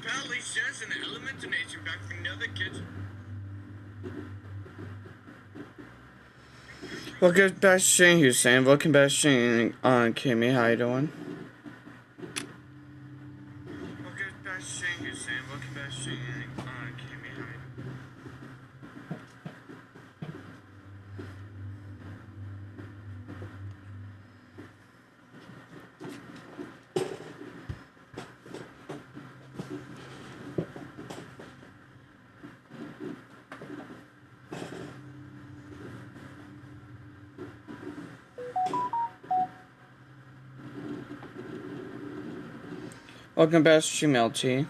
apparently shares an element of nature back from the other kids. Welcome back to Shane Hussein. Welcome back to Shane on Kimmy. How you doing? Welcome back to Shane Hussein. Welcome back to Shane on Kimmy. How you doing? Welcome back to Stream LT.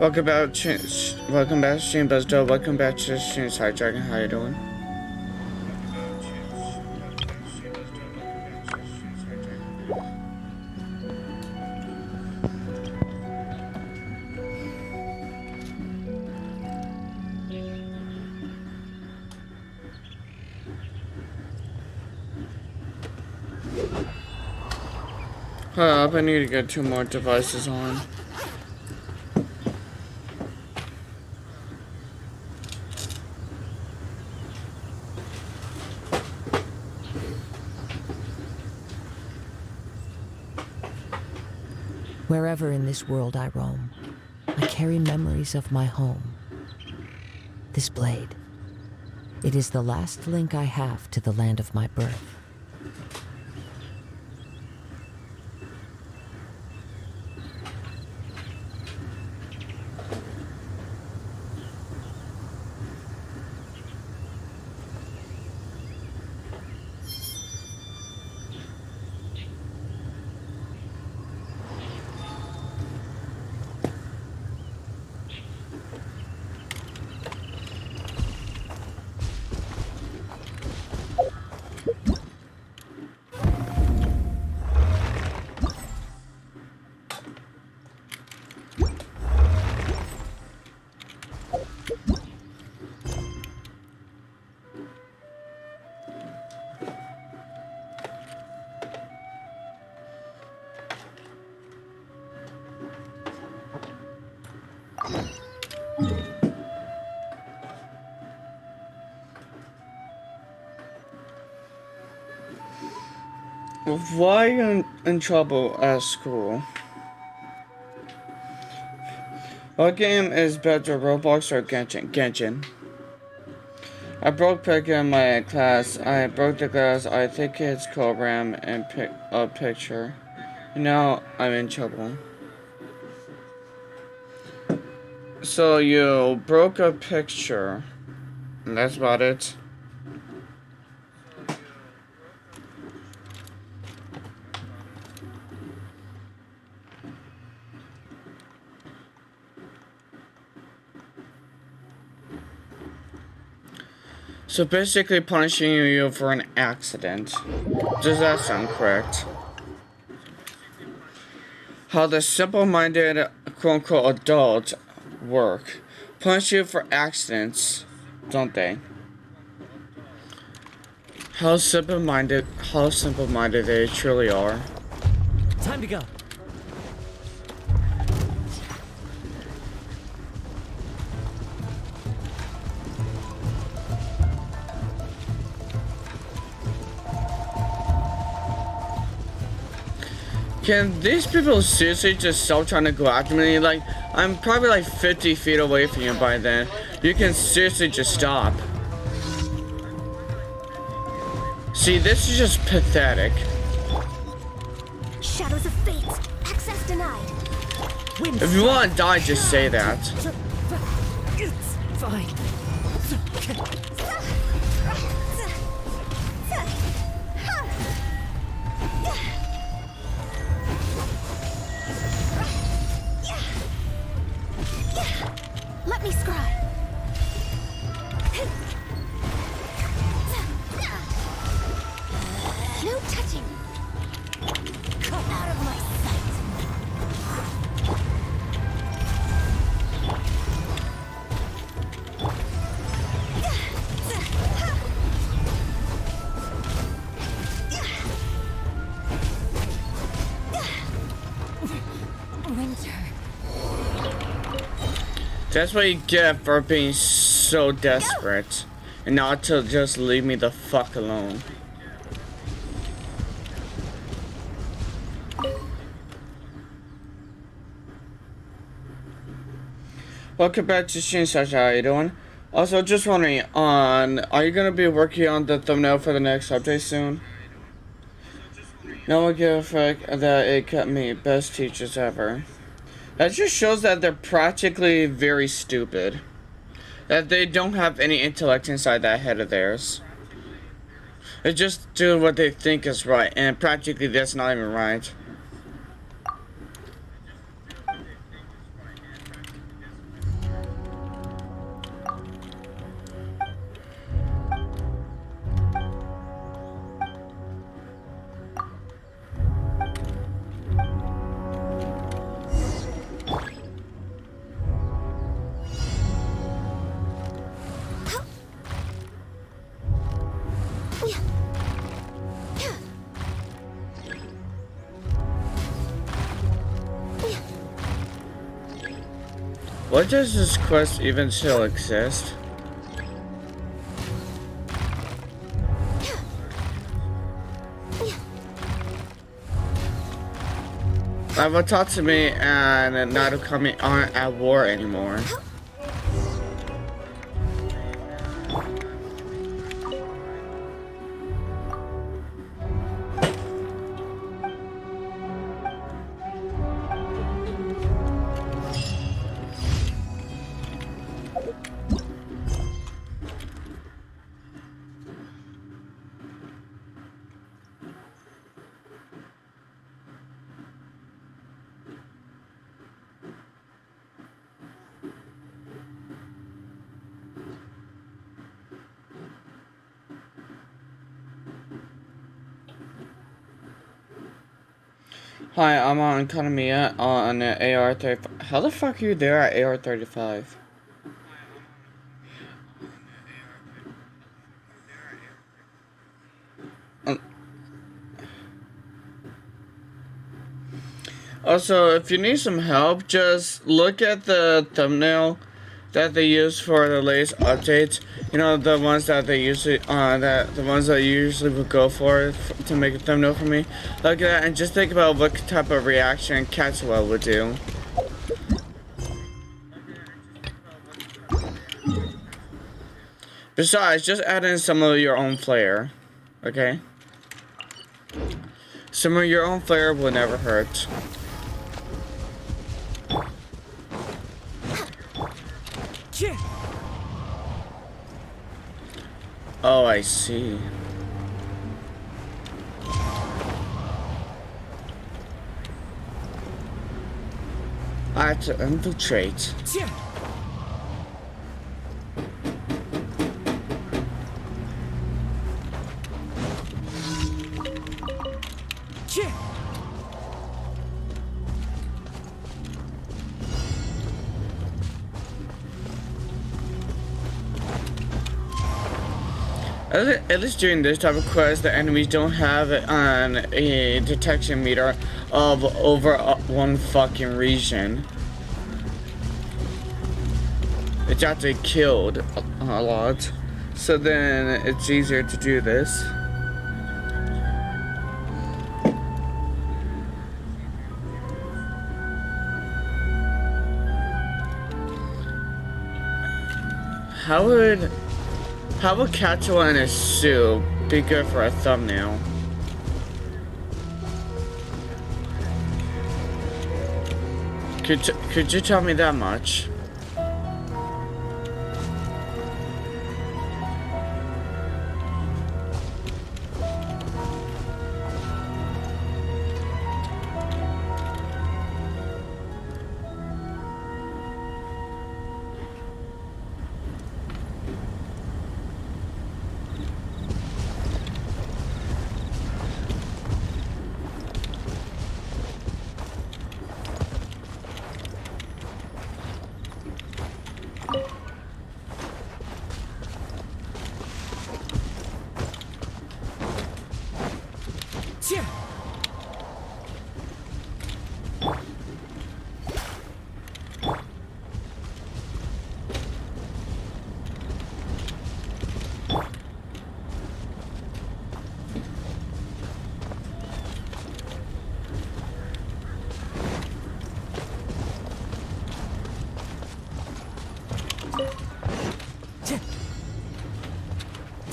Welcome back to Stream Buzzdo. Welcome back to Stream Side Dragon. How you doing? Hold up, I need to get 2 more devices on. Wherever in this world I roam, I carry memories of my home. This blade, it is the last link I have to the land of my birth. Why are you in trouble at school? What game is better, Roblox or Genshin? I broke pick in my class. I broke the glass. I think it's program and pick a picture. Now I'm in trouble. So you broke a picture. And that's about it. So basically punishing you for an accident. Does that sound correct? How the simple-minded quote-unquote adults work. Punish you for accidents, don't they? How simple-minded they truly are. Time to go. Can these people seriously just stop trying to go after me? Like, I'm probably like 50 feet away from you by then. You can seriously just stop. See, this is just pathetic. Shadows of fate. Access denied. If you want to die, just say that. It's fine. Scry. No touching. Come out of my sight. Winter. That's what you get for being so desperate. And not to just leave me the fuck alone. Welcome back to Stream Session. How you doing? Also, just wondering, are you gonna be working on the thumbnail for the next update soon? No one give a fuck that it kept me. Best teachers ever. That just shows that they're practically very stupid. That they don't have any intellect inside that head of theirs. They just do what they think is right, and practically that's not even right. What does this quest even still exist? Lava Tatsumi and Narukami aren't at war anymore. Hi, I'm on Kanamiya on AR-35. How the fuck are you there at AR-35? Also, if you need some help, just look at the thumbnail that they use for the latest updates. You know, the ones that they usually, the ones that you usually would go for to make a thumbnail for me. Look at that and just think about what type of reaction Catchwell would do. Besides, just add in some of your own flair, okay? Some of your own flair will never hurt. Oh, I see. I have to infiltrate. At least during this type of quest, the enemies don't have a detection meter of over one fucking region. It's actually killed a lot, so then it's easier to do this. How would Catchwell and his suit be good for a thumbnail? Could you tell me that much?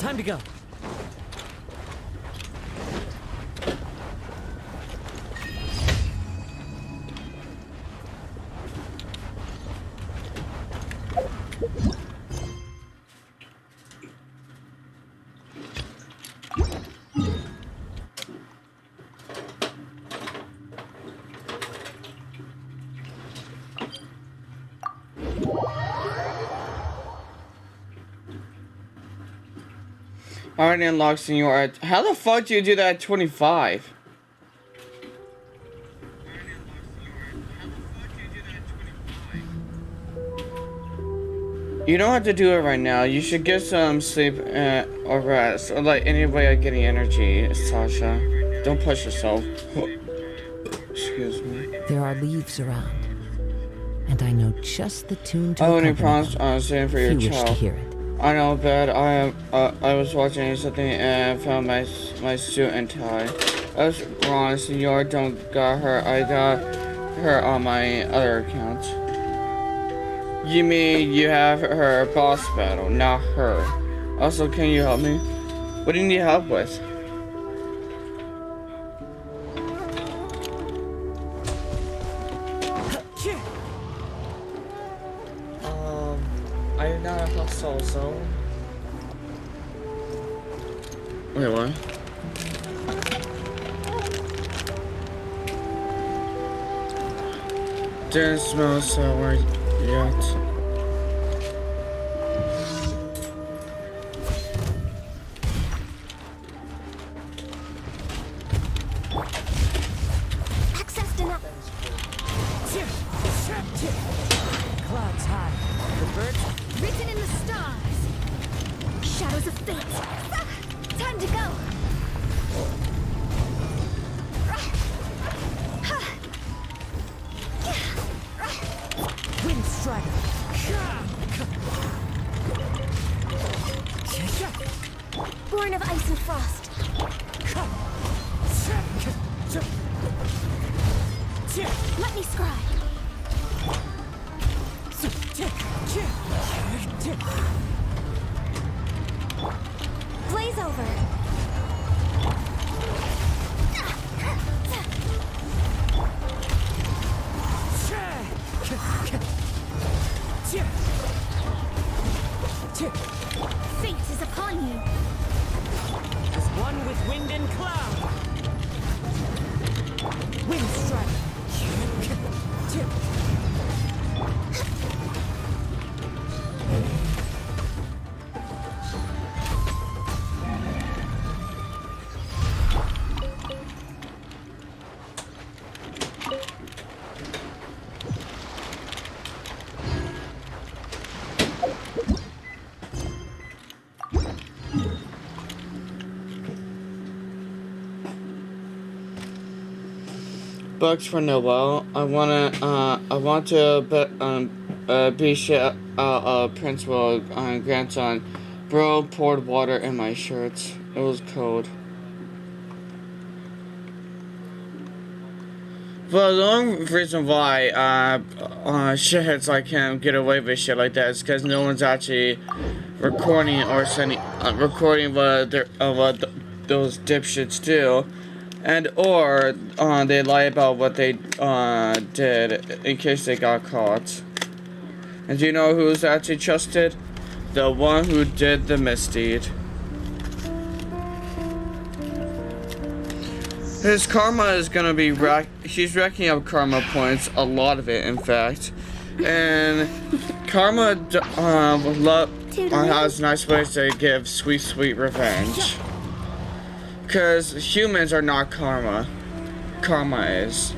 Time to go. Already unlocked senior. How the fuck do you do that at 25? You don't have to do it right now. You should get some sleep or rest. Or like any way of getting energy, Sasha. Don't push yourself. Excuse me. There are leaves around, and I know just the tune to Oh, and you accompany promised them, singing for if your you wish to child. hear it. I know, but I was watching something and found my suit and tie. That's wrong, senor. Don't got her. I got her on my other account. You mean you have her boss battle, not her. Also, can you help me? What do you need help with? I'm not a hustle, so. Wait, what? Didn't smell sour yet. Access denied. Clouds high. The birds. Written in the stars. Shadows of fate. Time to go. Wind strider. Born of ice and frost. Let me scribe. Blaze over. Fate is upon you. As one with wind and cloud. Wind strider. Books for Noel. I want to be shit principal grandson. Bro poured water in my shirt. It was cold. But the only reason why shitheads like him get away with shit like that is because no one's actually recording or sending recording what those dipshits do. And or they lie about what they did in case they got caught. And do you know who's actually trusted? The one who did the misdeed. His karma is gonna be he's racking up karma points, a lot of it in fact. And karma has nice ways to give sweet, sweet revenge. Because humans are not karma. Karma is.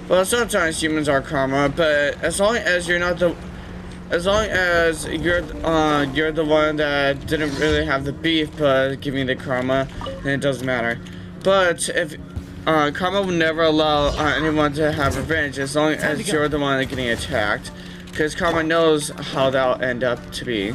Well, sometimes humans are karma, but as long as you're not the, as long as you're the one that didn't really have the beef but giving the karma, then it doesn't matter. But if karma will never allow anyone to have revenge as long as you're the one getting attacked, because karma knows how that'll end up to be.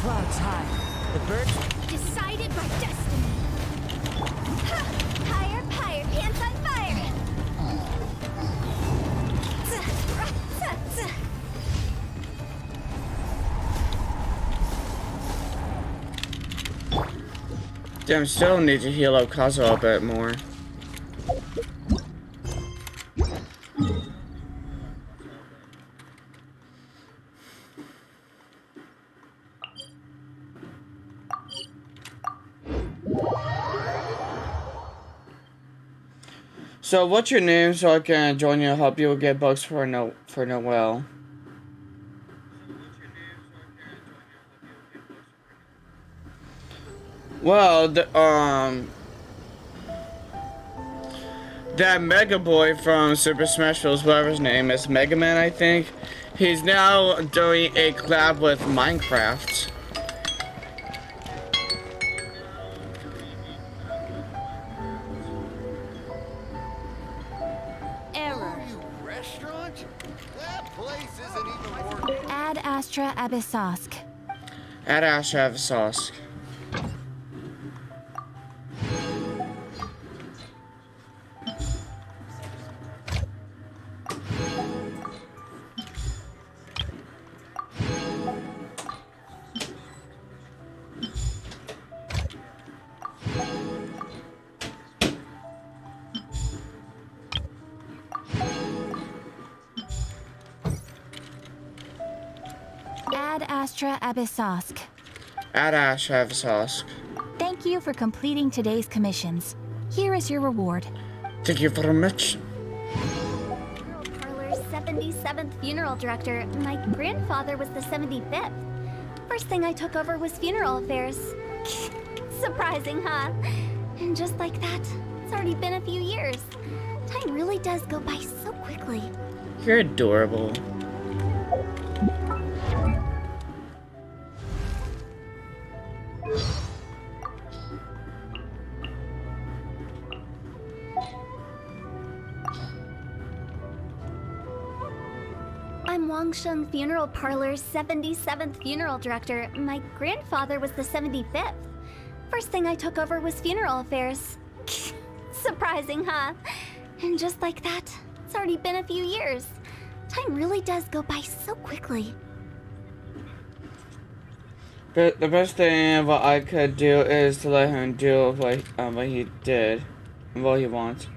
Clouds high. The birds. Decided by destiny. Ha! Higher, higher, pants on fire. Damn, still need to heal up cuss a little bit more. So, what's your name so I can join you and help you get books for Noel? Well, that Mega Boy from Super Smash Bros. Whatever his name is, Mega Man, I think. He's now doing a collab with Minecraft. Error. Restaurant? That place isn't even working. Ad Astra Abyssosk. At Ash have sauce. Ad Astra Abyssosk. At Ash have sauce. Thank you for completing today's commissions. Here is your reward. Thank you very much. Parlor's 77th funeral director. My grandfather was the 75th. First thing I took over was funeral affairs. Surprising, huh? And just like that, it's already been a few years. Time really does go by so quickly. You're adorable. I'm Wangsheng Funeral Parlor's 77th funeral director. My grandfather was the 75th. First thing I took over was funeral affairs. Surprising, huh? And just like that, it's already been a few years. Time really does go by so quickly. But the best thing what I could do is to let him do what he did and what he wants.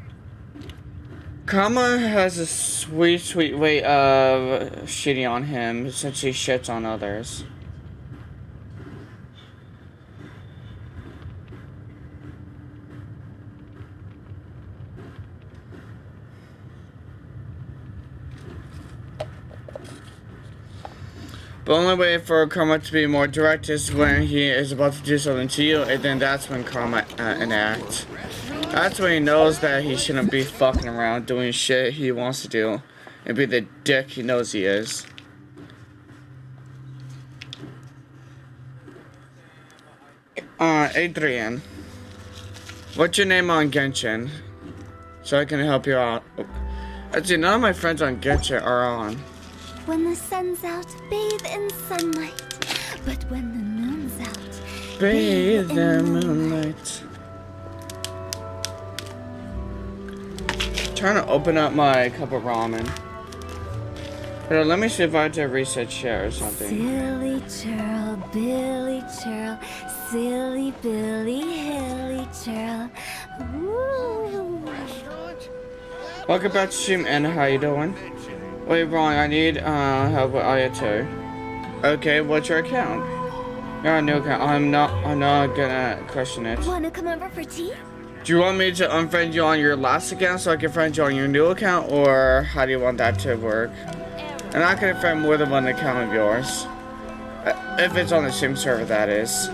Karma has a sweet way of shitting on him since he shits on others. The only way for Karma to be more direct is when he is about to do something to you, and then that's when Karma enacts. That's when he knows that he shouldn't be fucking around doing shit he wants to do, and be the dick he knows he is. Adrian, what's your name on Genshin? So I can help you out. Actually, none of my friends on Genshin are on. When the sun's out, bathe in sunlight. But when the moon's out, Bathe in the moonlight. Trying to open up my cup of ramen. But let me see if I have to reset share or something. Silly churl, Billy churl, silly Billy, hilly churl. Woo. Welcome back to Stream and how you doing? Wait, wrong, I need help with Ayato. Okay, what's your account? You're a new account. I'm not gonna question it. Wanna come over for tea? Do you want me to unfriend you on your last account so I can friend you on your new account, or how do you want that to work? I'm not gonna friend more than one account of yours. If it's on the same server, that is.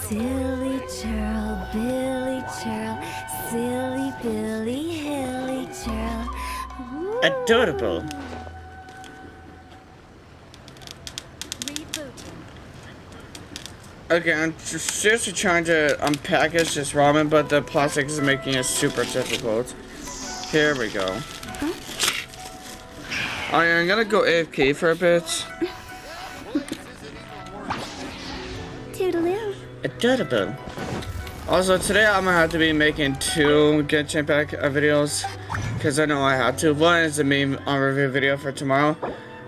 Silly churl, Billy churl, silly Billy, hilly churl. Woo. Adorable. Okay, I'm seriously trying to unpackage this ramen, but the plastic is making it super difficult. Here we go. I'm gonna go AFK for a bit. Toodaloo. A doodle. Also, today I'm gonna have to be making 2 Genshin Impact videos, because I know I have to. One is the main review video for tomorrow,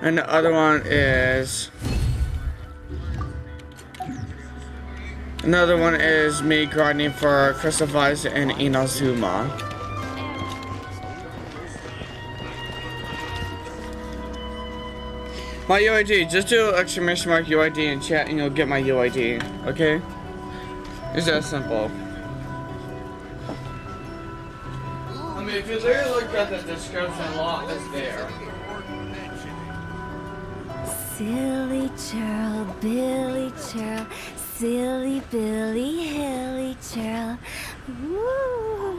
and the other one is... Another one is me grinding for Crystal Vice and Inazuma. My UID, just do exclamation mark UID in chat and you'll get my UID, okay? It's that simple. I mean, if you literally look at the description, a lot is there. Silly churl, Billy churl, silly Billy, hilly churl. Woo.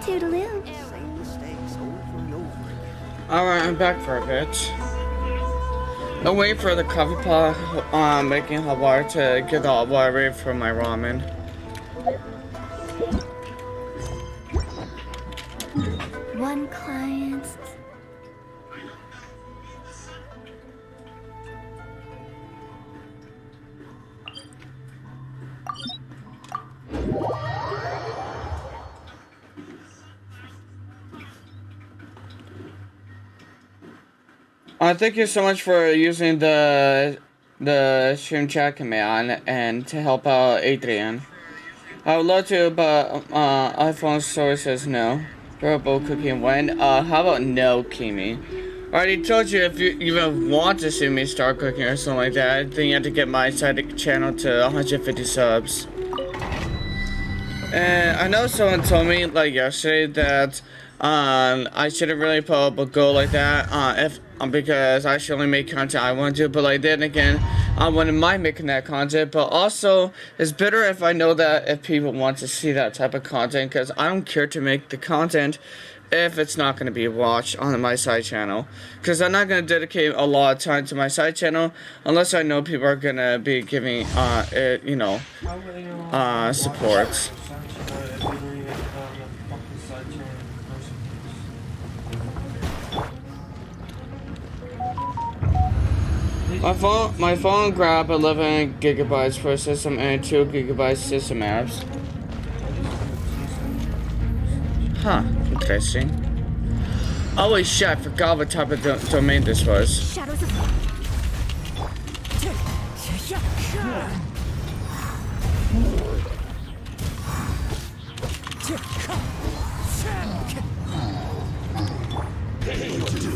Toodaloo. Alright, I'm back for a bit. I'm waiting for the coffee pot making hot water to get the hot water ready for my ramen. One client. Thank you so much for using the stream chat command and to help out Adrian. I would love to, but iPhone store says no. Durable cooking when? How about no, Kimi? I already told you if you even want to see me start cooking or something like that, I think you have to get my side channel to 150 subs. And I know someone told me like yesterday that I shouldn't really put up a goal like that because I should only make content I want to, but like then again, I wouldn't mind making that content, but also it's better if I know that if people want to see that type of content, because I don't care to make the content if it's not going to be watched on my side channel, because I'm not going to dedicate a lot of time to my side channel unless I know people are going to be giving it, you know, support. My phone grabbed 11 gigabytes per system and 2 gigabytes system apps. Huh, interesting. Oh wait, shit, I forgot what type of domain this was. Shadows of...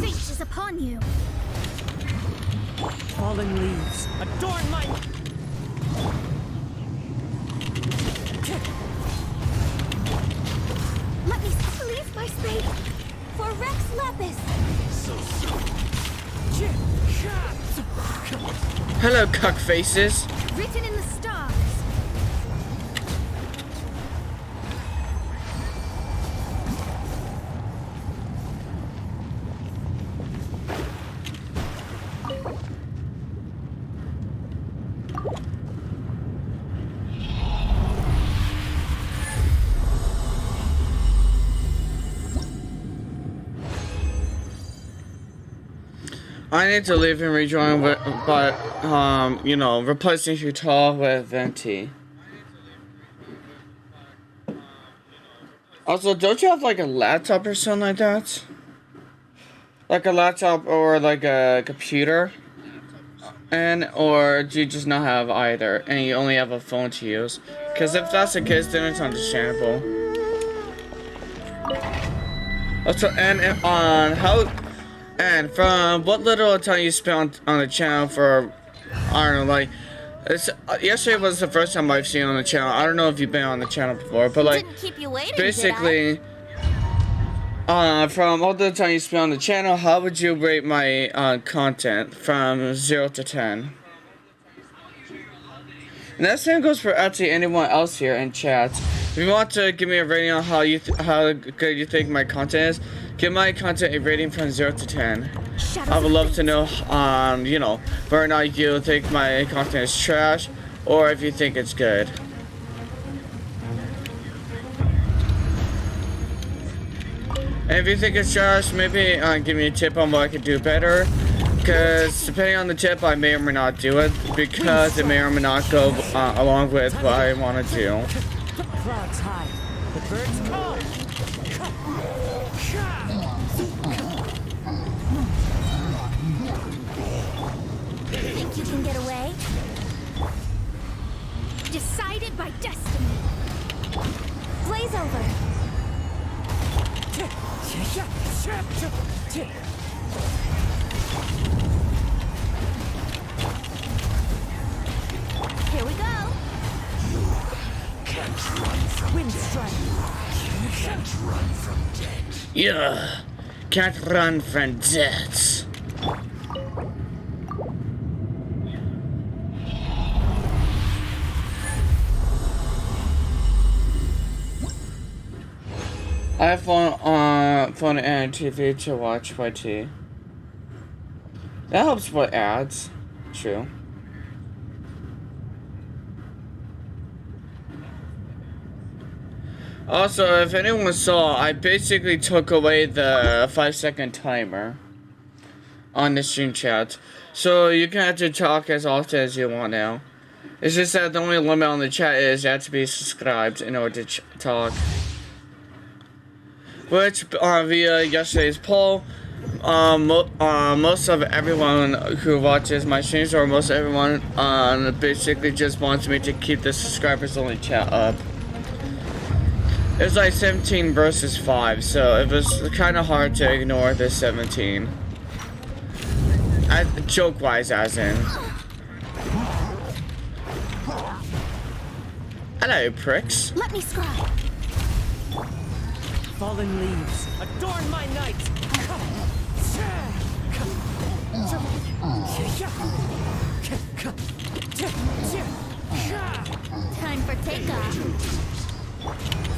Fate is upon you. Fallen leaves, adorn my... Let me leave my spade for Rex Lapis. Hello, cuck faces. Written in the stars. I need to leave and rejoin, but you know, replacing Utah with Venti. Also, don't you have like a laptop or something like that? Like a laptop or like a computer? Or do you just not have either and you only have a phone to use? Because if that's the case, then it's understandable. Also, and from what little time you spent on the channel for, I don't know, like, yesterday was the first time I've seen you on the channel. I don't know if you've been on the channel before, but like, Didn't keep you waiting, basically, from all the time you spent on the channel, how would you rate my content from 0 to 10? And that same goes for actually anyone else here in chat. If you want to give me a rating on how good you think my content is, give my content a rating from 0 to 10. I would love to know, you know, whether or not you think my content is trash or if you think it's good. And if you think it's trash, maybe give me a tip on what I could do better. Because depending on the tip, I may or may not do it, because it may or may not go along with what I want to do. Clouds high. The birds come. Think you can get away? Decided by destiny. Blaze over. Here we go. Can't run from Wind death. strike. Can't run from death. Yeah, can't run from death. I have phone and TV to watch YT. That helps with ads. True. Also, if anyone saw, I basically took away the 5-second timer on the stream chat. So you can actually talk as often as you want now. It's just that the only limit on the chat is you have to be subscribed in order to talk. Which, via yesterday's poll, most of everyone who watches my streams, or most everyone, basically just wants me to keep the subscribers only chat up. It was like 17 versus 5, so it was kind of hard to ignore the 17. Joke-wise, as in. Hello, pricks. Let me scribe. Fallen leaves, adorn my night. Time for takeoff.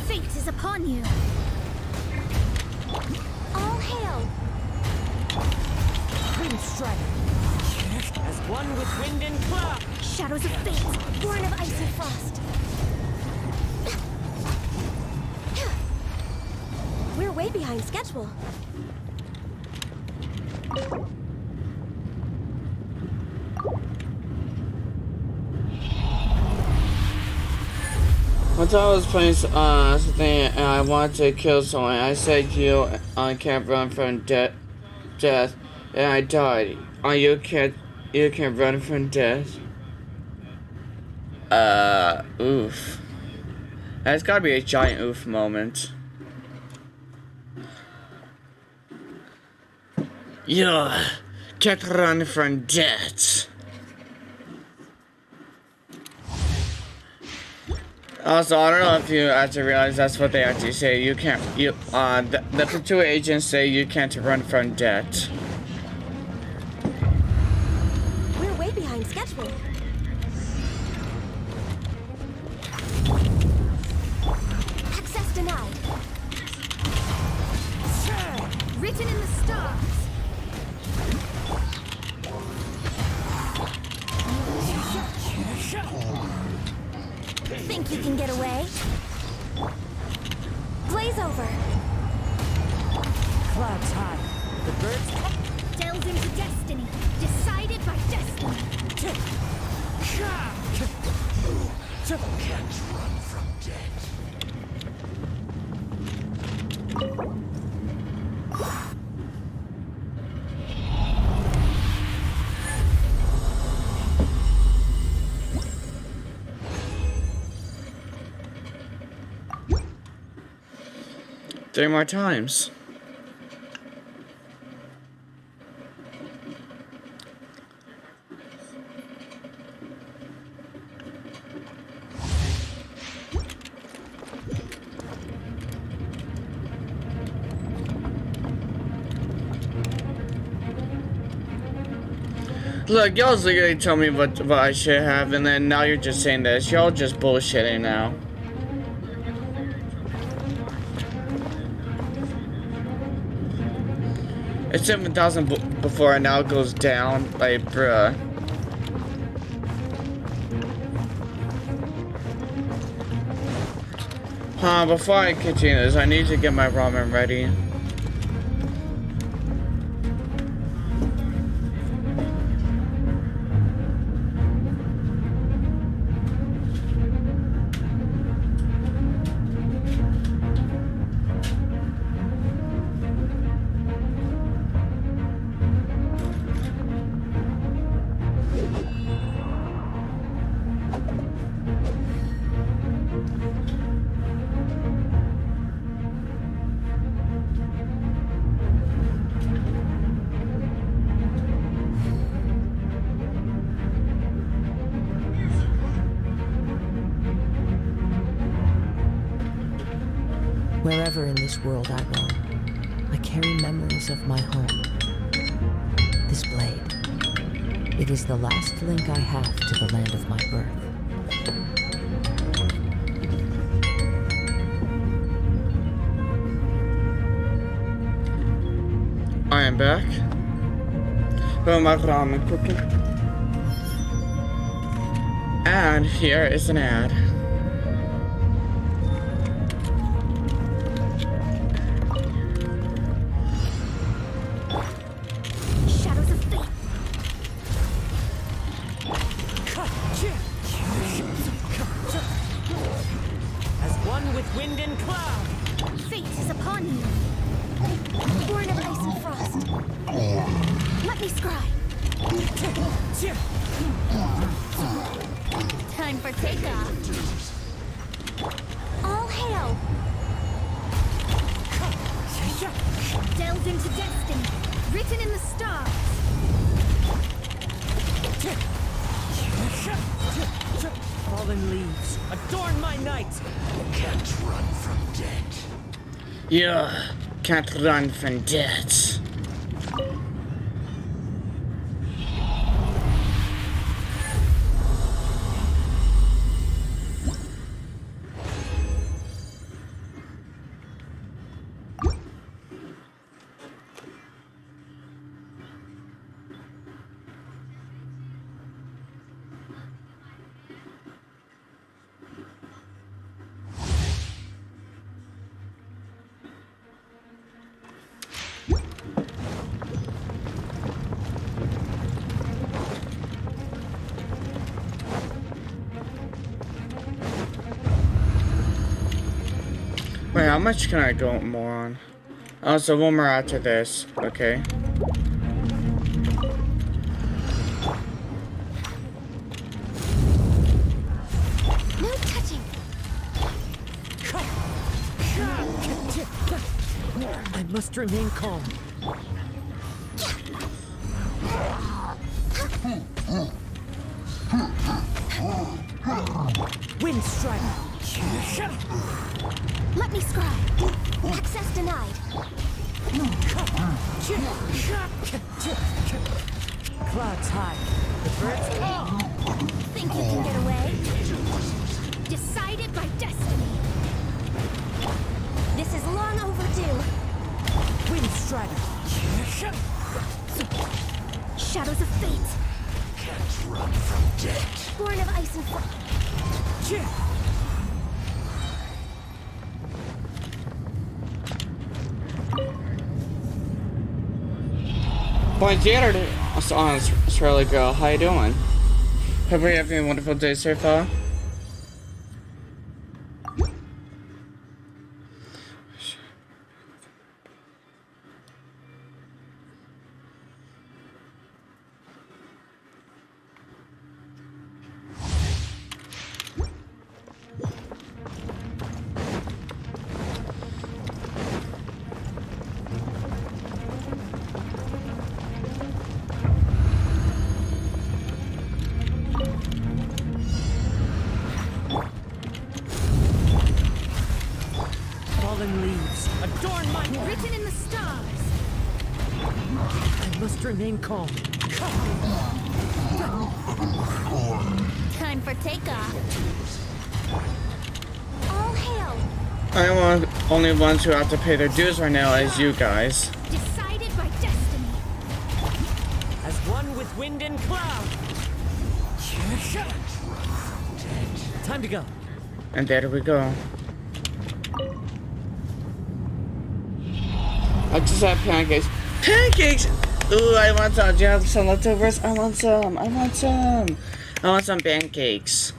Fate is upon you. All hail. Wind strike. As one with wind and cloud. Shadows of fate, born of ice and frost. We're way behind schedule. One time I was playing something and I wanted to kill someone. I said you can't run from death, and I died. You can't run from death. Oof. That's gotta be a giant oof moment. You can't run from death. Also, I don't know if you actually realize that's what they actually say. You can't. The two agents say you can't run from death. We're way behind schedule. Access denied. Written in the stars. Think you can get away? Blaze over. Clouds high. The birds Delves into destiny. Decided by destiny. Can't run from death. Three more times. Look, y'all literally tell me what I should have, and then now you're just saying this. Y'all just bullshitting now. It's 7,000 before, and now it goes down. Like, bruh. Before I continue this, I need to get my ramen ready. Wherever in this world I roam, I carry memories of my home. This blade, it is the last link I have to the land of my birth. I am back. Oh, my ramen cooking. And here is an ad. Shadows of fate. As one with wind and cloud. Fate is upon you. Born of ice and frost. Let me scry. Time for takeoff. All hail. Delved into destiny, written in the stars. Fallen leaves, adorn my night. Can't run from death. Yeah, can't run from death. Wait, how much can I go more on? Oh, so one more after this. Okay. No touching. I must remain calm. Wind strike. Let me scry. Access denied. Clouds high. The birds call. Think you can get away? Decided by destiny. This is long overdue. Wind strider. Shadows of fate. Can't run from death. Born of ice and frost. Bonjour, Australia girl. How you doing? Hope you're having a wonderful day so far. Fallen leaves, adorn my night. Written in the stars. I must remain calm. Time for takeoff. All hail. I want only ones who have to pay their dues right now is you guys. Decided by destiny. As one with wind and cloud. Time to go. And there we go. I just had pancakes. Pancakes! Ooh, I want some. Do you have some leftovers? I want some. I want some. I want some pancakes.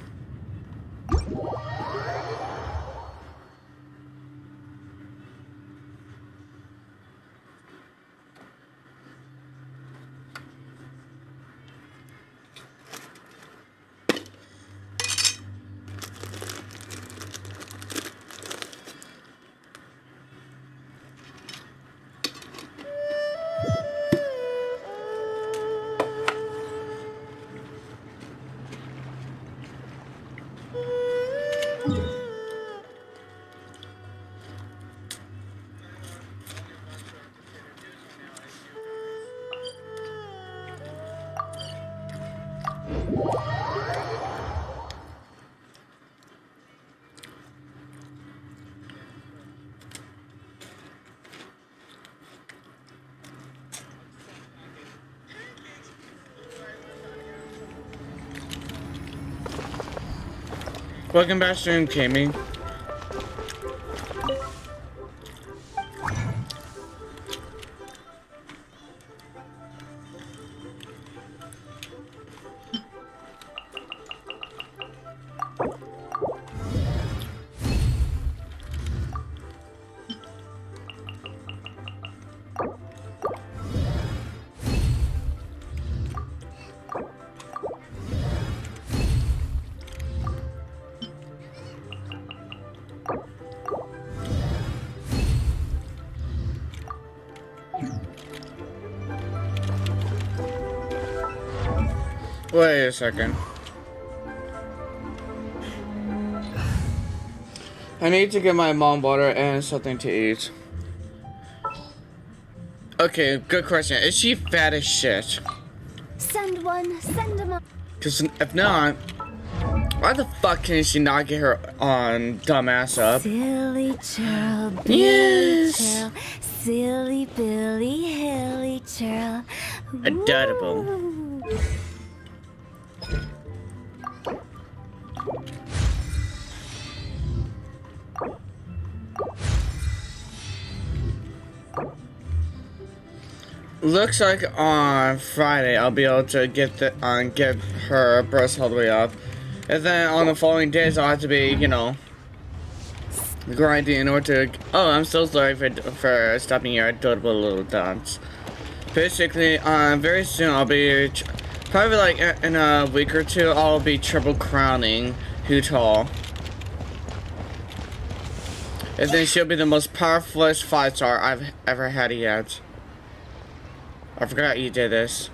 Welcome back, stream gaming. Wait a second. I need to get my mom water and something to eat. Okay, good question. Is she fat as shit? Send one, send them on. Because if not, why the fuck can she not get her on dumbass up? Silly churl, Yes. churl, silly Billy Hilly churl. Adorable. Ooh. Looks like on Friday I'll be able to get get her breast all the way up, and then on the following days I'll have to be, you know, grinding in order to. Oh, I'm so sorry for stopping your adorable little dance. Basically, very soon I'll be probably like in a week or two I'll be triple crowning Hutall, and then she'll be the most powerfulest 5-star I've ever had yet. I forgot you did this.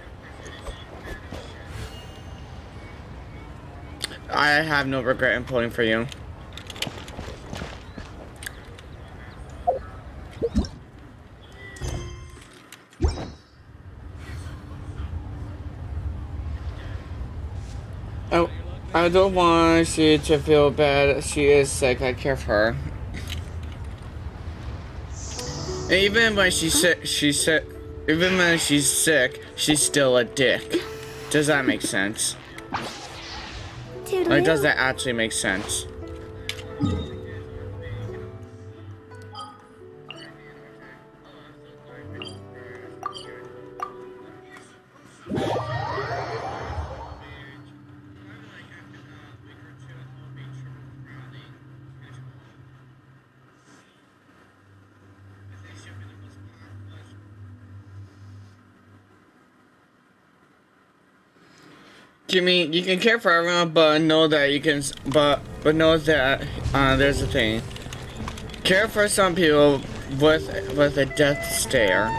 I have no regret in pulling for you. Oh, I don't want you to feel bad. She is sick. I care for her. And even when she's sick, even when she's sick, she's still a dick. Does that make sense? Like, does that actually make sense? Jimmy, you can care for everyone, but know that you can. But know that there's a thing. Care for some people with a death stare.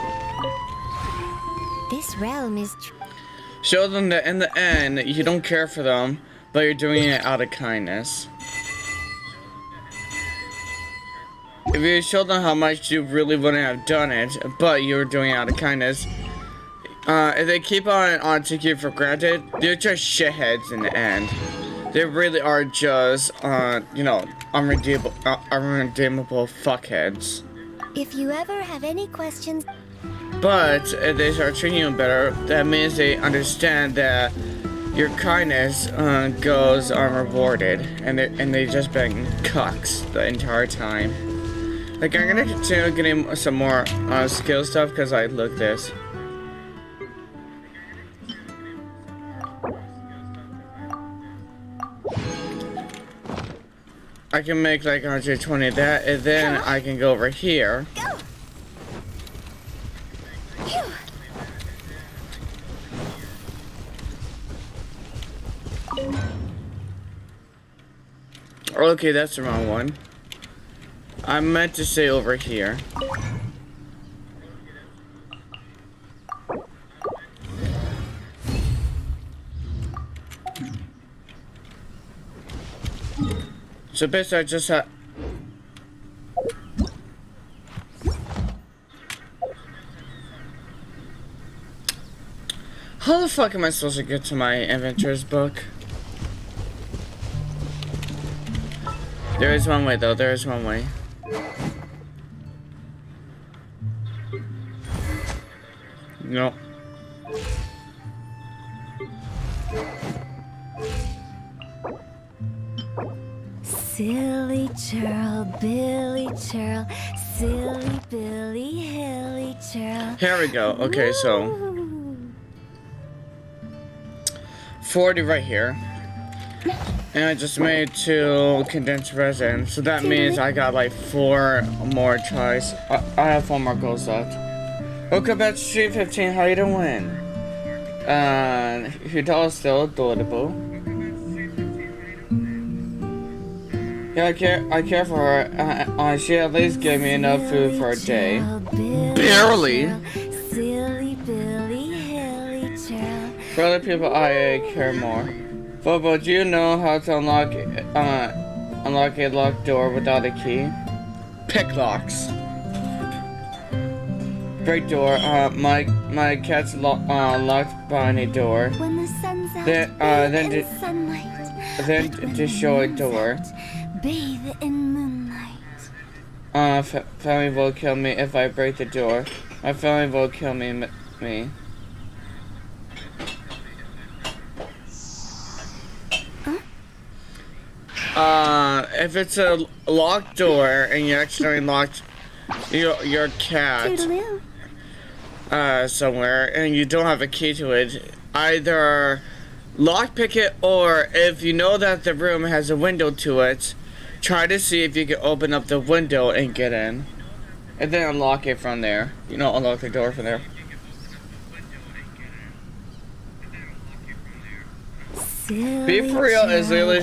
This realm is. Show them that in the end you don't care for them, but you're doing it out of kindness. If you show them how much you really wouldn't have done it, but you were doing it out of kindness, if they keep on taking you for granted, they're just shitheads in the end. They really are just, you know, unredeemable fuckheads. If you ever have any questions... But if they start treating you better, that means they understand that your kindness goes unrewarded, and they just been cucks the entire time. Like, I'm gonna continue getting some more skill stuff because I look this. I can make like 120 of that, and then I can go over here. Go! Phew. Okay, that's the wrong one. I meant to say over here. So basically I just had... How the fuck am I supposed to get to my adventures book? There is one way though, there is one way. No. Silly churl, Billy churl, silly Billy, hilly churl. Here we go. Okay, so Ooh. 40 right here. And I just made 2 condensed resin, so that means I got like 4 more tries. I have 4 more goals left. Welcome back to Stream 15, how you doing? Hudal is still adorable. Yeah, I care for her. She at least gave me enough food for a day. Barely! Silly Billy, hilly churl. For other people, I care more. Vopro, do you know how to unlock a locked door without a key? Pick locks. Break door. My cat's locked behind a door. When the sun's out, Then bathe in sunlight. destroy door. Bathe in moonlight. Family will kill me if I break the door. My family will kill me. If it's a locked door and you accidentally locked your cat Toodaloo. somewhere and you don't have a key to it, either lockpick it, or if you know that the room has a window to it, try to see if you can open up the window and get in, and then unlock it from there. You know, unlock the door from there. Be for real is really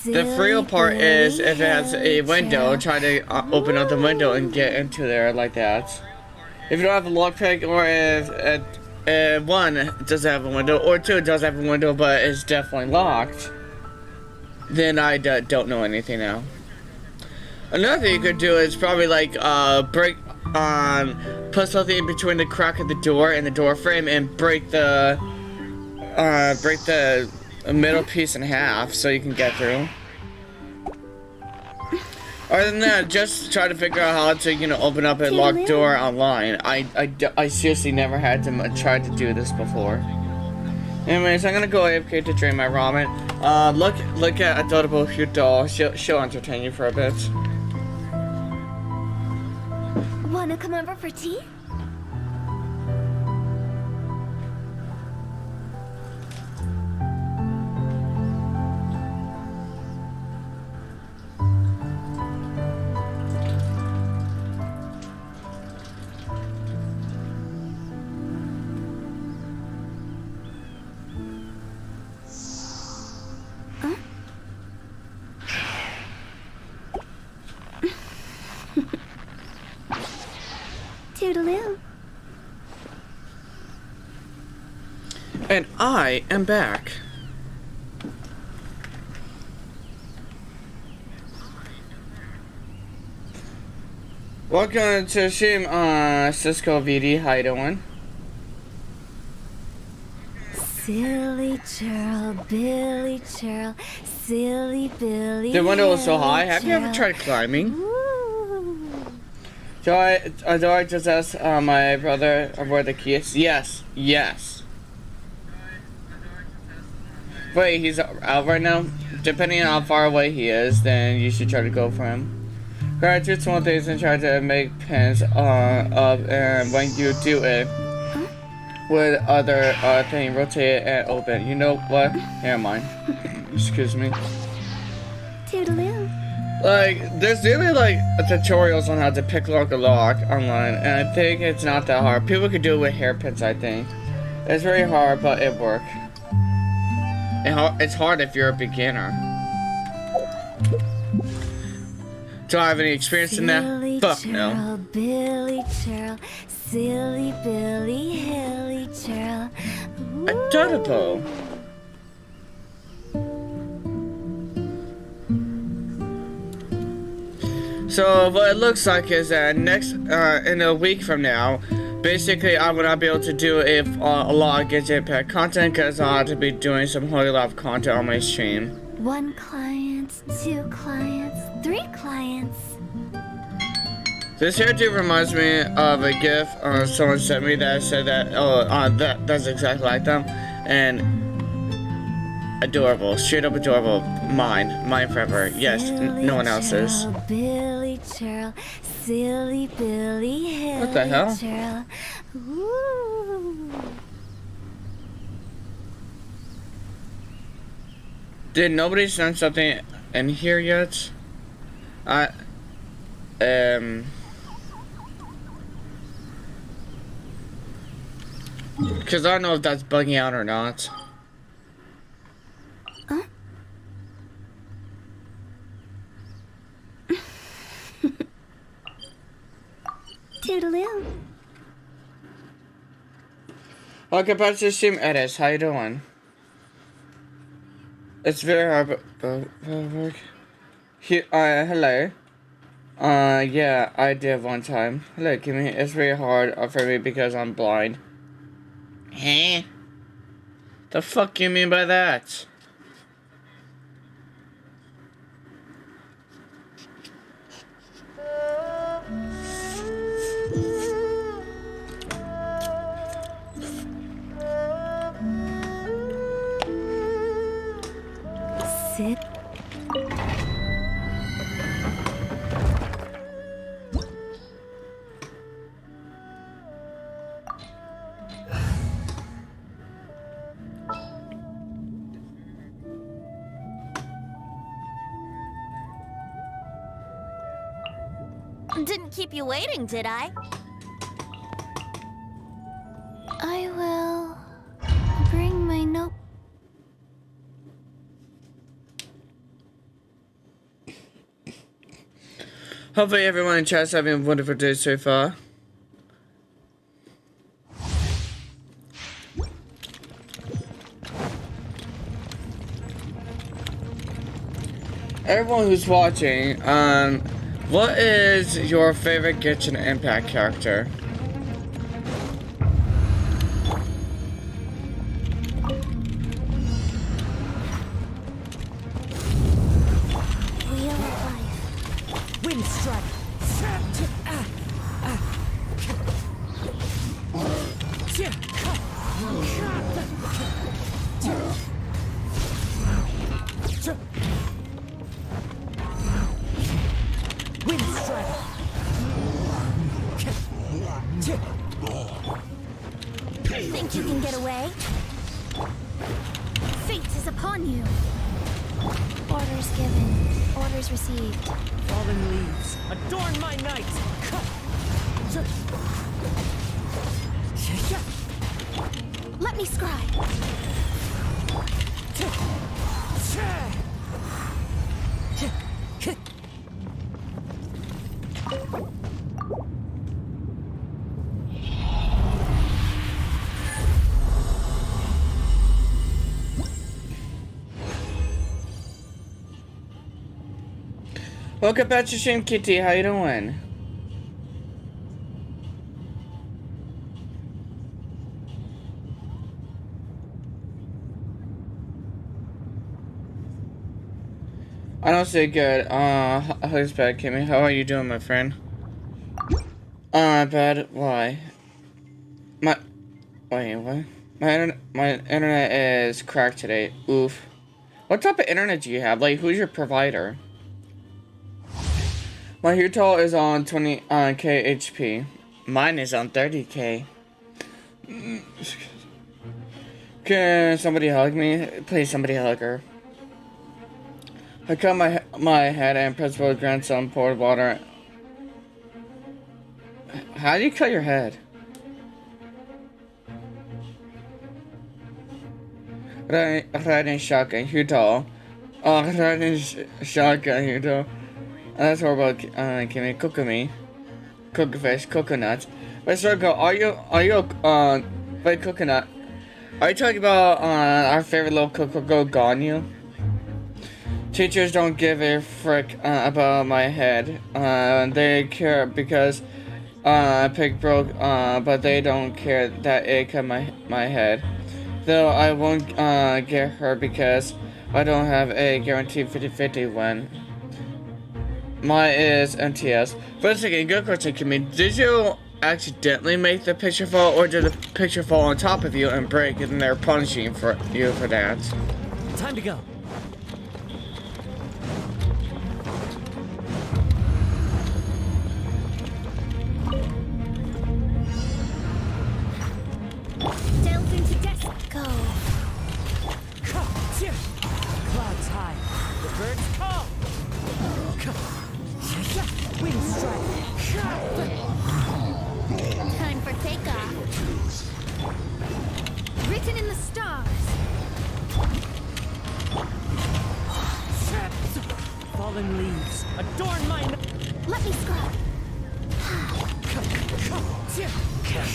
the for real part is if it has a window, try to open up the window and get into there like that. If you don't have a lockpick, or if 1 doesn't have a window, or 2 does have a window but it's definitely locked, then I don't know anything now. Another thing you could do is probably like put something in between the crack of the door and the door frame and break the middle piece in half so you can get through. Other than that, just try to figure out how to, you know, open up a locked door online. I seriously never had to try to do this before. Anyways, I'm gonna go AFK to drain my ramen. Look at adorable cute doll. She'll entertain you for a bit. Wanna come over for tea? Toodaloo. And I am back. Welcome to stream, Cisco VD. How you doing? Silly churl, Billy churl, silly Billy. The window was so high. Have you ever churl. tried climbing? Ooh. Do I just ask my brother where the key is? Yes. Yes. Wait, he's out right now? Depending on how far away he is, then you should try to go for him. Grab 2 small things and try to make pins up, and when you do it, with other thing, rotate it and open. You know what? Never mind. Excuse me. Toodaloo. Like, there's really like tutorials on how to pick lock a lock online, and I think it's not that hard. People could do it with hairpins, I think. It's very hard, but it works. It's hard if you're a beginner. Do I have any experience in that? Silly Fuck no. churl, Billy churl, silly Billy, hilly churl. Adorable. So what it looks like is that in a week from now, basically I will not be able to do a lot of Genshin Impact content because I'll have to be doing some whole lot of content on my stream. 1 client, 2 clients, 3 clients. This hairdo reminds me of a GIF someone sent me that said that that's exactly like them, and adorable, straight up adorable. Mine forever. Yes, no one else's. Billy churl, silly Billy, hilly What the hell? churl. Ooh. Did nobody send something in here yet? Because I don't know if that's bugging out or not. Toodaloo. Welcome back to Stream Edits. How you doing? It's very hard, but work. Hello. Yeah, I did one time. Hello, Kimmy. It's very hard for me because I'm blind. Huh? The fuck you mean by that? Sit. Didn't keep you waiting, did I? I will bring my note. Hopefully everyone in chat's having a wonderful day so far. Everyone who's watching, what is your favorite Genshin Impact character? Wheel of life. Wind strike. Wind strike. Think you can get away? Fate is upon you. Orders given. Orders received. Fallen leaves. Adorn my night. Let me scribe. Welcome back to stream, Kitty. How you doing? I don't say good. How's bad, Kimmy? How are you doing, my friend? Bad. Why? Wait, what? My internet is cracked today. Oof. What type of internet do you have? Like, who's your provider? My Hutal is on 20 k HP. Mine is on 30k. Can somebody hug me? Please, somebody hug her. I cut my head and principal's grandson poured water. How do you cut your head? Riding shotgun, Hutal. Riding shotgun, Hutal. That's horrible. Kimmy, Kukumi. Cookfish, coconut. Wait, Circle, are you, wait, coconut. Are you talking about, our favorite little Coco Ganyu? Teachers don't give a frick, about my head. They care because, pig broke, but they don't care that it cut my head. Though I won't, get her because I don't have a guaranteed 50-50 win. Mine is MTS. But a second, good question, Kimmy. Did you accidentally make the picture fall, or did the picture fall on top of you and break, and they're punishing you for that? Time to go. Delve into death. Go. Clouds high. The birds call. Wing strike. Time for takeoff. Written in the stars. Fallen leaves adorn my. Let me scrub. Can't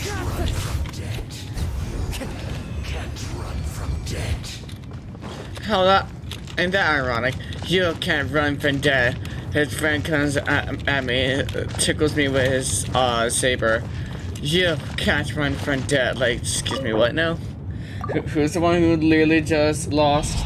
run from death. How that, ain't that ironic? You can't run from death. His friend comes at me, tickles me with his, saber. You can't run from death. Like, excuse me, what now? Who's the one who literally just lost?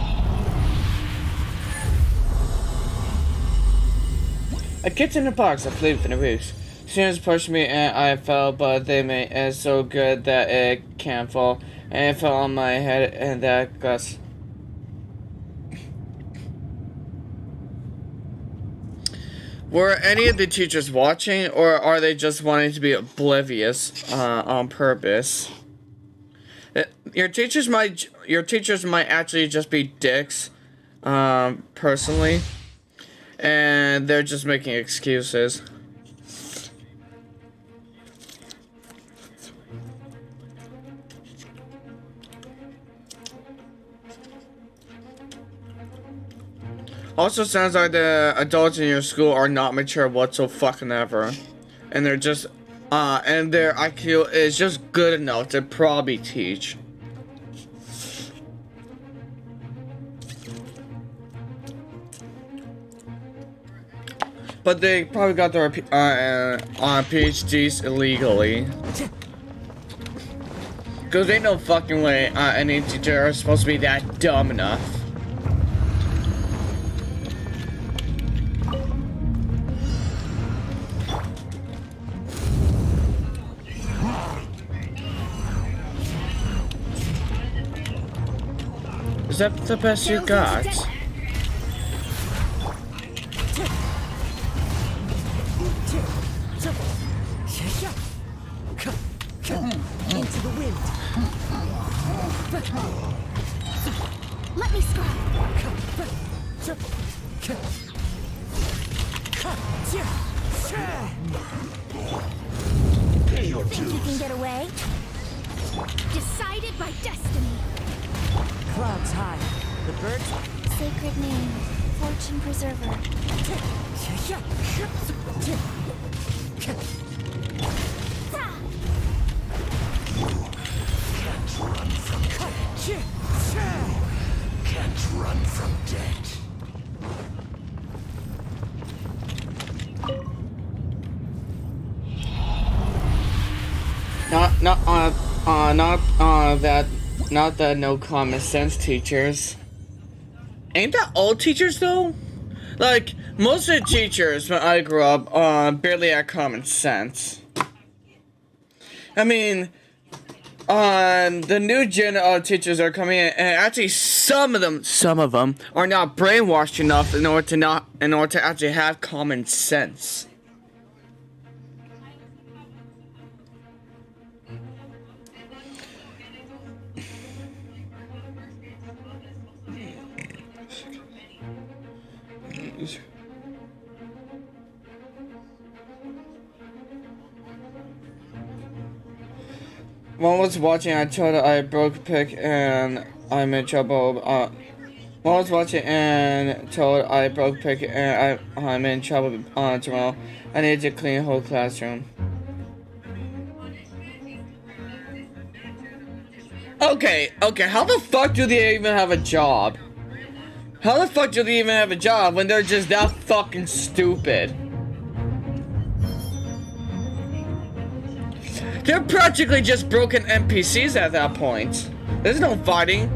A kid's in a box, I flew from the roof. Students pushed me and I fell, but they made it so good that it can't fall. And it fell on my head and that gus. Were any of the teachers watching, or are they just wanting to be oblivious on purpose? Your teachers might actually just be dicks, personally, and they're just making excuses. Also sounds like the adults in your school are not mature whatsoever. And they're just, and their IQ is just good enough to probably teach. But they probably got their PhDs illegally. Cause ain't no fucking way any teacher is supposed to be that dumb enough. Is that the best you got? Into the wind. Let me scrub. Think you can get away? Decided by destiny. Clouds high. The birds. Sacred name, fortune preserver. Can't run from death. Not the no common sense teachers. Ain't that all teachers though? Like, most of the teachers when I grew up barely had common sense. I mean, the new gen of teachers are coming in, and actually some of them are not brainwashed enough in order to actually have common sense. One was watching, I told her I broke pick and I'm in trouble. One was watching and told I broke pick and I'm in trouble tomorrow. I need to clean the whole classroom. Okay, how the fuck do they even have a job? How the fuck do they even have a job when they're just that fucking stupid? They're practically just broken NPCs at that point. There's no fighting.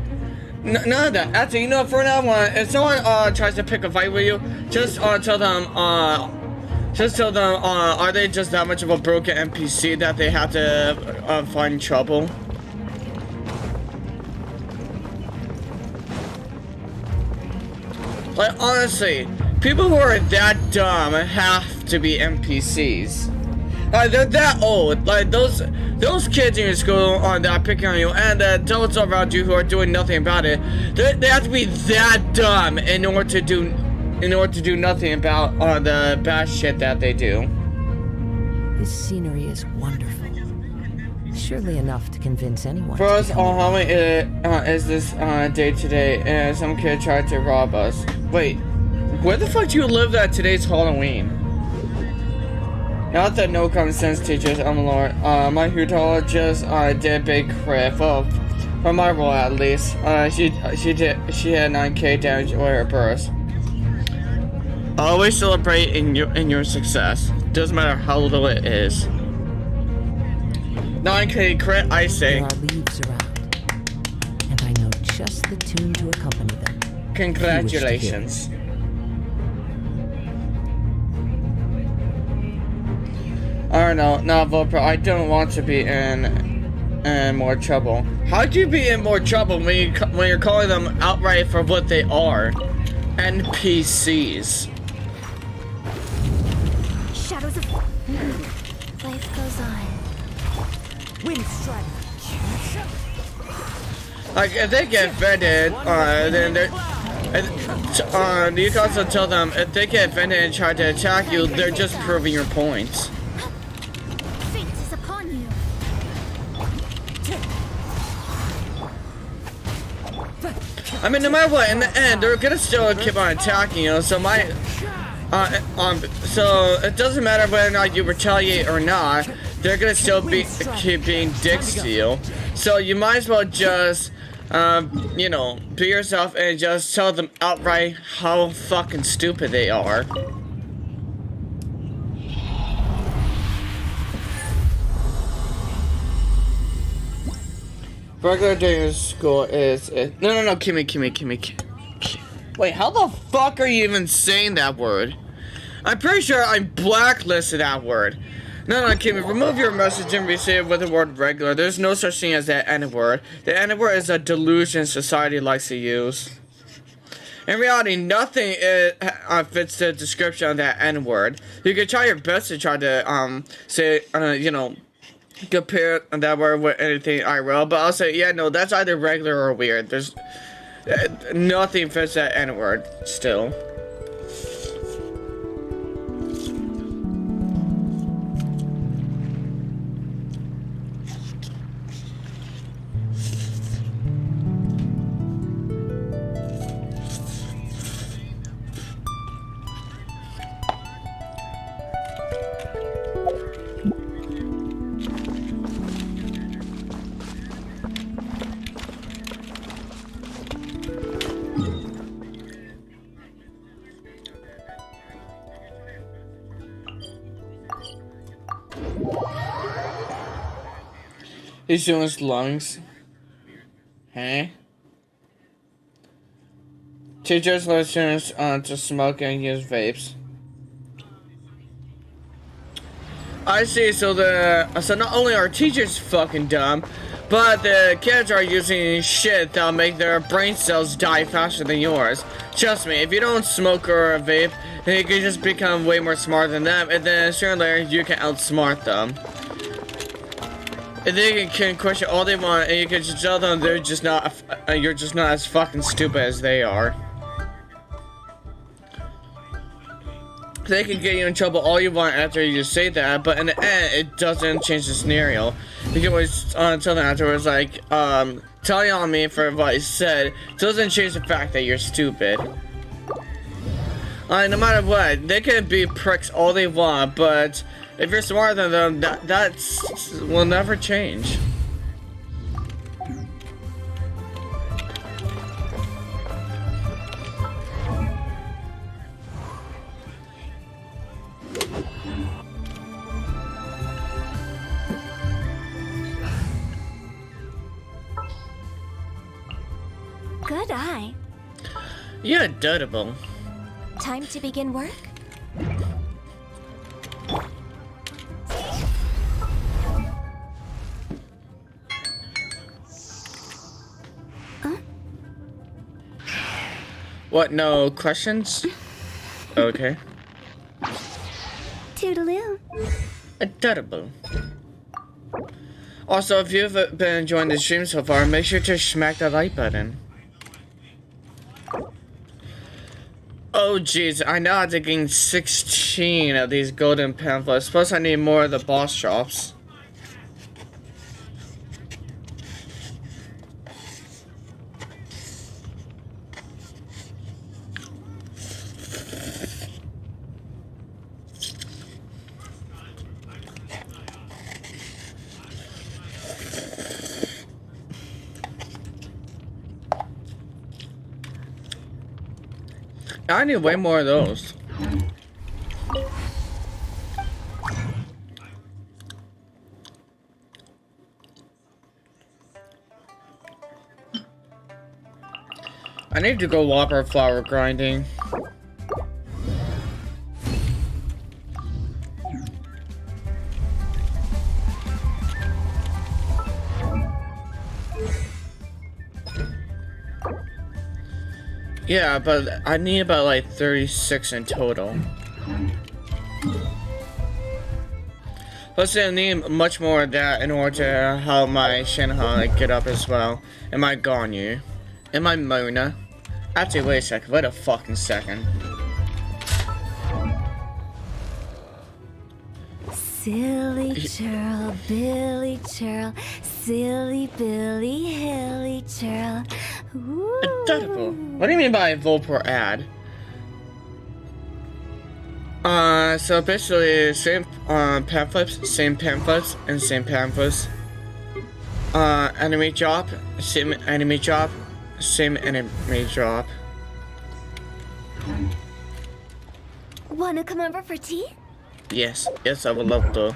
None of that. Actually, you know, for now on, if someone tries to pick a fight with you, just tell them, are they just that much of a broken NPC that they have to find trouble? Like, honestly, people who are that dumb have to be NPCs. They're that old. Like, those kids in your school that are picking on you, and the adults around you who are doing nothing about it, they have to be that dumb in order to do nothing about the bad shit that they do. This scenery is wonderful. Surely enough to convince anyone. For us, Halloween is this day today, and some kid tried to rob us. Wait, where the fuck do you live at today's Halloween? Not that no common sense teachers, I'm Lord. My hutologist did big crit. Well, for my role at least. She had 9k damage with her burst. Always celebrate in your success. Doesn't matter how little it is. 9k crit, I say. There are leaves around, and I know just the tune to accompany them. Congratulations. I don't know, no, Vopro, I don't want to be in more trouble. How'd you be in more trouble when you're calling them outright for what they are? NPCs. Shadows of life goes on. Wind strike. Like, if they get offended, then they're... you can also tell them, if they get offended and try to attack you, they're just proving your points. Fate is upon you. I mean, no matter what, in the end, they're gonna still keep on attacking you, so so it doesn't matter whether or not you retaliate or not, they're gonna still keep being dicks to you. So you might as well just, you know, be yourself and just tell them outright how fucking stupid they are. Regular day in school is no, Kimmy. Wait, how the fuck are you even saying that word? I'm pretty sure I'm blacklisted that word. No, Kimmy, remove your message and replace it with the word regular. There's no such thing as that N-word. The N-word is a delusion society likes to use. In reality, nothing fits the description of that N-word. You can try your best to try to say, you know, compare that word with anything I wrote, but I'll say, yeah, no, that's either regular or weird. There's nothing fits that N-word still. He's doing his lungs. Hey? Teachers let students to smoke and use vapes. I see. So not only are teachers fucking dumb, but the kids are using shit that'll make their brain cells die faster than yours. Trust me, if you don't smoke or vape, then you can just become way more smart than them, and then sooner or later you can outsmart them. And they can question all they want, and you can just tell them they're just not, you're just not as fucking stupid as they are. They can get you in trouble all you want after you say that, but in the end, it doesn't change the scenario. You can always tell them afterwards, like, telling on me for what I said doesn't change the fact that you're stupid. No matter what, they can be pricks all they want, but if you're smarter than them, that will never change. Good eye. You're adorable. Time to begin work? What, no questions? Okay. Toodaloo. Adorable. Also, if you've been enjoying the stream so far, make sure to smack that like button. Oh jeez, I know I have to gain 16 of these golden pamphlets, plus I need more of the boss drops. I need way more of those. I need to go Whopper flour grinding. Yeah, but I need about like 36 in total. Plus I need much more of that in order to help my Shinhan get up as well. And my Ganyu. And my Mona. Actually, wait a second. Wait a fucking second. Silly churl, Billy churl, silly Billy, hilly churl. Ooh. Adorable. What do you mean by a Vopro ad? So basically, same pamphlets, and same pamphlets. Enemy drop, same enemy drop, same enemy drop. Wanna come over for tea? Yes, I would love to.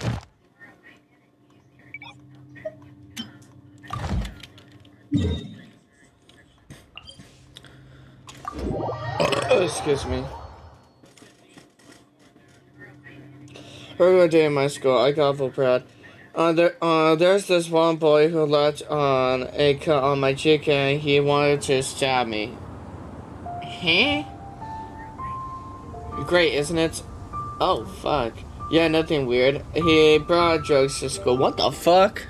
Excuse me. Earlier day in my school, I got full proud. There's this one boy who left a cut on my cheek and he wanted to stab me. Huh? Great, isn't it? Oh, fuck. Yeah, nothing weird. He brought drugs to school. What the fuck?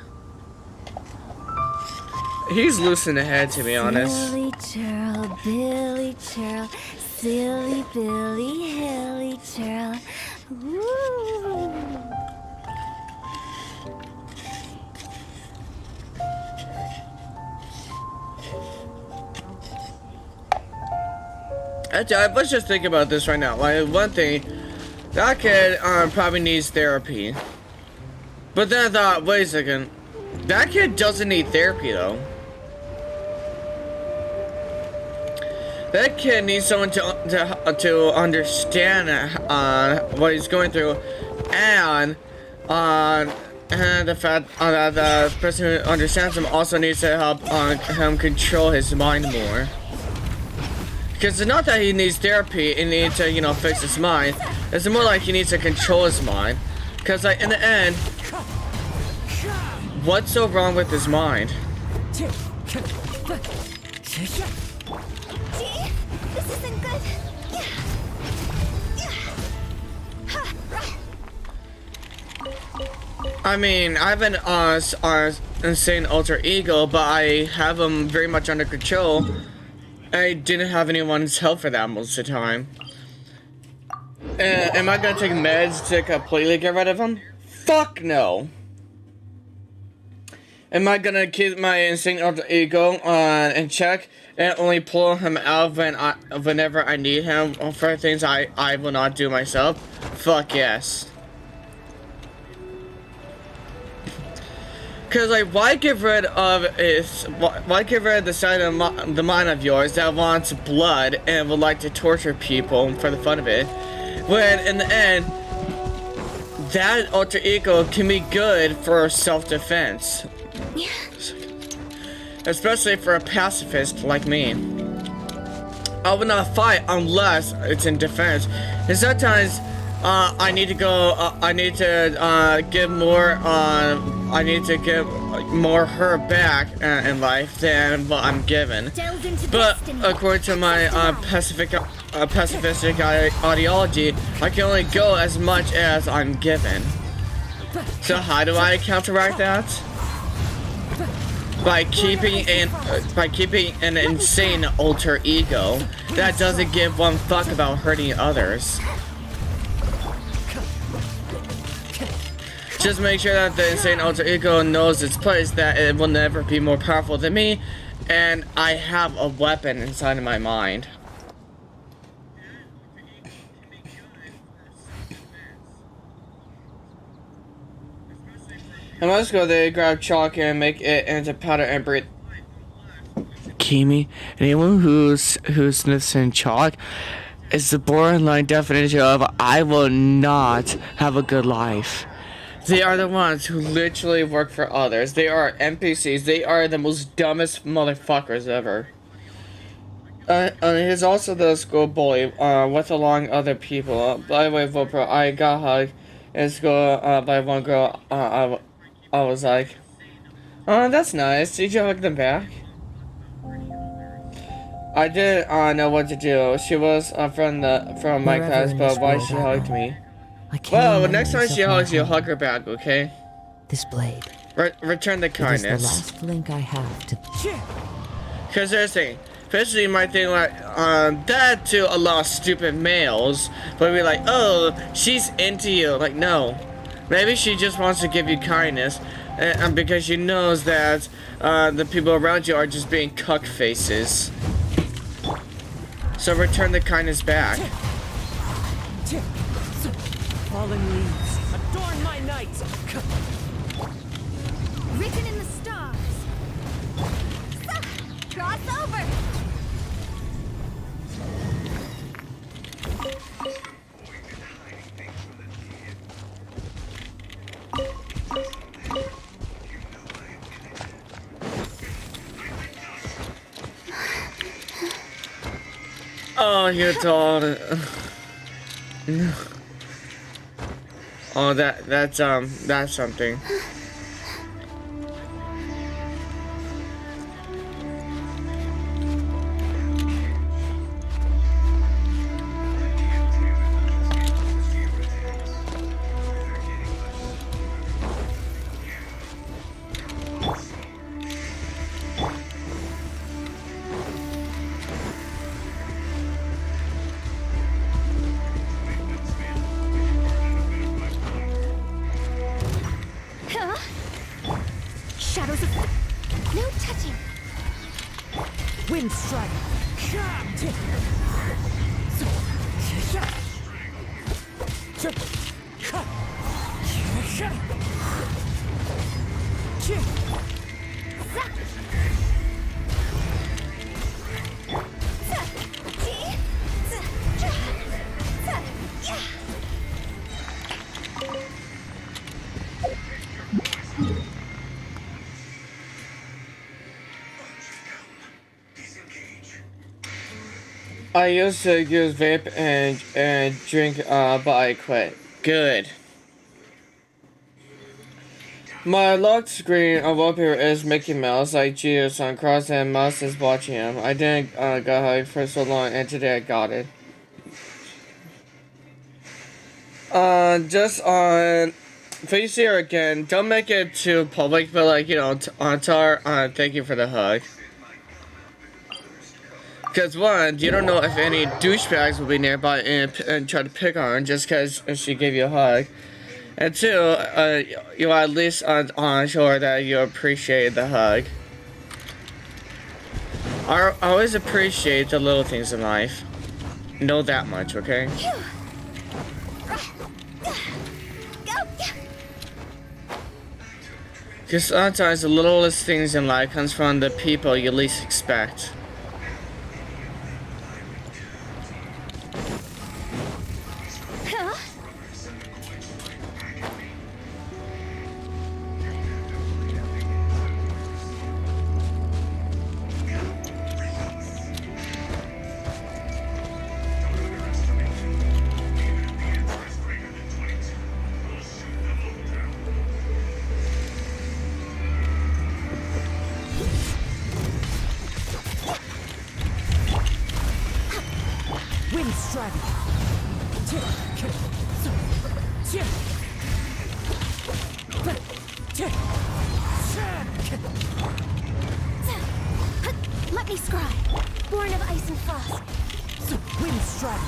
He's loose in the head, to be honest. Silly churl, Billy churl, silly Billy, hilly churl. Ooh. Actually, let's just think about this right now. Like, one thing, that kid probably needs therapy. But then I thought, wait a second. That kid doesn't need therapy, though. That kid needs someone to understand what he's going through, and the fact that the person who understands him also needs to help him control his mind more. Because it's not that he needs therapy and needs to, you know, fix his mind. It's more like he needs to control his mind. Because, like, in the end, what's so wrong with his mind? Gee, this isn't good. I mean, I have an insane alter ego, but I have him very much under control. I didn't have anyone's help for that most of the time. Am I gonna take meds to completely get rid of him? Fuck no. Am I gonna keep my insane alter ego in check and only pull him out whenever I need him for things I will not do myself? Fuck yes. Cause like, why get rid of the side of the mind of yours that wants blood and would like to torture people for the fun of it, when in the end, that alter ego can be good for self-defense. Yeah. Especially for a pacifist like me. I will not fight unless it's in defense. And sometimes I need to go. I need to give more. I need to give more her back in life than what I'm given. But according to my pacifistic ideology, I can only go as much as I'm given. So how do I counteract that? By keeping an insane alter ego that doesn't give one fuck about hurting others. Just make sure that the insane alter ego knows its place, that it will never be more powerful than me, and I have a weapon inside of my mind. And let's go there, grab chalk and make it into powder and breathe. Kimi, anyone who sniffs in chalk is the borderline definition of I will not have a good life. They are the ones who literally work for others. They are NPCs. They are the most dumbest motherfuckers ever. He's also the school bully, with along other people. By the way, Vopro, I got hugged in school by one girl. I was like, oh, that's nice. Did you hug them back? I didn't know what to do. She was from my class, but why she hugged me? Well, next time she hugs you, hug her back, okay? This blade. Return the kindness. It is the last link I have to. Because there's a thing. Especially you might think like, that to a lot of stupid males, but be like, oh, she's into you. Like, no. Maybe she just wants to give you kindness, and because she knows that the people around you are just being cuck faces. So return the kindness back. Fallen leaves, adorn my night. Written in the stars. Cross over. Oh, you told it. Oh, that's something. Shadows of... No touching. Wind strike. I used to use vape and drink, but I quit. Good. My locked screen of wallpaper is Mickey Mouse, like Jesus on cross, and Mouse is watching him. I didn't got hug for so long, and today I got it. Just on Facebook again, don't make it too public, but like, you know, on Tar, thank you for the hug. Because one, you don't know if any douchebags will be nearby and try to pick on her just because she gave you a hug. And two, you at least on sure that you appreciate the hug. I always appreciate the little things in life. Know that much, okay? Because sometimes the littlest things in life comes from the people you least expect. Let me scry. Born of ice and frost. Wind strike.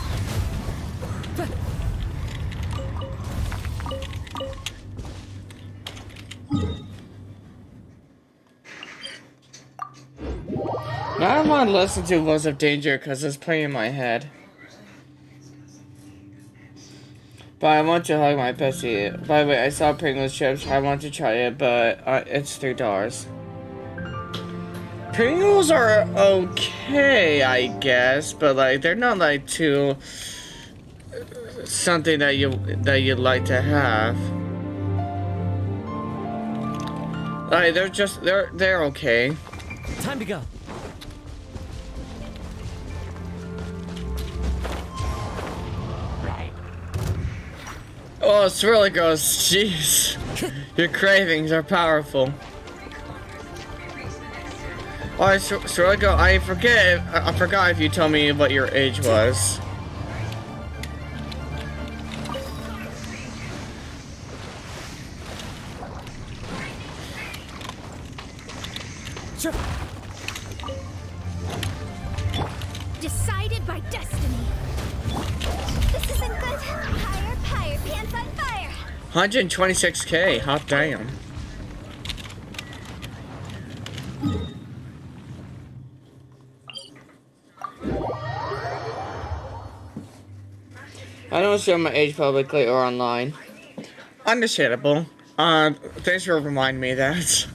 I don't want to listen to Worlds of Danger because it's playing in my head. But I want to hug my pussy. By the way, I saw Pringles chips. I want to try it, but it's $3. Pringles are okay, I guess, but like they're not like too something that you'd like to have. Like they're okay. Time to go. Oh, it's really gross. Jeez. Your cravings are powerful. Alright, so I go. I forgot if you told me what your age was. Sure. Decided by destiny. This isn't good. Higher, pants on fire. 126K. Hot damn. I don't show my age publicly or online. Understandable. Thanks for reminding me that.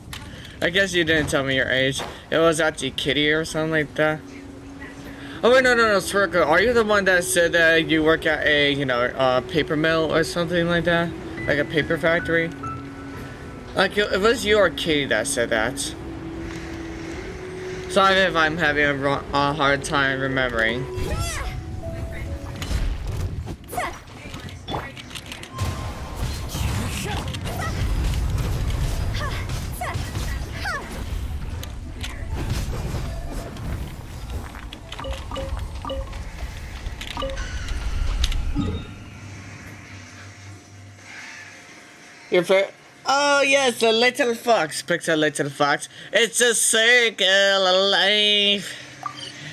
I guess you didn't tell me your age. It was actually Kitty or something like that. Oh wait, no, Swerko, are you the one that said that you work at a, paper mill or something like that? Like a paper factory? Like, it was you or Kitty that said that. Sorry if I'm having a hard time remembering. Oh yes, the little fox. Picks a little fox. It's a circle of life.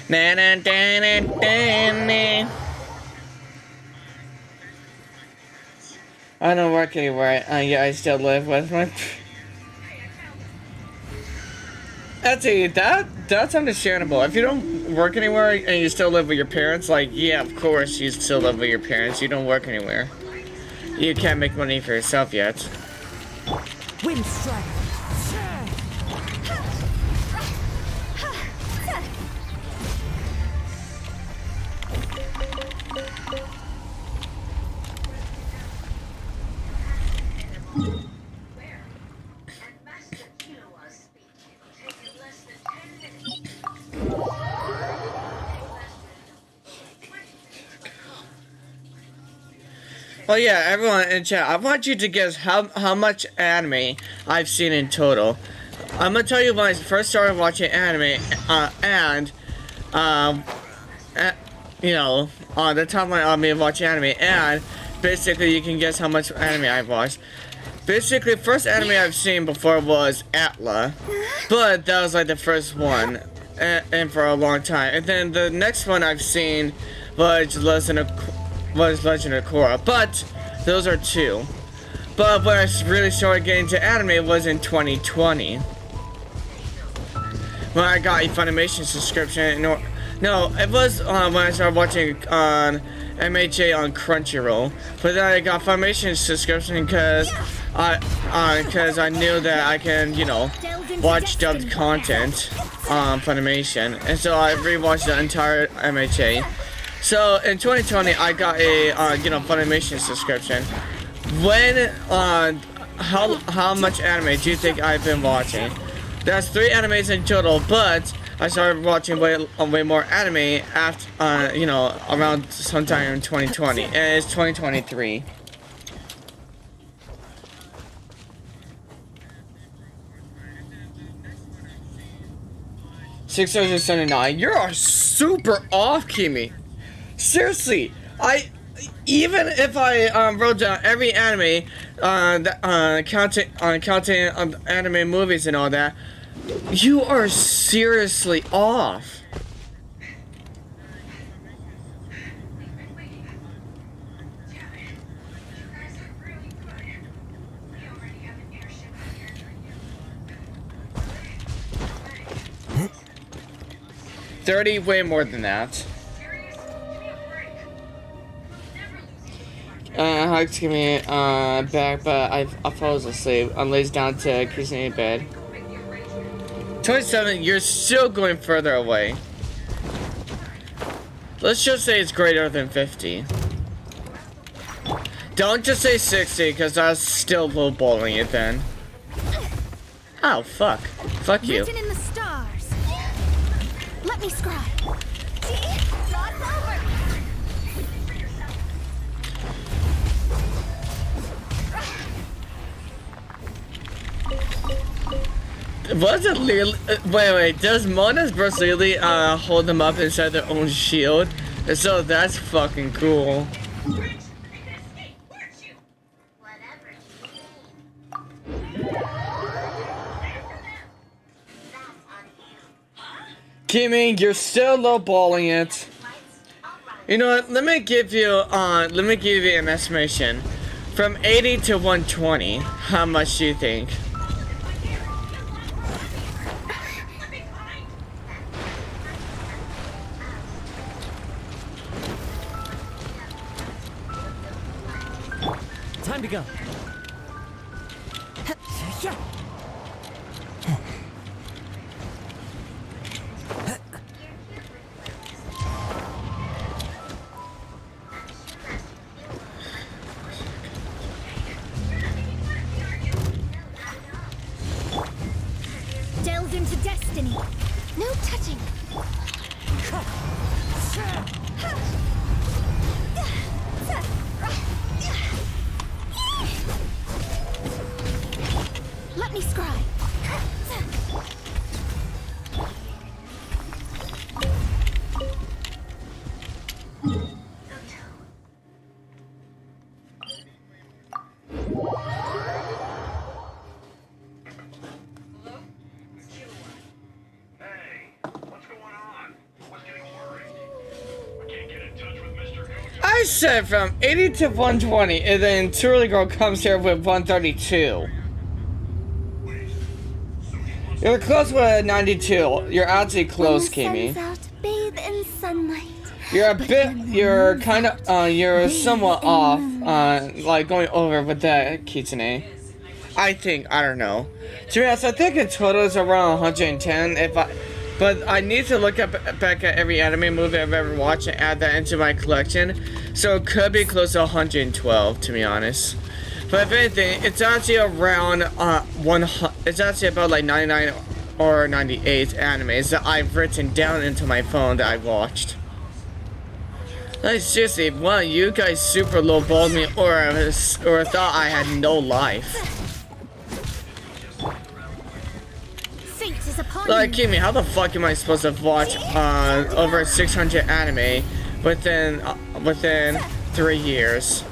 Na na na na na na. I don't work anywhere. Yeah, I still live with my. That's understandable. If you don't work anywhere and you still live with your parents, like, yeah, of course you still live with your parents. You don't work anywhere. You can't make money for yourself yet. Wind strike. Oh yeah, everyone in chat, I want you to guess how much anime I've seen in total. I'm gonna tell you when I first started watching anime, you know, on the top of me watching anime, and basically you can guess how much anime I've watched. Basically, the first anime I've seen before was Atla, but that was like the first one, and for a long time. And then the next one I've seen was Legend of Korra, but those are two. But when I really started getting into anime was in 2020, when I got a Funimation subscription. No, it was when I started watching on MHA on Crunchyroll, but then I got Funimation subscription because I knew that I can, you know, watch dubbed content on Funimation, and so I rewatched the entire MHA. So in 2020, I got a you know, Funimation subscription. When how much anime do you think I've been watching? That's 3 animes in total, but I started watching way more anime after you know, around sometime in 2020, and it's 2023. 679. You're super off, Kimi. Seriously, even if I wrote down every anime, counting anime movies and all that, you are seriously off. $30, way more than that. Hugs give me back, but I falls asleep. I'm laid down to kissing in bed. 27, you're still going further away. Let's just say it's greater than 50. Don't just say 60, because that's still lowballing it then. Oh, fuck. Fuck you. Written in the stars. Let me scribe. See? Draw's over. Was it Lily? Wait, does Mona's Bruce Lily hold them up inside their own shield? So that's fucking cool. Kimmy, you're still lowballing it. You know what? Let me give you an estimation. From 80 to 120, how much do you think? Time to go. Delve into destiny. No touching. Let me scribe. I said from 80 to 120, and then Turley Girl comes here with 132. You're close with 92. You're actually close, Kimi. Out, bathe in sunlight. You're a bit, you're kind of, you're somewhat off, like going over with that Kitsune. I think, I don't know. To be honest, I think in total is around 110 but I need to look back at every anime movie I've ever watched and add that into my collection. So it could be close to 112, to be honest. But if anything, it's actually around it's actually about like 99 or 98 animes that I've written down into my phone that I've watched. Like seriously, one of you guys super lowballed me or thought I had no life. Fate is upon Like, you. kidding me, how the fuck am I supposed to watch over 600 anime within 3 years?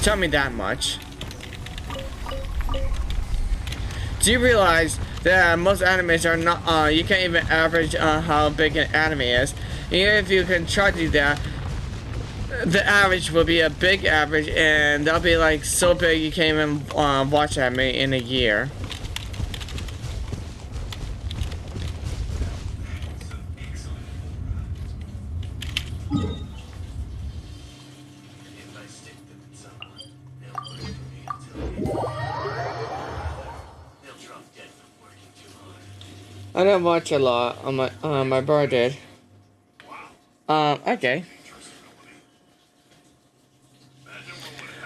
Tell me that much. Do you realize that most animes are not, you can't even average how big an anime is? Even if you can try to do that, the average will be a big average, and they'll be like so big you can't even watch anime in a year. I don't watch a lot on my brother did. Okay.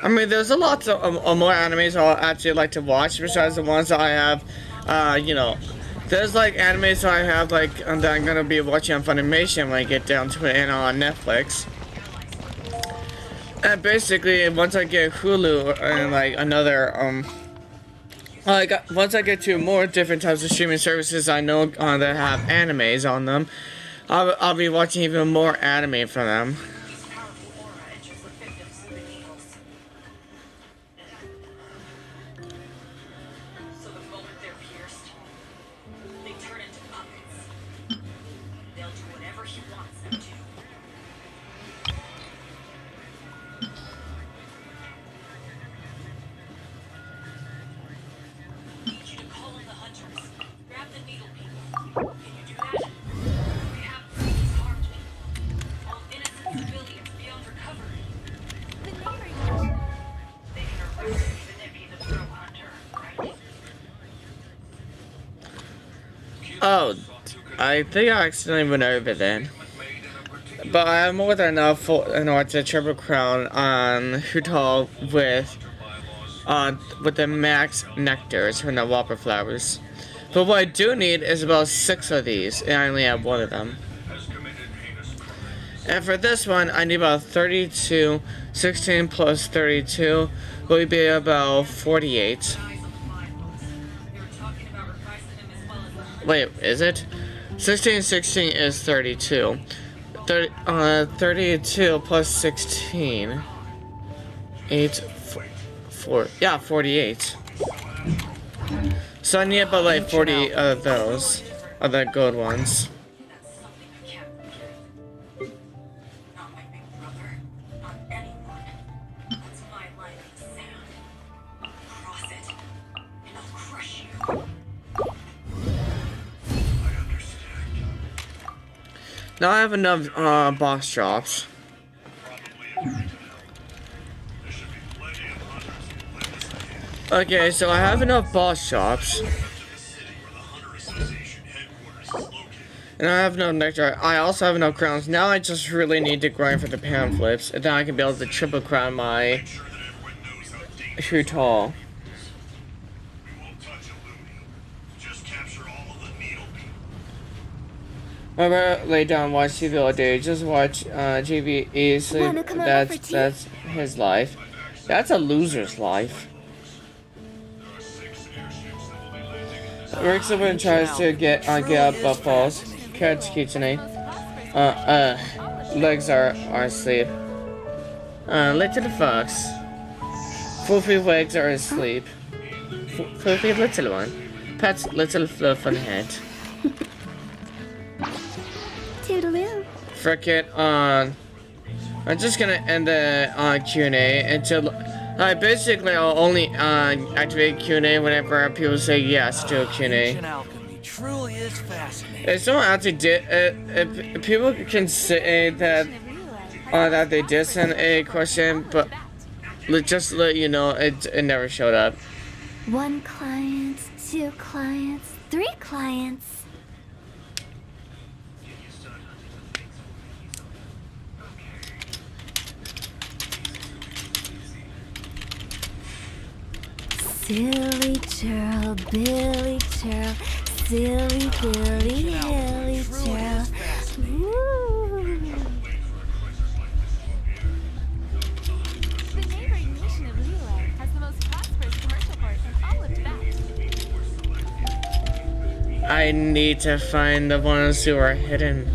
I mean, there's a lot of more animes I'll actually like to watch besides the ones that I have, you know. There's like animes that I have like that I'm gonna be watching on Funimation when I get down to it and on Netflix. And basically, once I get Hulu and like another, once I get to more different types of streaming services I know that have animes on them, I'll be watching even more anime from them. Oh, I think I accidentally went over then. But I'm more than enough to watch a Triple Crown on Hutal with the max nectars from the Whopper flowers. But what I do need is about 6 of these, and I only have 1 of them. And for this one, I need about 32. 16 plus 32 will be about 48. Wait, is it? 16 is 32. 32 plus 16. 48. So I need about like 40 of those. Of the good ones. Now I have enough boss drops. Okay, so I have enough boss drops. And I have no nectar. I also have no crowns. Now I just really need to grind for the pan flips, and then I can be able to triple crown my Hutal. Never lay down and watch TV all day. Just watch TV sleep. That's his life. That's a loser's life. Rick's up and tries to get up but falls. Catch Kitsune. Legs are asleep. Little fox. Foofy legs are asleep. Foofy little one. Pet's little fluff on head. Toodaloo. Frick it on. I'm just gonna end the Q&A until basically I'll only activate Q&A whenever people say yes to a Q&A. Truly is fascinating. If someone actually did, if people can say that that they did send a question, but just to let you know, it never showed up. 1 client, 2 clients, 3 clients. Silly churl, Billy churl, silly Billy, hilly churl. Woo. I need to find the ones who are hidden.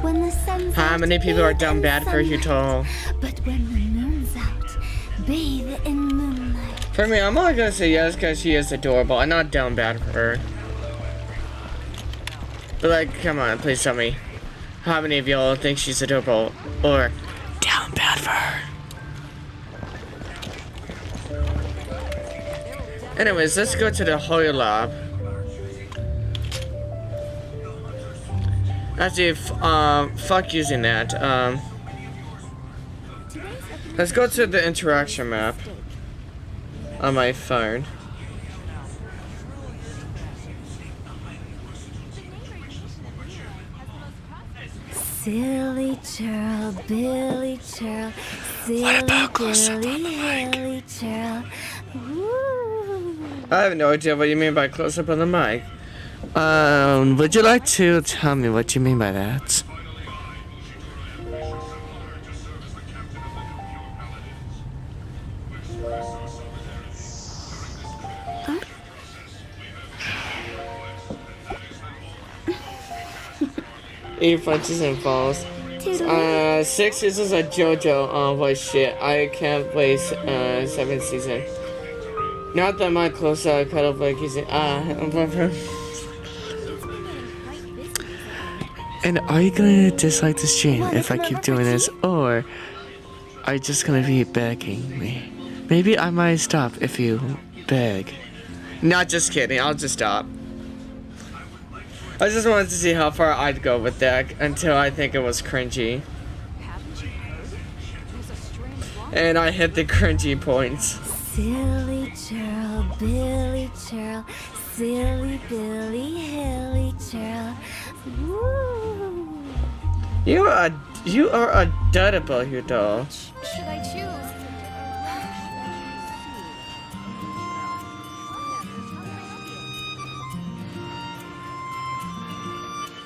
When the sun's How out, many people are bathe dumb in bad for sunlight. Hutol? But when the moon's out, bathe in moonlight. For me, I'm only gonna say yes because she is adorable. I'm not down bad for her. But like, come on, please tell me. How many of y'all think she's adorable or down bad for her? Anyways, let's go to the Holy Lab. Actually, fuck using that. Let's go to the interaction map on my phone. Silly churl, Billy churl, silly Billy, Hilly churl. Woo. I have no idea what you mean by close up on the mic. Would you like to tell me what you mean by that? Eight punches and falls. 6 seasons of JoJo. What shit? I can't wait. 7th season. Not that my close cut off like he's And are you gonna dislike the stream if I keep doing this, or are you just gonna be begging me? Maybe I might stop if you beg. Not just kidding. I'll just stop. I just wanted to see how far I'd go with that until I think it was cringy. And I hit the cringy points. Silly churl, Billy churl, silly Billy, Hilly churl. Woo. You are adorable, Hutol. Should I choose?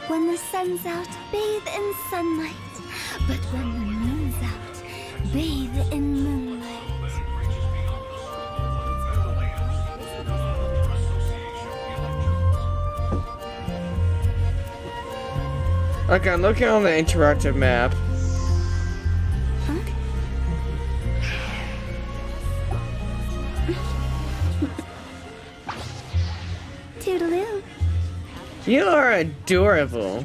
When the sun's out, bathe in sunlight. But when the moon's out, bathe in moonlight. Okay, I'm looking on the interactive map. Toodaloo. You are adorable.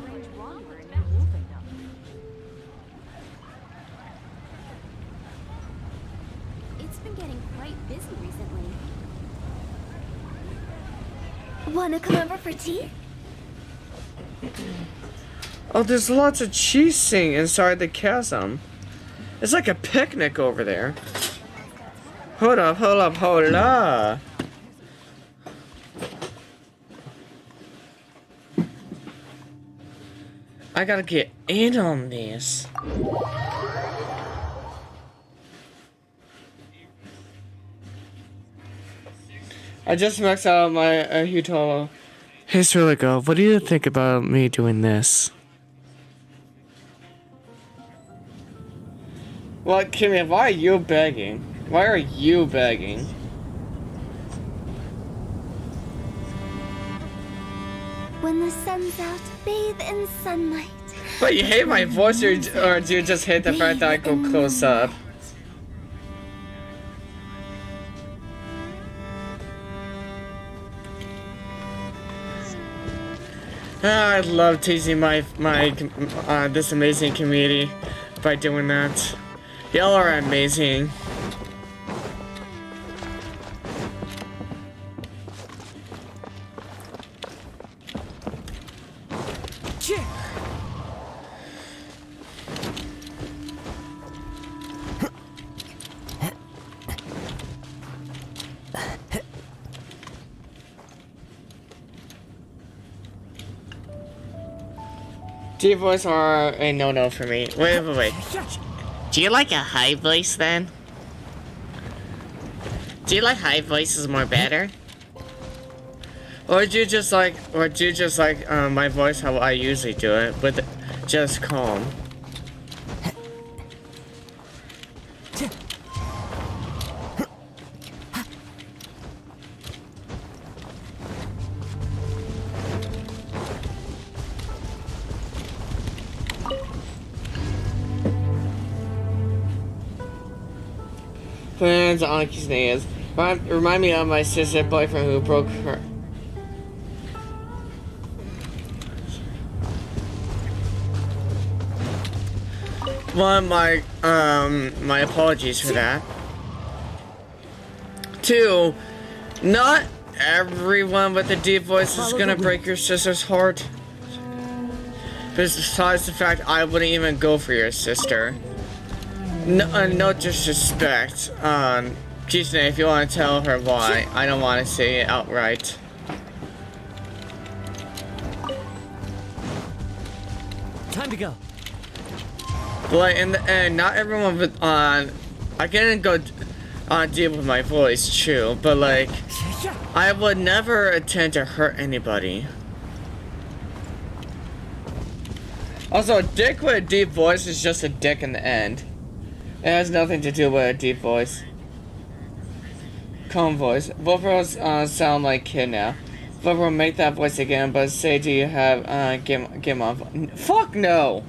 It's been getting quite busy recently. Wanna come over for tea? Oh, there's lots of cheesing inside the chasm. It's like a picnic over there. Hold up, hold up, hold up. I gotta get in on this. I just maxed out my Hutolo. Hey, Srilico, what do you think about me doing this? Well, Kimmy, why are you begging? Why are you begging? When the sun's out, bathe in sunlight. But you hate my voice, or do you just hate the fact that I go close up? I love teasing my this amazing community by doing that. Y'all are amazing. Deep voice are a no-no for me. Wait. Do you like a high voice then? Do you like high voices more better? Or do you just like my voice how I usually do it, with just calm? plans on Kisneas. Remind me of my sister boyfriend who broke her. One, my apologies for that. Two, not everyone with a deep voice is gonna break your sister's heart. Besides the fact I wouldn't even go for your sister. No disrespect. Kisne, if you want to tell her why, I don't want to say it outright. Time to go. But in the end, not everyone with I can't go deal with my voice, true, but like, I would never attempt to hurt anybody. Also, a dick with a deep voice is just a dick in the end. It has nothing to do with a deep voice. Calm voice. Vopros sound like kid now. Vopro, make that voice again, but say, do you have game on? Fuck no!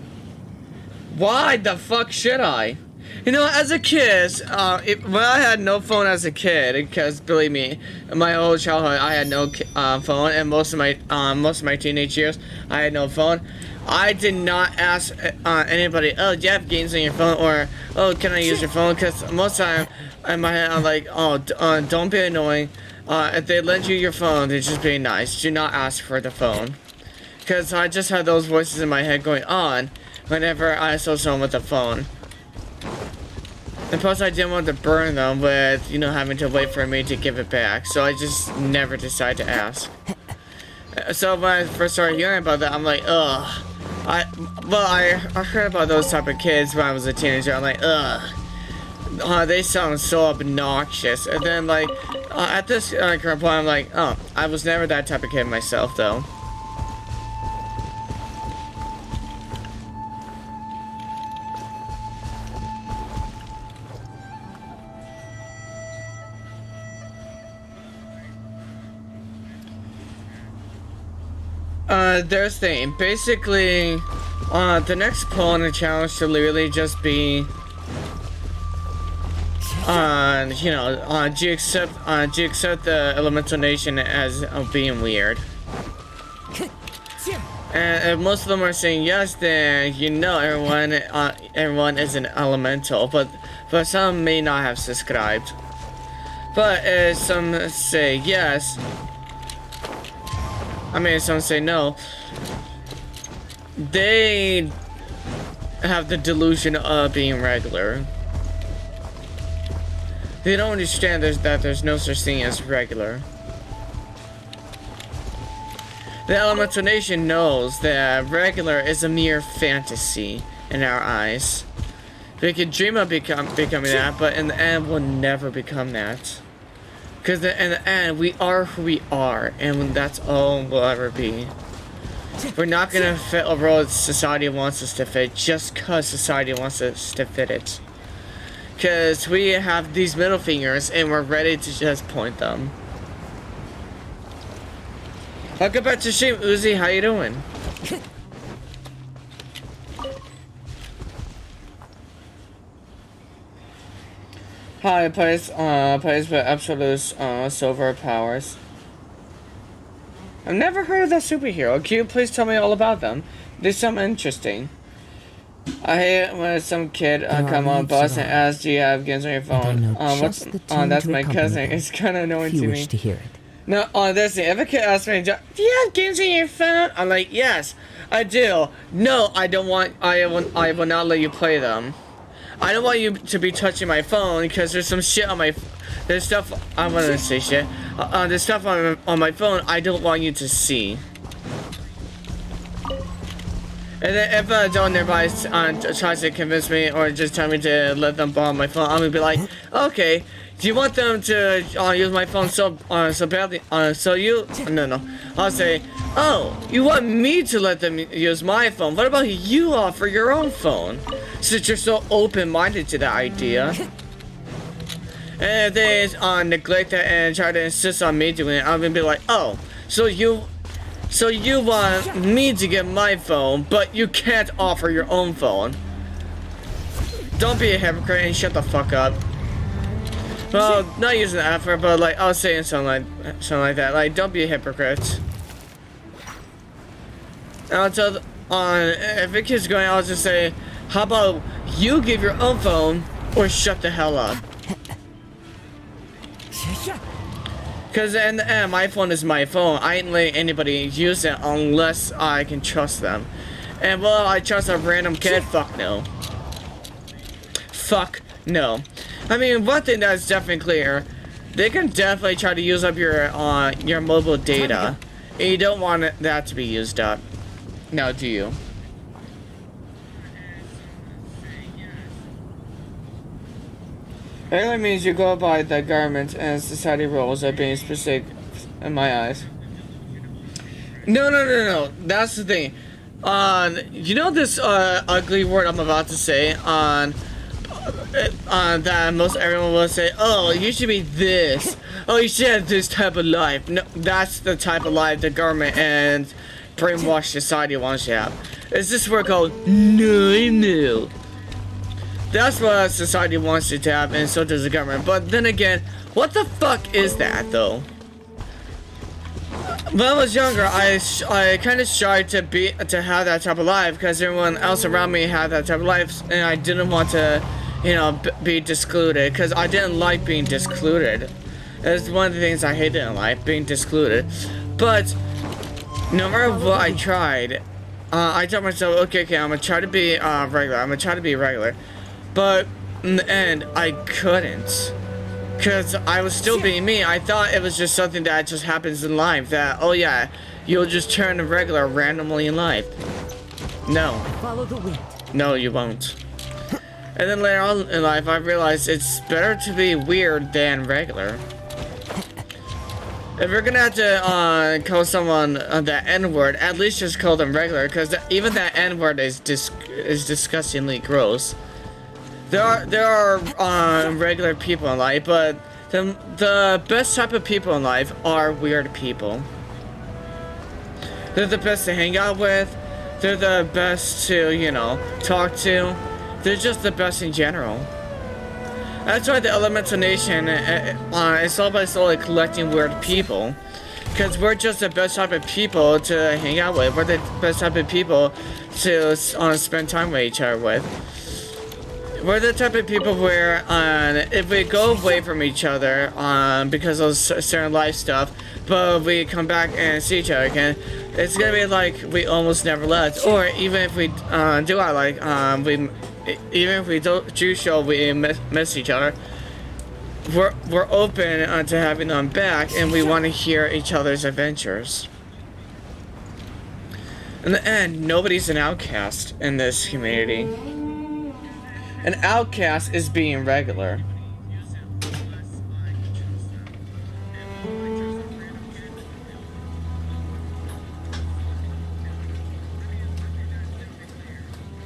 Why the fuck should I? You know, as a kid, when I had no phone as a kid, because believe me, in my whole childhood I had no phone, and most of my teenage years I had no phone. I did not ask anybody, oh, do you have games on your phone, or oh, can I use your phone? Because most of the time in my head I'm like, oh, don't be annoying. If they lend you your phone, they just be nice. Do not ask for the phone. Because I just had those voices in my head going on whenever I saw someone with a phone. And plus I didn't want to burn them with, you know, having to wait for me to give it back. So I just never decided to ask. So when I first started hearing about that, I'm like, ugh. I heard about those type of kids when I was a teenager. I'm like, ugh. They sound so obnoxious. And then like, at this current point, I'm like, oh, I was never that type of kid myself though. There's the thing. Basically, the next poll in the challenge should literally just be, you know, do you accept the elemental nation as being weird? And if most of them are saying yes, then you know everyone is an elemental, but some may not have subscribed. But if some say yes, I mean, some say no, they have the delusion of being regular. They don't understand that there's no such thing as regular. The elemental nation knows that regular is a mere fantasy in our eyes. We could dream of becoming that, but in the end, we'll never become that. Because in the end, we are who we are, and that's all we'll ever be. We're not gonna fit a role that society wants us to fit just because society wants us to fit it. Because we have these middle fingers, and we're ready to just point them. Welcome back to stream, Uzi. How you doing? Hi, plays with absolute silver powers. I've never heard of that superhero. Can you please tell me all about them? They sound interesting. I hate when some kid come on bus and asks, "Do you have games on your phone?" That's my cousin. It's kind of annoying to me. To hear it. No, this thing. If a kid asks me, "Do you have games on your phone?" I'm like, "Yes, I do." No, I don't want. I will not let you play them. I don't want you to be touching my phone because there's some shit on my. There's stuff. I'm gonna say shit. There's stuff on my phone I don't want you to see. And then if an adult nearby tries to convince me or just tell me to let them borrow my phone, I'm gonna be like, okay. Do you want them to use my phone so badly? No. I'll say, oh, you want me to let them use my phone? What about you offer your own phone? Since you're so open-minded to that idea. And if they neglect that and try to insist on me doing it, I'm gonna be like, oh, so you want me to get my phone, but you can't offer your own phone. Don't be a hypocrite and shut the fuck up. Well, not using the effort, but like I was saying something like that. Like, don't be a hypocrite. And I'll tell if it keeps going, I'll just say, how about you give your own phone or shut the hell up? Because in the end, my phone is my phone. I ain't letting anybody use it unless I can trust them. And will I trust a random kid? Fuck no. Fuck no. I mean, one thing that's definitely clear, they can definitely try to use up your mobile data. And you don't want that to be used up. Now, do you? Regular means you go by the government and society rules of being specific in my eyes. No. That's the thing. You know this ugly word I'm about to say that most everyone will say, oh, you should be this. Oh, you should have this type of life. No, that's the type of life the government and brainwashed society wants you to have. Is this word called no? That's what society wants you to have, and so does the government. But then again, what the fuck is that, though? When I was younger, I kind of tried to have that type of life because everyone else around me had that type of life, and I didn't want to, you know, be discluded because I didn't like being discluded. It's one of the things I hated in life, being discluded. But no matter what I tried, I told myself, okay, I'm gonna try to be regular. But in the end, I couldn't. Because I was still being me. I thought it was just something that just happens in life. That, oh yeah, you'll just turn regular randomly in life. No. Follow the wind. No, you won't. And then later on in life, I realized it's better to be weird than regular. If you're gonna have to call someone the N-word, at least just call them regular. Because even that N-word is disgustingly gross. There are regular people in life, but the best type of people in life are weird people. They're the best to hang out with. They're the best to, you know, talk to. They're just the best in general. That's why the Elemental Nation is all by solely collecting weird people. Because we're just the best type of people to hang out with. We're the best type of people to spend time with each other with. We're the type of people where if we go away from each other because of certain life stuff, but we come back and see each other again, it's gonna be like we almost never left. Or even if we even if we do show we miss each other, we're open to having them back, and we want to hear each other's adventures. In the end, nobody's an outcast in this community. An outcast is being regular.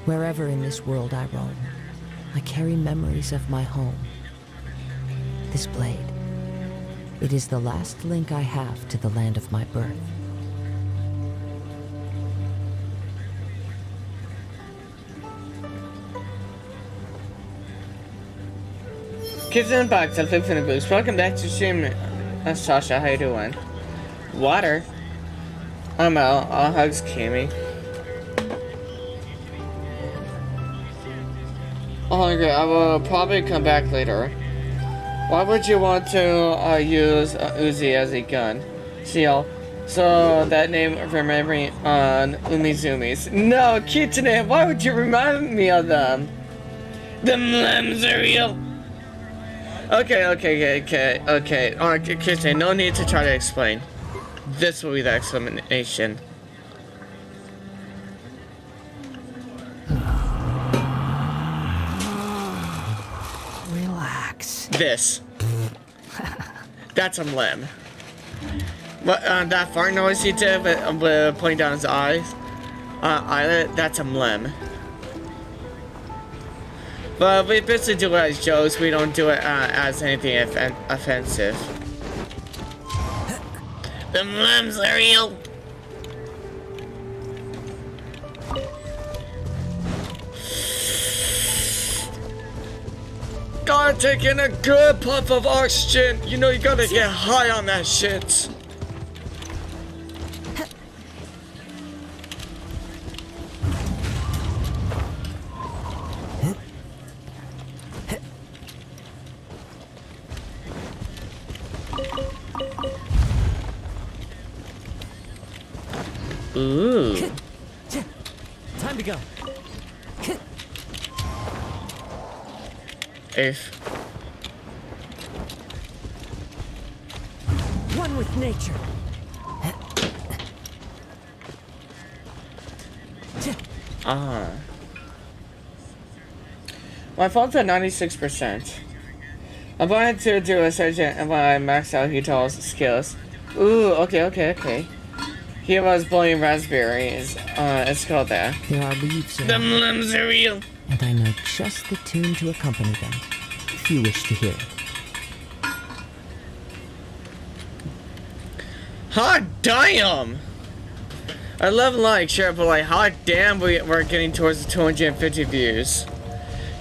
Wherever in this world I roam, I carry memories of my home. This blade, it is the last link I have to the land of my birth. Genshin Impact, I'm flipping the boost. Welcome back to Streamlabs. That's Sasha, how you doing? Water? I'm out. I'll hugs Cammy. Oh, okay, I will probably come back later. Why would you want to use Uzi as a gun? Seal. So that name remembering on Umizumis. No, Kitsune, why would you remind me of them? The mlems are real. Okay. Kitsune, no need to try to explain. This will be the explanation. Relax. This. That's a limb. What, that fart noise he did with pointing down his eyes, eyelid, that's a limb. But we basically do it as jokes, we don't do it as anything offensive. The limbs are real. Gotta take in a good puff of oxygen. You know you gotta get high on that shit. Ooh. Time to go. If. One with nature. Ah. My phone's at 96%. I'm going to do a search and when I max out Hito's skills. Ooh, okay. He was blowing raspberries. It's called that. There are leaves around, Them limbs are real. and I know just the tune to accompany them, if you wish to hear it. Hot damn! I love like share, but like hot damn, we're getting towards the 250 views.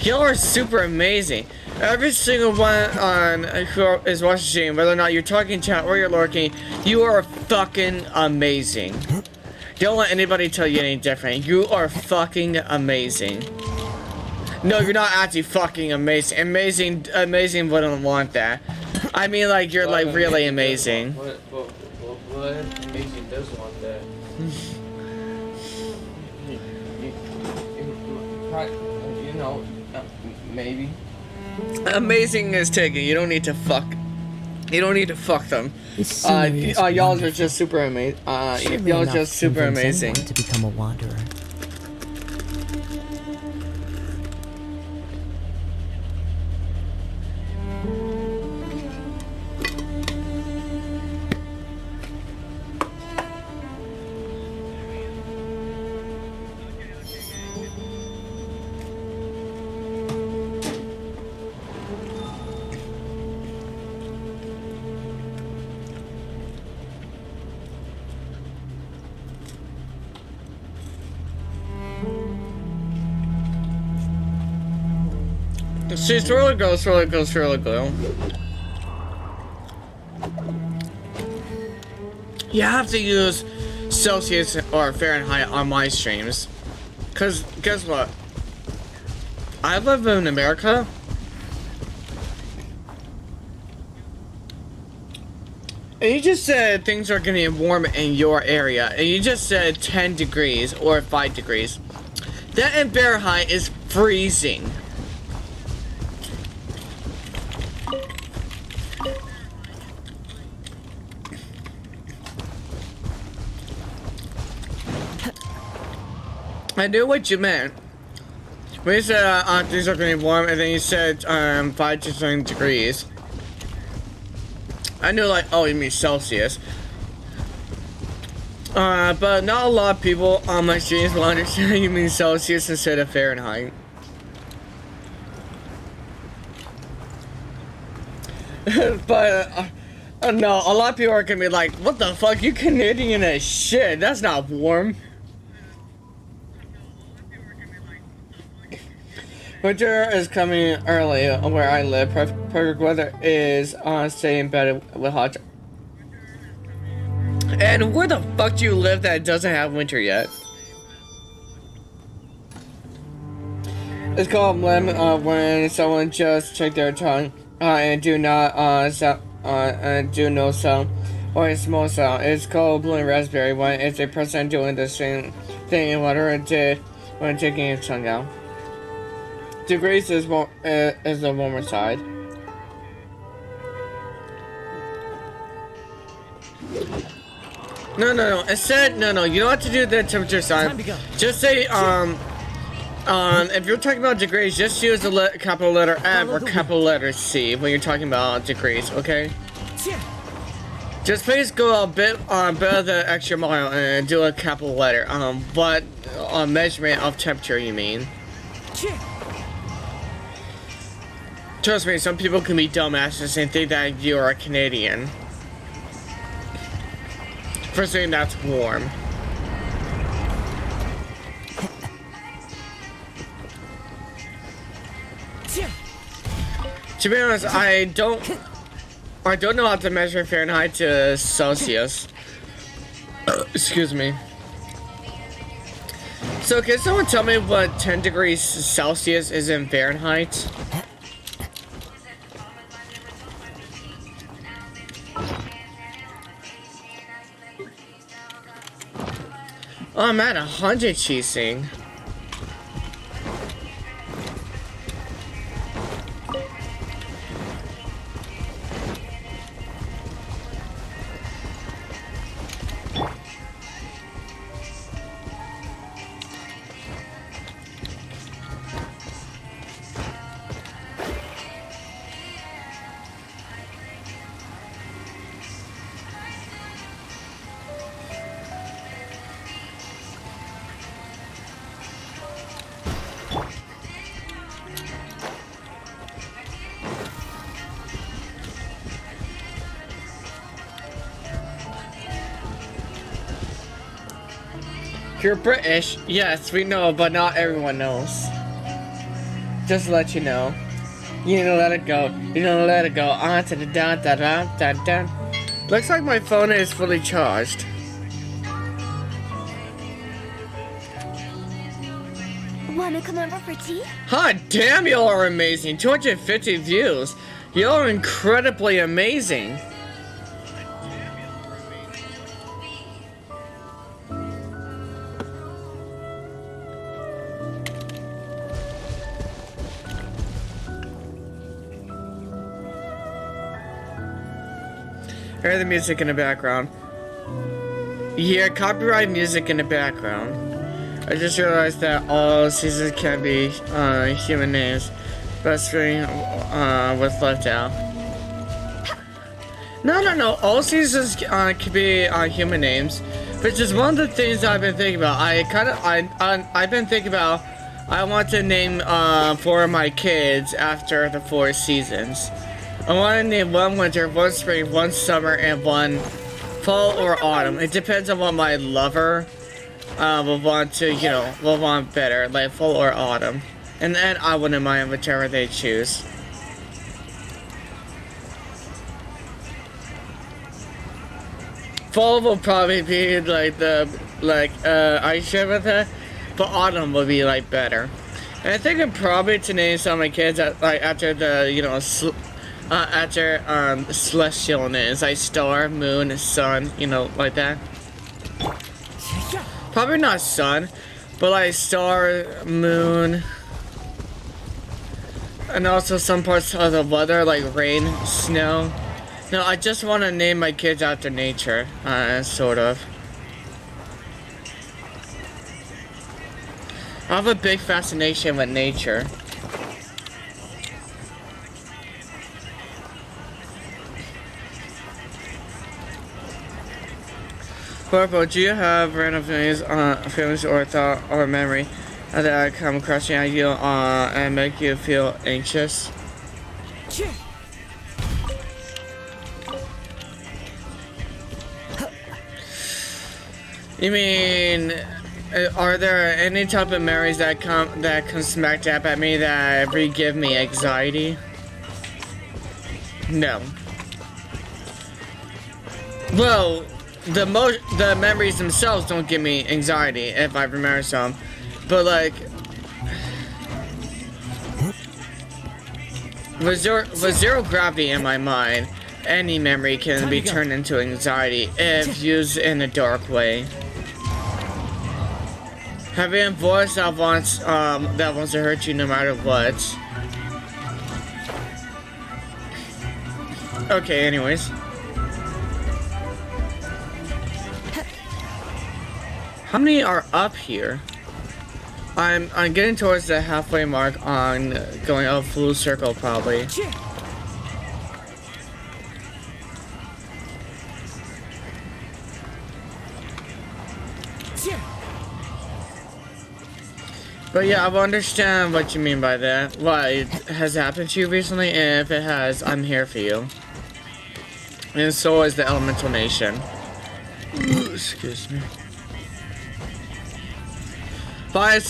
Y'all are super amazing. Every single one on who is watching the stream, whether or not you're talking chat or you're lurking, you are fucking amazing. Don't let anybody tell you any different. You are fucking amazing. No, you're not actually fucking amazing. Amazing wouldn't want that. I mean, like, you're like really amazing. What amazing does want that? You know, maybe. Amazing is taken. You don't need to fuck. You don't need to fuck them. This scenery is Y'all are wonderful. just super amazing. Surely Y'all are enough just to super convince amazing. anyone to become a wanderer. She's really good, really good, really good. You have to use Celsius or Fahrenheit on my streams. Cause guess what? I live in America. And you just said things are getting warm in your area. And you just said 10 degrees or 5 degrees. That in Fahrenheit is freezing. I knew what you meant. When you said things are getting warm, and then you said 5 to 7 degrees. I knew like, oh, you mean Celsius. But not a lot of people on my streams will understand you mean Celsius instead of Fahrenheit. But no, a lot of people are gonna be like, what the fuck, you Canadian as shit, that's not warm. Winter is coming early where I live. Perfect weather is stay in bed with hot. And where the fuck do you live that doesn't have winter yet? It's called when someone just check their tongue and do not do no sound or a small sound. It's called blowing raspberry when it's a person doing the same thing in what it did when taking his tongue out. Degrees is the warmer side. No. Instead, no. You don't have to do the temperature side. Just say if you're talking about degrees, just use the capital letter M or capital letter C when you're talking about degrees. Okay. Just please go a bit of the extra mile and do a capital letter. What measurement of temperature you mean? Trust me, some people can be dumbasses and think that you are a Canadian for saying that's warm. To be honest, I don't know how to measure Fahrenheit to Celsius. Excuse me. So can someone tell me what 10 degrees Celsius is in Fahrenheit? Oh, I'm at 100 cheesing. You're British? Yes, we know, but not everyone knows. Just to let you know. You need to let it go. You need to let it go. On to the da da da da da. Looks like my phone is fully charged. Wanna come over for tea? Hot damn, y'all are amazing. 250 views. Y'all are incredibly amazing. Hear the music in the background. Yeah, copyright music in the background. I just realized that all seasons can be human names. Best thing was left out. No. All seasons can be human names, which is one of the things I've been thinking about. I've been thinking about. I want to name 4 of my kids after the 4 seasons. I want to name 1 winter, 1 spring, 1 summer, and 1 fall or autumn. It depends on what my lover will want to, will want better, like fall or autumn. And then I wouldn't mind whichever they choose. Fall will probably be like I share with her, but autumn will be like better. And I think I'm probably to name some of my kids after the, after celestial names like star, moon, sun, like that. Probably not sun, but like star, moon, and also some parts of the weather like rain, snow. No, I just want to name my kids after nature, sort of. I have a big fascination with nature. Vopro, do you have random feelings or thought or memory that come crushing at you and make you feel anxious? You mean, are there any type of memories that come smack dab at me that give me anxiety? No. Well, the memories themselves don't give me anxiety if I remember some, but like with zero gravity in my mind, any memory can be turned into anxiety if used in a dark way. Having a voice that wants to hurt you no matter what. Okay, anyways. How many are up here? I'm getting towards the halfway mark on going a full circle probably. But yeah, I understand what you mean by that. What has happened to you recently? And if it has, I'm here for you. And so is the Elemental Nation. Excuse me. But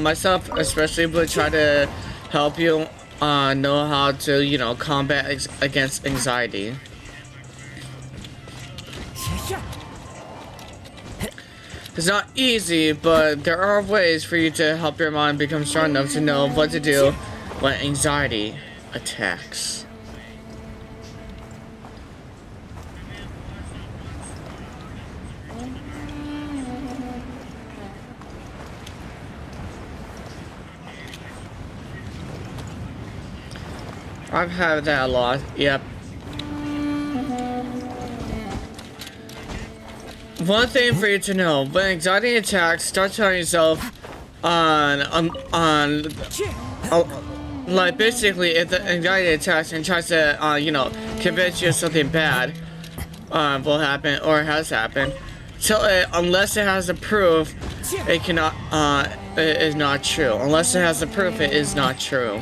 myself especially will try to help you know how to, you know, combat against anxiety. It's not easy, but there are ways for you to help your mind become strong enough to know what to do when anxiety attacks. I've had that a lot, yep. One thing for you to know, when anxiety attacks, start telling yourself like basically if the anxiety attacks and tries to, you know, convince you of something bad, will happen or has happened, tell it, unless it has the proof, it cannot, it is not true. Unless it has the proof, it is not true.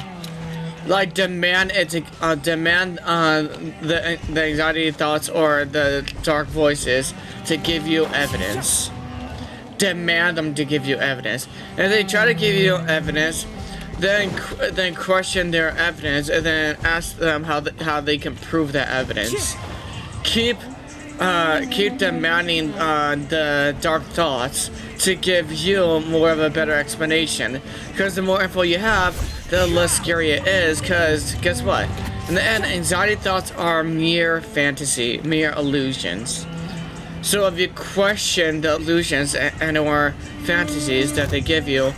Like demand it to demand the anxiety thoughts or the dark voices to give you evidence. Demand them to give you evidence. And if they try to give you evidence, then question their evidence and then ask them how they can prove that evidence. Keep demanding the dark thoughts to give you more of a better explanation. Because the more info you have, the less scary it is, because guess what? In the end, anxiety thoughts are mere fantasy, mere illusions. So if you question the illusions and or fantasies that they give you,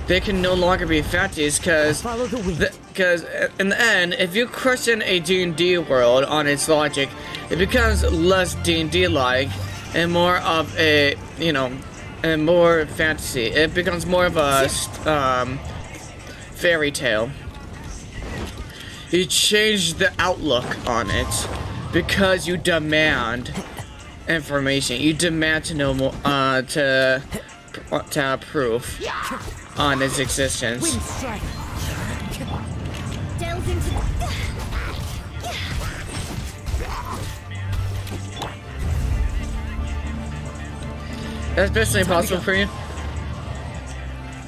they can no longer be fantasies, because in the end, if you question a D&D world on its logic, it becomes less D&D-like and more of a, you know, and more fantasy. It becomes more of a fairy tale. You change the outlook on it because you demand information. You demand to know more, to have proof on its existence. That's basically impossible for you.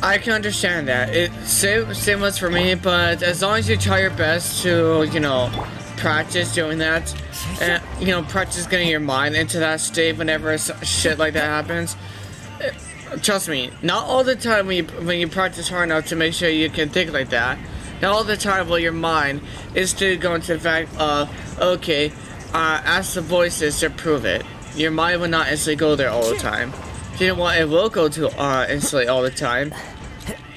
I can understand that. Same was for me, but as long as you try your best to, you know, practice doing that, and, you know, practice getting your mind into that state whenever shit like that happens. Trust me, not all the time when you practice hard enough to make sure you can think like that, not all the time will your mind is to go into the fact of, okay, ask the voices to prove it. Your mind will not instantly go there all the time. You know what, it will go to instantly all the time.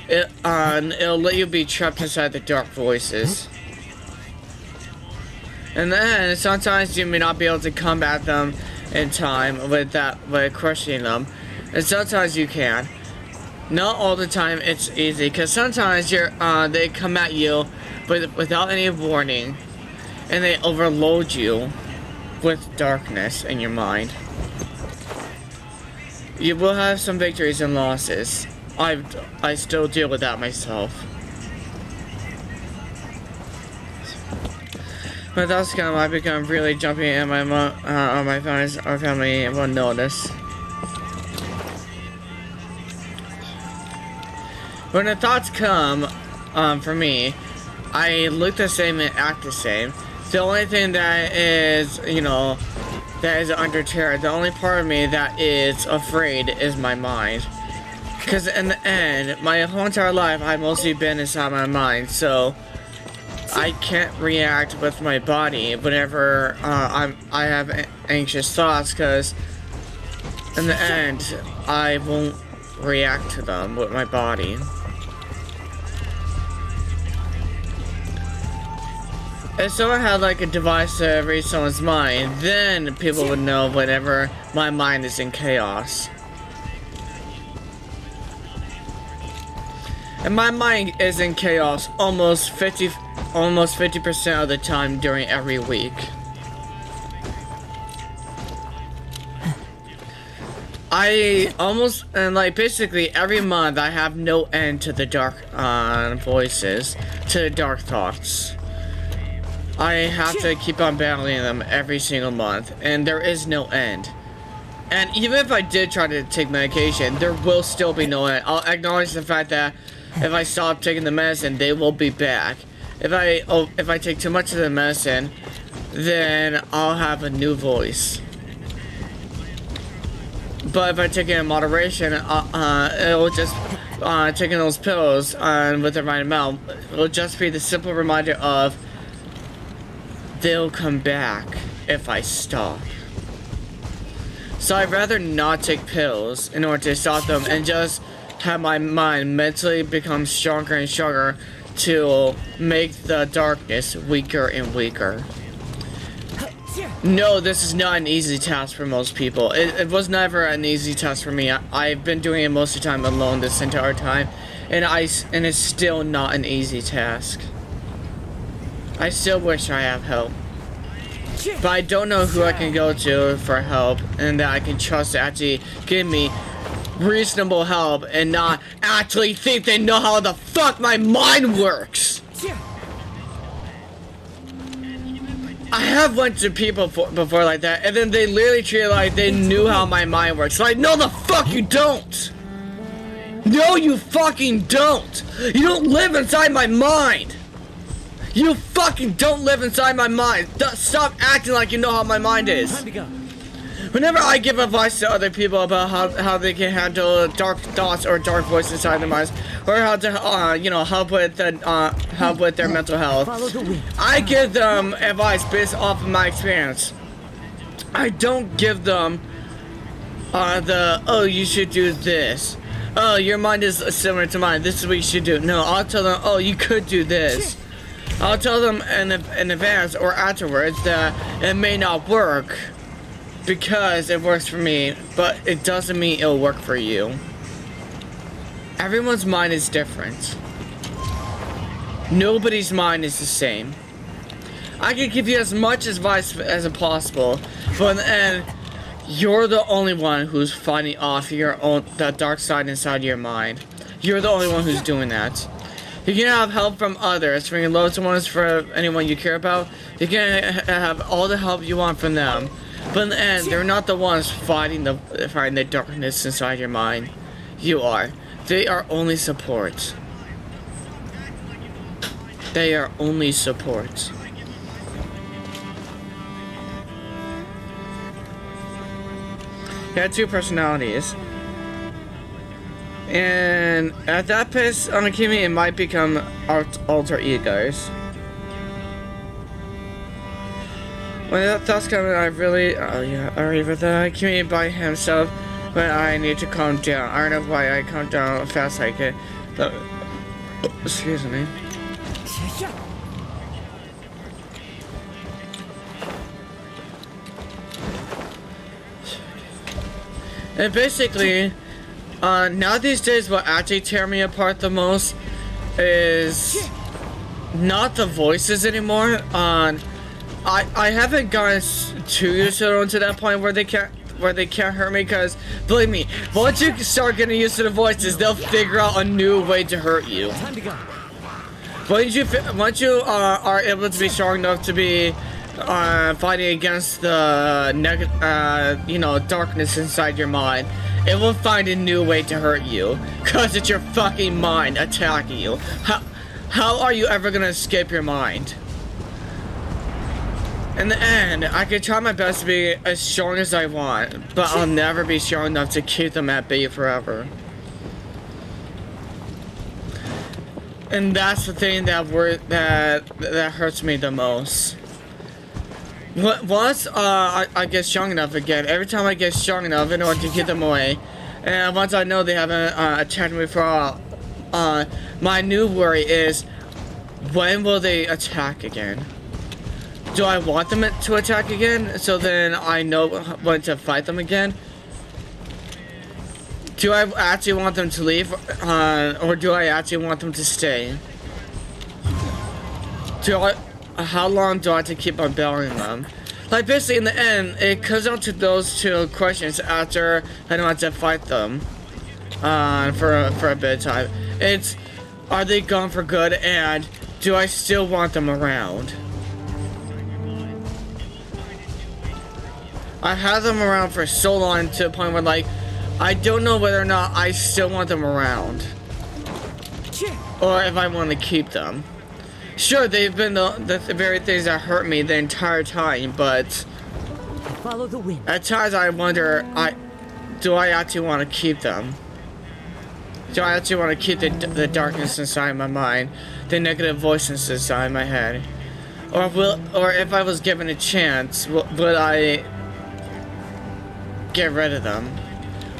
It'll let you be trapped inside the dark voices. And then sometimes you may not be able to combat them in time by questioning them. And sometimes you can. Not all the time it's easy, because sometimes they come at you without any warning, and they overload you with darkness in your mind. You will have some victories and losses. I still deal with that myself. But that's kind of why I become really jumpy, and my family will notice. When the thoughts come, for me, I look the same and act the same. The only thing that is, you know, that is under terror, the only part of me that is afraid is my mind. Because in the end, my whole entire life, I've mostly been inside my mind, so I can't react with my body whenever I have anxious thoughts, because in the end, I won't react to them with my body. If someone had like a device to read someone's mind, then people would know whenever my mind is in chaos. And my mind is in chaos almost 50% of the time during every week. Basically every month I have no end to the dark voices, to the dark thoughts. I have to keep on battling them every single month, and there is no end. And even if I did try to take medication, there will still be no end. I'll acknowledge the fact that if I stop taking the medicine, they will be back. if I take too much of the medicine, then I'll have a new voice. But if I take it in moderation, it'll just taking those pills with the right amount, it'll just be the simple reminder of they'll come back if I stop. So I'd rather not take pills in order to stop them and just have my mind mentally become stronger and stronger to make the darkness weaker and weaker. No, this is not an easy task for most people. It was never an easy task for me. I've been doing it most of the time alone this entire time, and it's still not an easy task. I still wish I have help. But I don't know who I can go to for help and that I can trust to actually give me reasonable help and not actually think they know how the fuck my mind works. I have went to people before like that, and then they literally treated like they knew how my mind works. Like, no the fuck you don't! No you fucking don't! You don't live inside my mind! You fucking don't live inside my mind! Stop acting like you know how my mind is! Time to go. Whenever I give advice to other people about how they can handle dark thoughts or dark voices inside their minds, or how to you know, help with their mental health, Follow the wind. I give them advice based off of my experience. I don't give them oh, you should do this. Oh, your mind is similar to mine. This is what you should do. No, I'll tell them, oh, you could do this. I'll tell them in advance or afterwards that it may not work because it works for me, but it doesn't mean it'll work for you. Everyone's mind is different. Nobody's mind is the same. I can give you as much advice as possible, but in the end, you're the only one who's fighting off that dark side inside your mind. You're the only one who's doing that. You can have help from others, from your loved ones, for anyone you care about. You can have all the help you want from them. But in the end, they're not the ones fighting the darkness inside your mind. You are. They are only support. They are only support. He had two personalities. And at that pace on Akimi, it might become alter egos. When that's coming, I really, with Akimi by himself, but I need to calm down. I don't know why I calm down fast like it. Excuse me. And basically, now these days, what actually tear me apart the most is not the voices anymore. I haven't gotten too used to that point where they can't hurt me, because believe me, once you start getting used to the voices, they'll figure out a new way to hurt you. Time to go. Once you are able to be strong enough to be fighting against the darkness inside your mind, it will find a new way to hurt you, cause it's your fucking mind attacking you. How are you ever gonna escape your mind? In the end, I can try my best to be as strong as I want, but I'll never be strong enough to keep them at bay forever. And that's the thing that hurts me the most. Once I get strong enough again, every time I get strong enough in order to get them away, and once I know they haven't attacked me for a while, my new worry is, when will they attack again? Do I want them to attack again, so then I know when to fight them again? Do I actually want them to leave, or do I actually want them to stay? How long do I have to keep on battling them? Like, basically, in the end, it comes down to those two questions after I don't have to fight them for a bit of time. It's, are they gone for good, and do I still want them around? I had them around for so long to the point where, like, I don't know whether or not I still want them around, or if I want to keep them. Sure, they've been the very things that hurt me the entire time, but Follow the wind. at times I wonder, do I actually want to keep them? Do I actually want to keep the darkness inside my mind, the negative voices inside my head? Or if I was given a chance, would I get rid of them?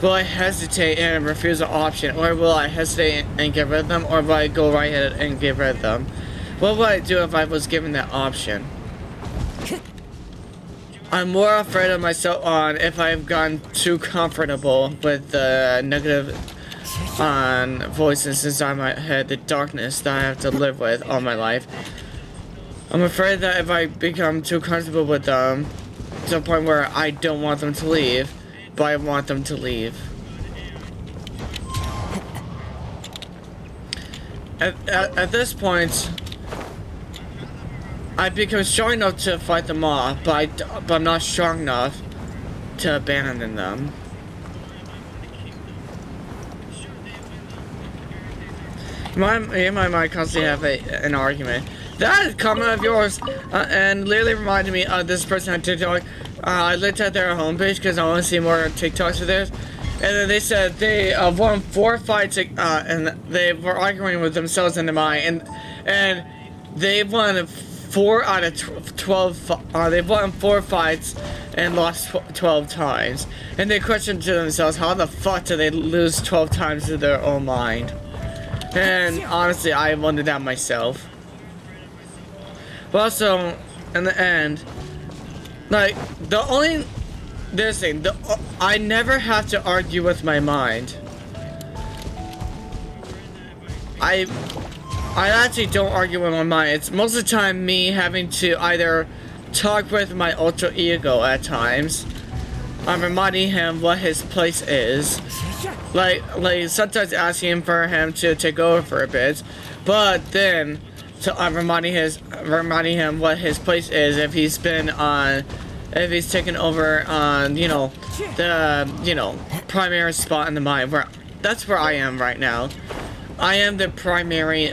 Will I hesitate and refuse the option? Or will I hesitate and get rid of them? Or will I go right ahead and get rid of them? What would I do if I was given that option? I'm more afraid of myself on if I've gotten too comfortable with the negative voices inside my head, the darkness that I have to live with all my life. I'm afraid that if I become too comfortable with them to the point where I don't want them to leave, but I want them to leave. At this point, I've become strong enough to fight them off, but I'm not strong enough to abandon them. Me and my mind constantly have an argument. That comment of yours, and literally reminded me of this person on TikTok. I looked at their homepage because I want to see more TikToks of theirs. And then they said they won 4 fights, and they were arguing with themselves in the mind. And they won 4 out of 12, they won 4 fights and lost 12 times. And they questioned to themselves, how the fuck did they lose 12 times to their own mind? And honestly, I wondered that myself. But also, in the end, like, I never have to argue with my mind. I actually don't argue with my mind. It's most of the time me having to either talk with my alter ego at times. I'm reminding him what his place is. Like sometimes asking for him to take over for a bit, but then I'm reminding him what his place is if he's taken over on, the primary spot in the mind. That's where I am right now. I am the primary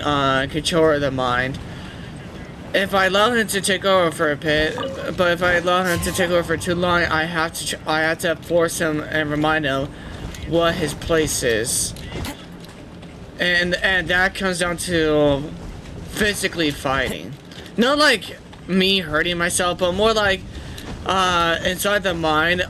controller of the mind. If I allow him to take over for a bit, but if I allow him to take over for too long, I have to force him and remind him what his place is. And that comes down to physically fighting. Not like me hurting myself, but more like inside the mind,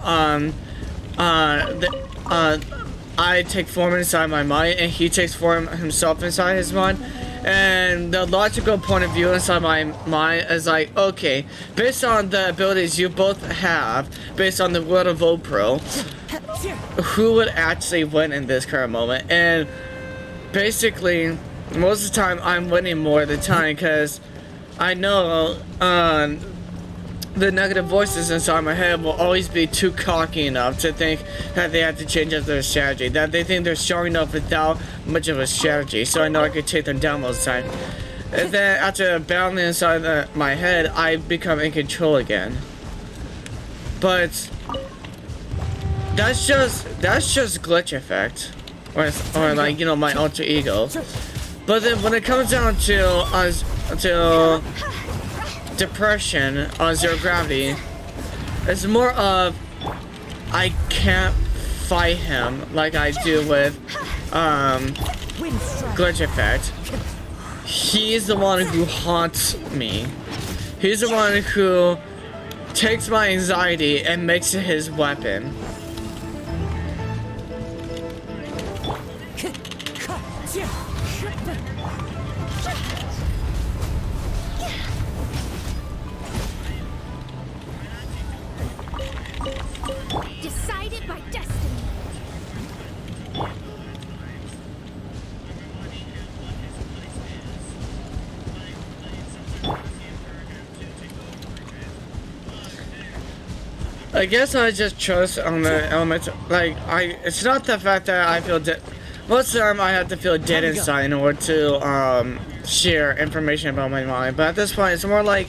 I take form inside my mind, and he takes form himself inside his mind. And the logical point of view inside my mind is like, okay, based on the abilities you both have, based on the world of Vopro, who would actually win in this current moment? And basically, most of the time, I'm winning more of the time, because I know the negative voices inside my head will always be too cocky enough to think that they have to change up their strategy, that they think they're strong enough without much of a strategy, so I know I could take them down most of the time. And then after battling inside my head, I become in control again. But that's just glitch effect, or like, my alter ego. But then when it comes down to depression on zero gravity, it's more of I can't fight him like I do with glitch effect. He's the one who haunts me. He's the one who takes my anxiety and makes it his weapon. Decided by destiny. I guess I just trust on the elements. Like, it's not the fact that I feel dead. Most of the time, I have to feel dead inside in order to share information about my mind. But at this point, it's more like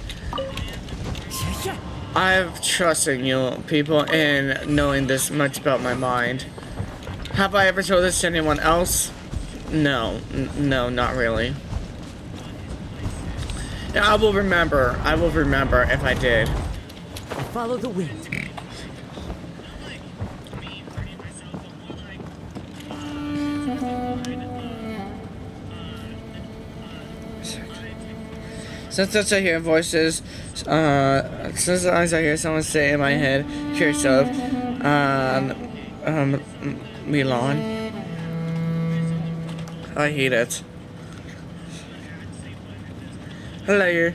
I've trusted you people in knowing this much about my mind. Have I ever told this to anyone else? No, not really. I will remember. I will remember if I did. Follow the wind. Sometimes I hear voices, sometimes I hear someone say in my head, curious of, Milan. I hate it. Hello.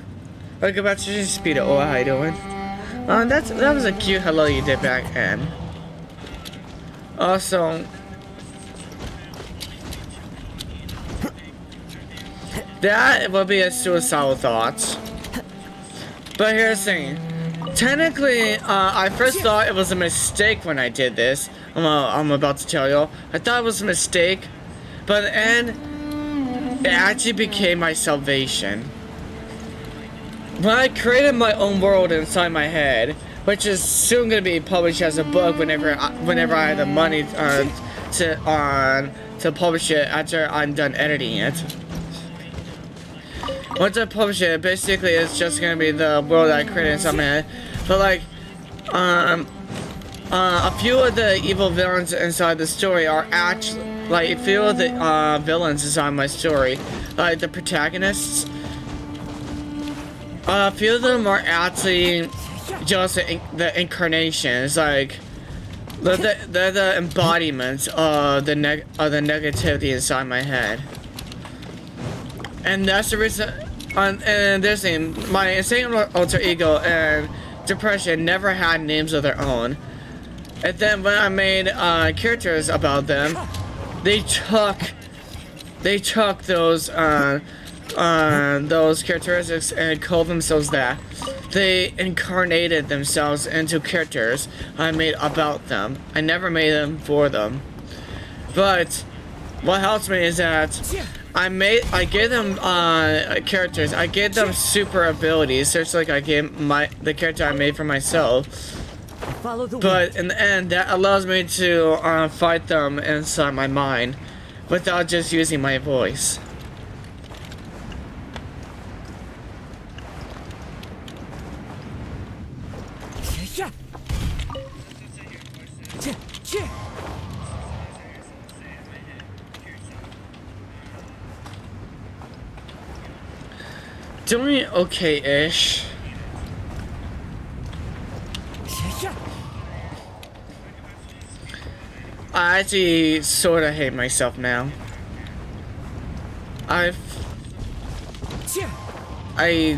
Welcome back to Speedo. Oh, how you doing? That was a cute hello you did back then. Also, that would be a suicidal thought. But here's the thing. Technically, I first thought it was a mistake when I did this. I'm about to tell you. I thought it was a mistake. But then, it actually became my salvation. When I created my own world inside my head, which is soon going to be published as a book whenever I have the money to publish it after I'm done editing it. Once I publish it, basically it's just gonna be the world I created inside my head. But like, a few of the evil villains inside the story are actually, like, a few of the villains inside my story, like the protagonists. A few of them are actually just the incarnations, like they're the embodiments of the negativity inside my head. And that's the reason. And this thing, my insane alter ego and depression never had names of their own. And then when I made characters about them, they took those characteristics and called themselves that. They incarnated themselves into characters I made about them. I never made them for them. But what helps me is that I gave them characters. I gave them super abilities, just like I gave the character I made for myself. But in the end, that allows me to fight them inside my mind without just using my voice. Doing okay-ish. I actually sort of hate myself now. I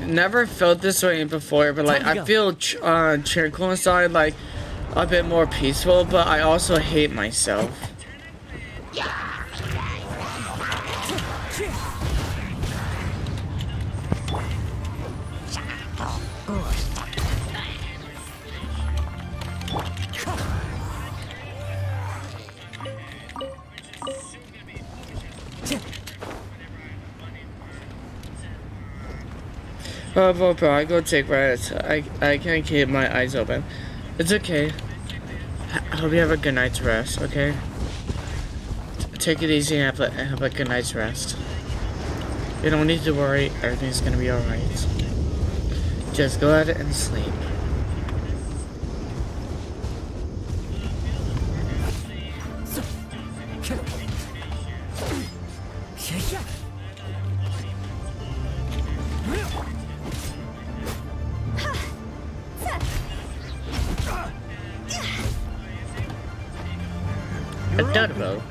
never felt this way before, but like I feel tranquil inside, like a bit more peaceful, but I also hate myself. Vopro, I go take rest. I can't keep my eyes open. It's okay. I hope you have a good night's rest, okay? Take it easy and have a good night's rest. You don't need to worry, everything's gonna be alright. Just go ahead and sleep. Adorable.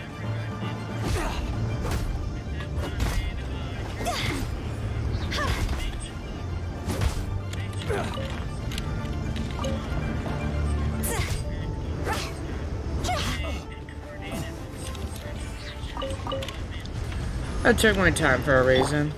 I took my time for a reason.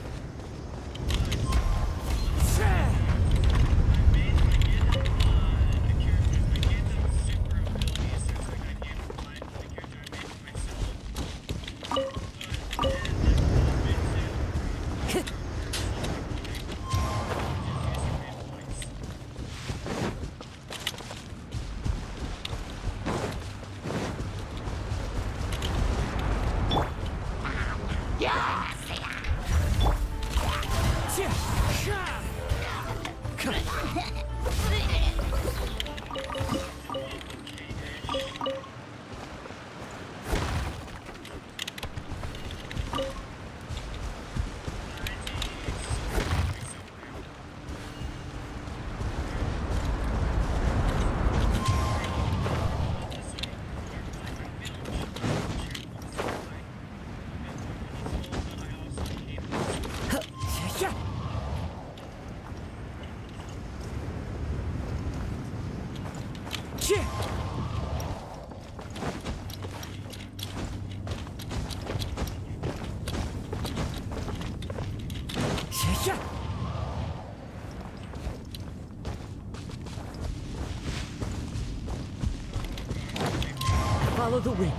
Follow the wind.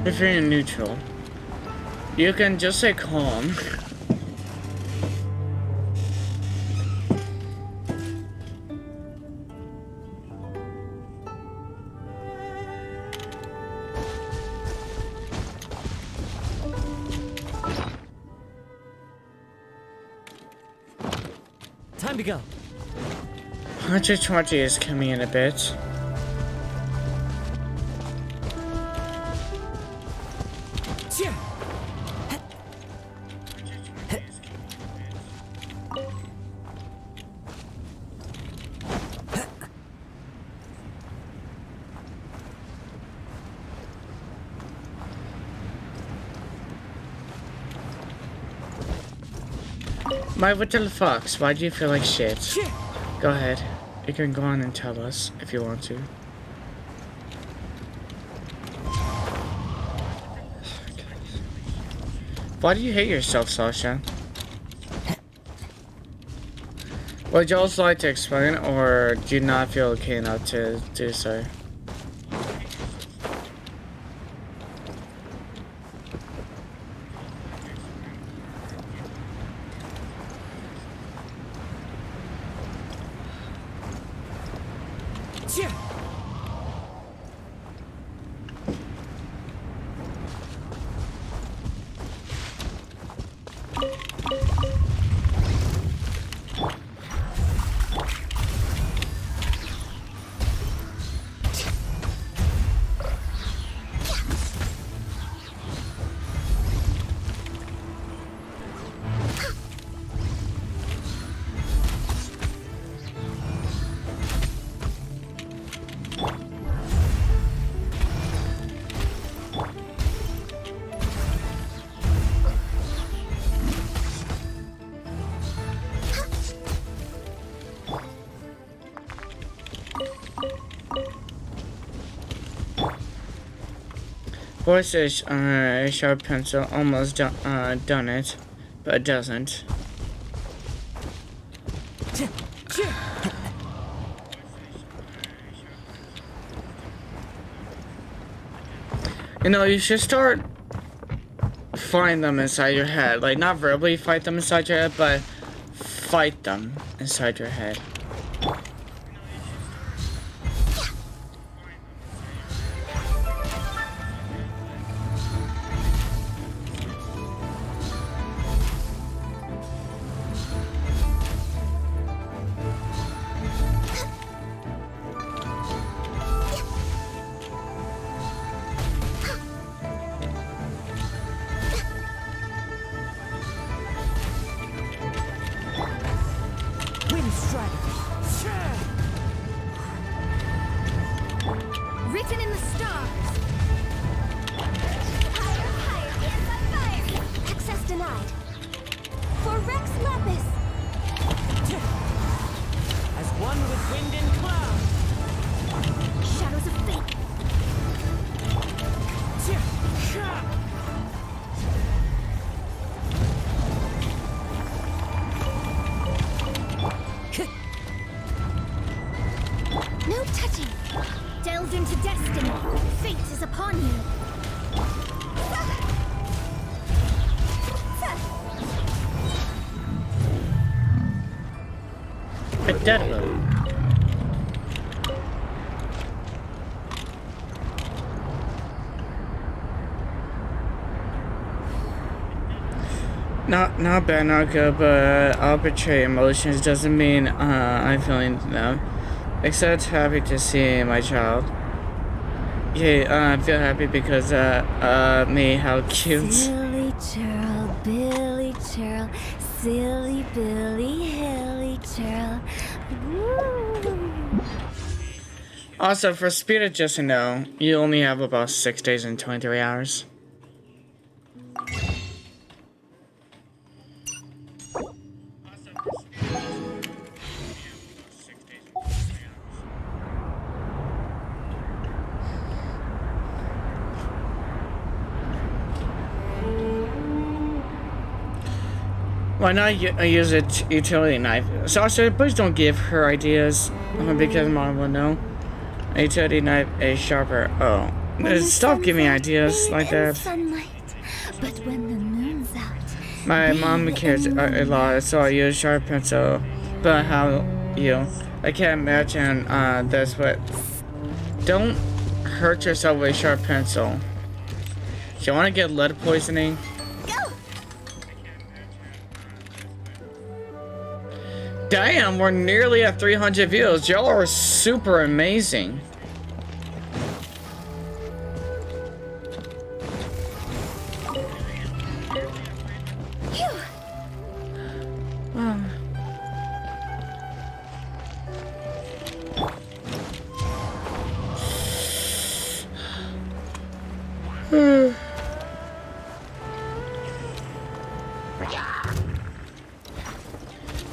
If you're in neutral, you can just say calm. Time to go. 120 is coming in a bit. My little fox, why do you feel like shit? Go ahead. You can go on and tell us if you want to. Why do you hate yourself, Sasha? Would you also like to explain, or do you not feel okay enough to do so? Voice is a sharp pencil, almost done it, but it doesn't. You know, you should start fighting them inside your head. Like, not verbally fight them inside your head, but fight them inside your head. Written in the stars. Higher, higher, inside fire. Access denied. For Rex Lapis. As one with wind and cloud. Shadows of fate. No touching. Delve into destiny. Fate is upon you. A deadload. Not bad, not good, but I'll betray emotions doesn't mean I'm feeling them. Except happy to see my child. Yeah, I feel happy because me, how cute. Silly churl, Billy churl, silly Billy, hilly churl. Woo. Also, for speed, just to know, you only have about 6 days and 23 hours. Why not use a utility knife? So also, please don't give her ideas, because Mom will know. A utility knife is sharper. Oh, stop giving ideas like that. Sunlight. But when the moon's out, My mom cares a lot, so I use sharp pencil. But how you? I can't imagine this, but don't hurt yourself with a sharp pencil. You want to get lead poisoning? Damn, we're nearly at 300 views. Y'all are super amazing.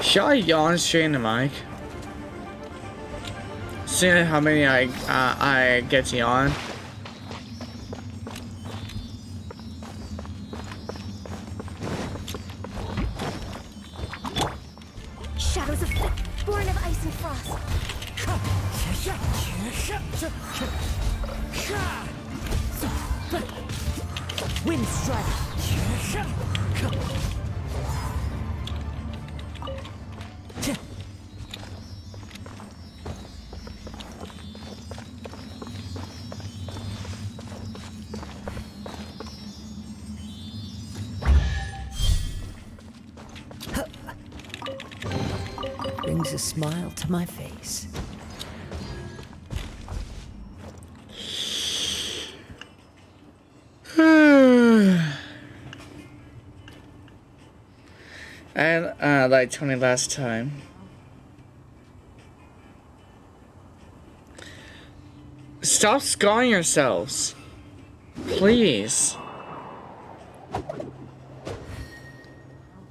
Should I yawn straight in the mic? Seeing how many I get to yawn. Shadows of fate, born of ice and frost. Wind strike. Brings a smile to my face. And like Tony last time. Stop scarring yourselves. Please.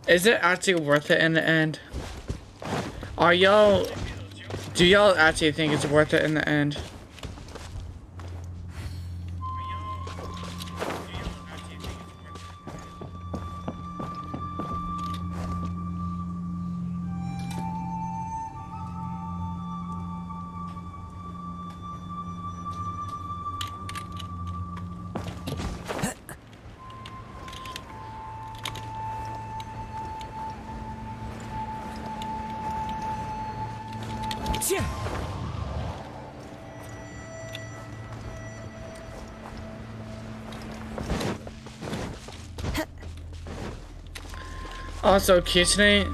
Is it actually worth it in the end? Do y'all actually think it's worth it in the end? Also, Kitchenate,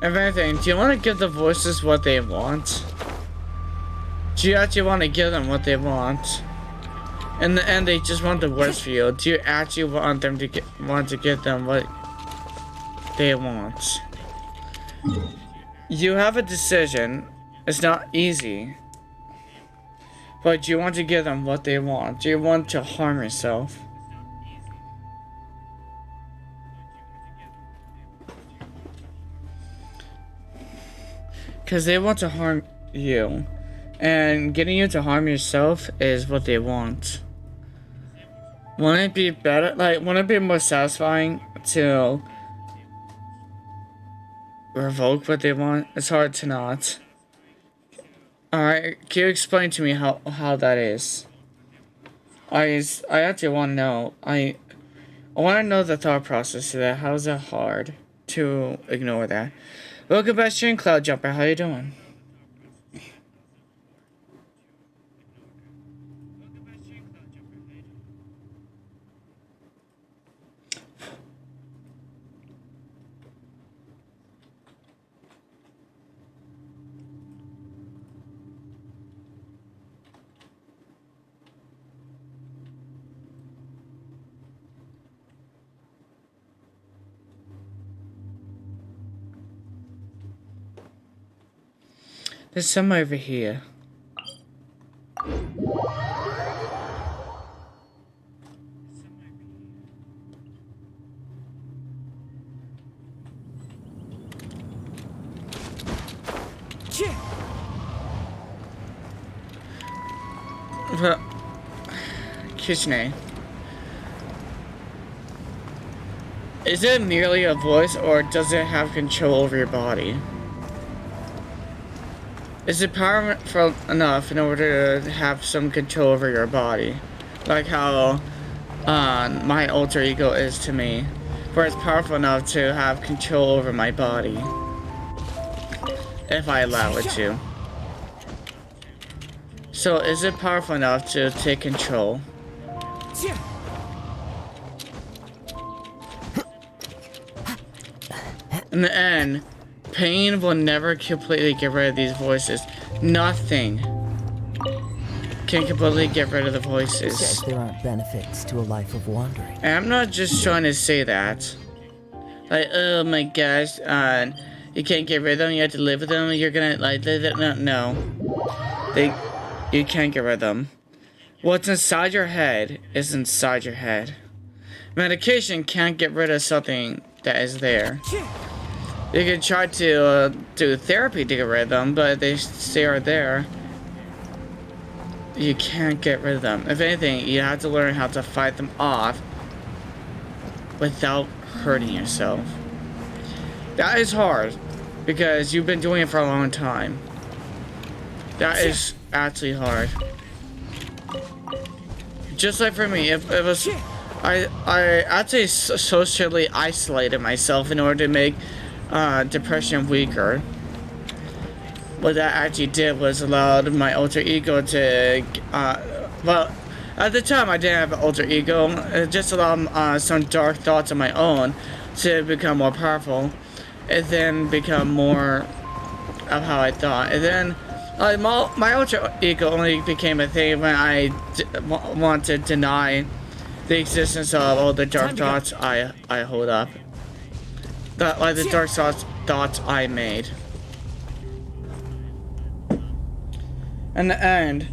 if anything, do you want to give the voices what they want? Do you actually want to give them what they want? In the end, they just want the worst for you. Do you actually want them to give them what they want? You have a decision. It's not easy. But do you want to give them what they want? Do you want to harm yourself? Because they want to harm you. And getting you to harm yourself is what they want. Wouldn't it be better, wouldn't it be more satisfying to revoke what they want? It's hard to not. Alright, can you explain to me how that is? I actually want to know. I want to know the thought process of that. How is it hard to ignore that? Welcome back, Stream Cloud Jumper. How you doing? There's some over here. Kishne. Is it merely a voice, or does it have control over your body? Is it powerful enough in order to have some control over your body? Like how my alter ego is to me. Where it's powerful enough to have control over my body. If I allow it to. So is it powerful enough to take control? In the end, pain will never completely get rid of these voices. Nothing can completely get rid of the voices. Says there aren't benefits to a life of wandering. And I'm not just trying to say that. Like, oh my gosh, you can't get rid of them, you have to live with them, you're gonna, like, no. You can't get rid of them. What's inside your head is inside your head. Medication can't get rid of something that is there. You can try to do therapy to get rid of them, but they stay are there. You can't get rid of them. If anything, you have to learn how to fight them off without hurting yourself. That is hard, because you've been doing it for a long time. That is actually hard. Just like for me, if it was, I actually socially isolated myself in order to make depression weaker. What that actually did was allowed my alter ego to, well, at the time I didn't have an alter ego. It just allowed some dark thoughts of my own to become more powerful, and then become more of how I thought. And then my alter ego only became a thing when I want to deny the existence of all the dark thoughts I hold up. Like the dark thoughts I made. In the end,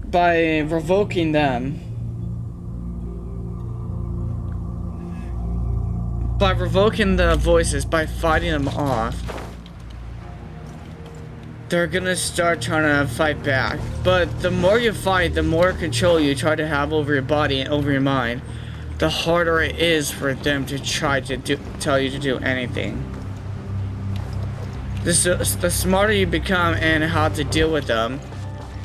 by revoking them, by revoking the voices, by fighting them off, they're gonna start trying to fight back. But the more you fight, the more control you try to have over your body and over your mind, the harder it is for them to try to tell you to do anything. The smarter you become and how to deal with them,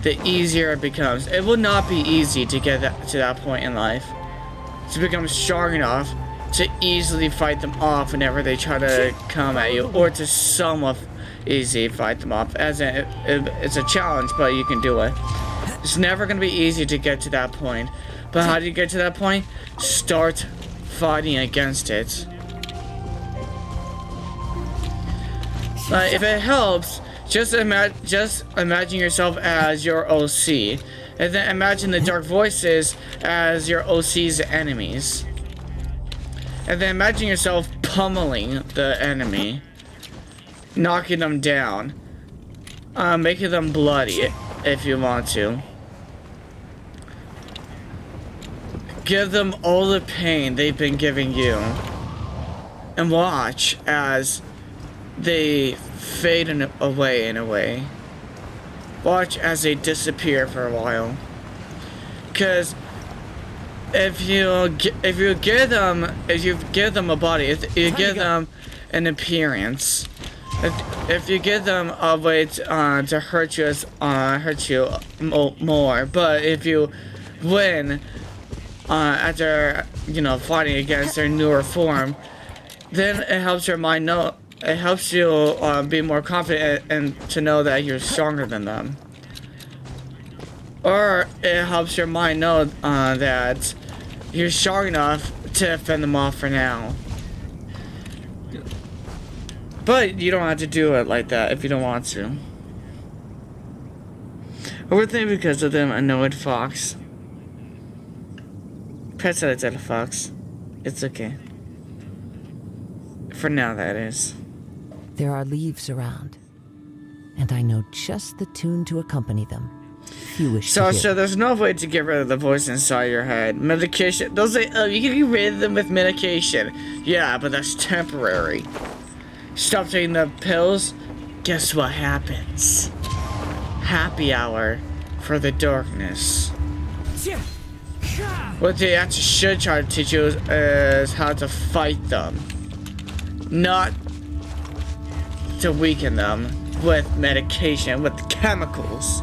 the easier it becomes. It will not be easy to get to that point in life. To become strong enough to easily fight them off whenever they try to come at you, or to somewhat easy fight them off. As in, it's a challenge, but you can do it. It's never going to be easy to get to that point. But how do you get to that point? Start fighting against it. If it helps, just imagine yourself as your OC, and then imagine the dark voices as your OC's enemies. And then imagine yourself pummeling the enemy, knocking them down, making them bloody if you want to. Give them all the pain they've been giving you, and watch as they fade away in a way. Watch as they disappear for a while. Because if you give them a body, if you give them an appearance, if you give them a way to hurt you more, but if you win after fighting against their newer form, then it helps your mind know. It helps you be more confident and to know that you're stronger than them. Or it helps your mind know that you're strong enough to fend them off for now. But you don't have to do it like that if you don't want to. Overthink because of them annoyed fox. Pet said it's at a fox. It's okay. For now, that is. There are leaves around, and I know just the tune to accompany them. If you wish to hear. So there's no way to get rid of the voice inside your head. Medication. They'll say, oh, you can get rid of them with medication. Yeah, but that's temporary. Stop taking the pills. Guess what happens? Happy hour for the darkness. What they actually should try to teach you is how to fight them, not to weaken them with medication, with chemicals.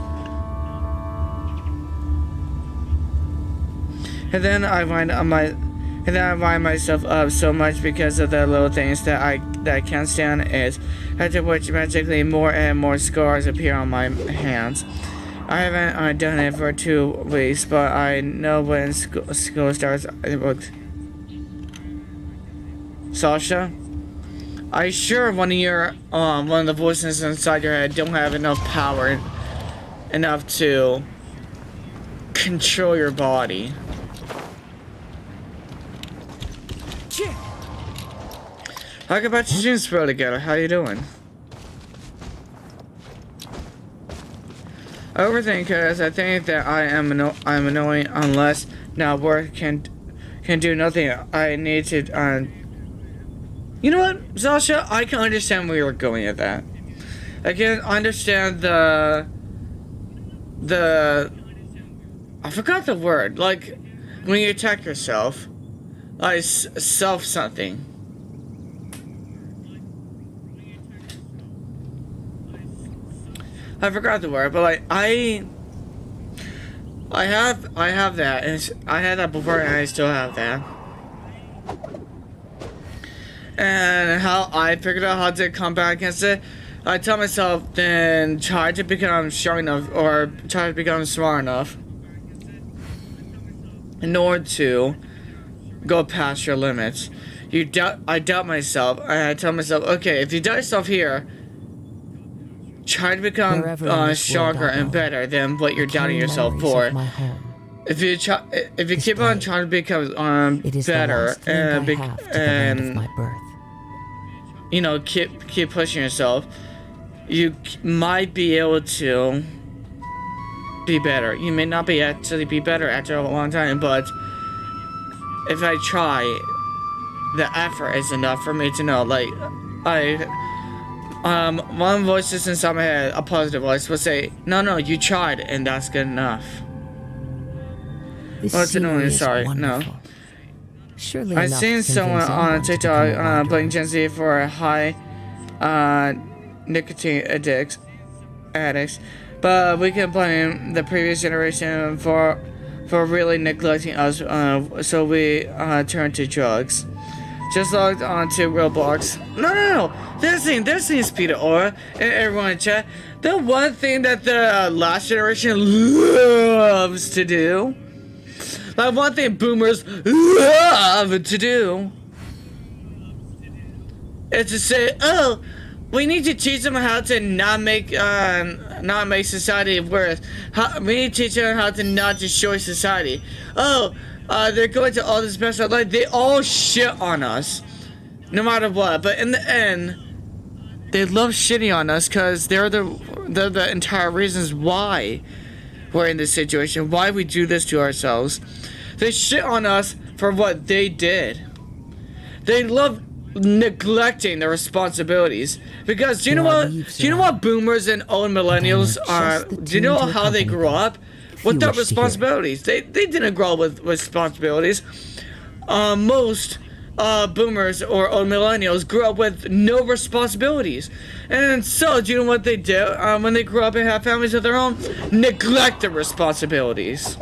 And then I wind myself up so much because of the little things that I can't stand is after which magically more and more scars appear on my hands. I haven't done it for 2 weeks, but I know when school starts. Sasha, are you sure one of the voices inside your head don't have enough power enough to control your body? How about you two spell together? How you doing? I overthink because I think that I'm annoying unless now work can do nothing. I need to you know what, Sasha? I can understand where you're going at that. I can understand the I forgot the word. Like when you attack yourself, like self something. I forgot the word, but like I have that, and I had that before, and I still have that. And how I figured out how to combat against it, I tell myself, then try to become strong enough, or try to become smart enough, in order to go past your limits. I doubt myself, and I tell myself, okay, if you doubt yourself here, try to become stronger and better than what you're doubting yourself for. If you keep on trying to become better and you know keep pushing yourself, you might be able to be better. You may not actually be better after a long time, but if I try, the effort is enough for me to know. Like one voice is inside my head, a positive voice, will say, no, you tried, and that's good enough. Well, it's annoying, sorry, no. Surely I've seen someone on TikTok playing Gen Z for high nicotine addicts, but we can blame the previous generation for really neglecting us, so we turn to drugs. Just logged on to Roblox. No. They're seeing speed of aura. And everyone in chat. The one thing that the last generation loves to do. Like one thing boomers love to do. Is to say, oh, we need to teach them how to not make society worse. We need to teach them how to not destroy society. Oh, they're going to all this mess up. Like they all shit on us, no matter what. But in the end, they love shitting on us because they're the entire reasons why we're in this situation. Why we do this to ourselves. They shit on us for what they did. They love neglecting their responsibilities because do you know what boomers and old millennials are? Do you know how they grew up? Without responsibilities. They didn't grow up with responsibilities. Most boomers or old millennials grew up with no responsibilities. And so, do you know what they do when they grew up and have families of their own? Neglect their responsibilities.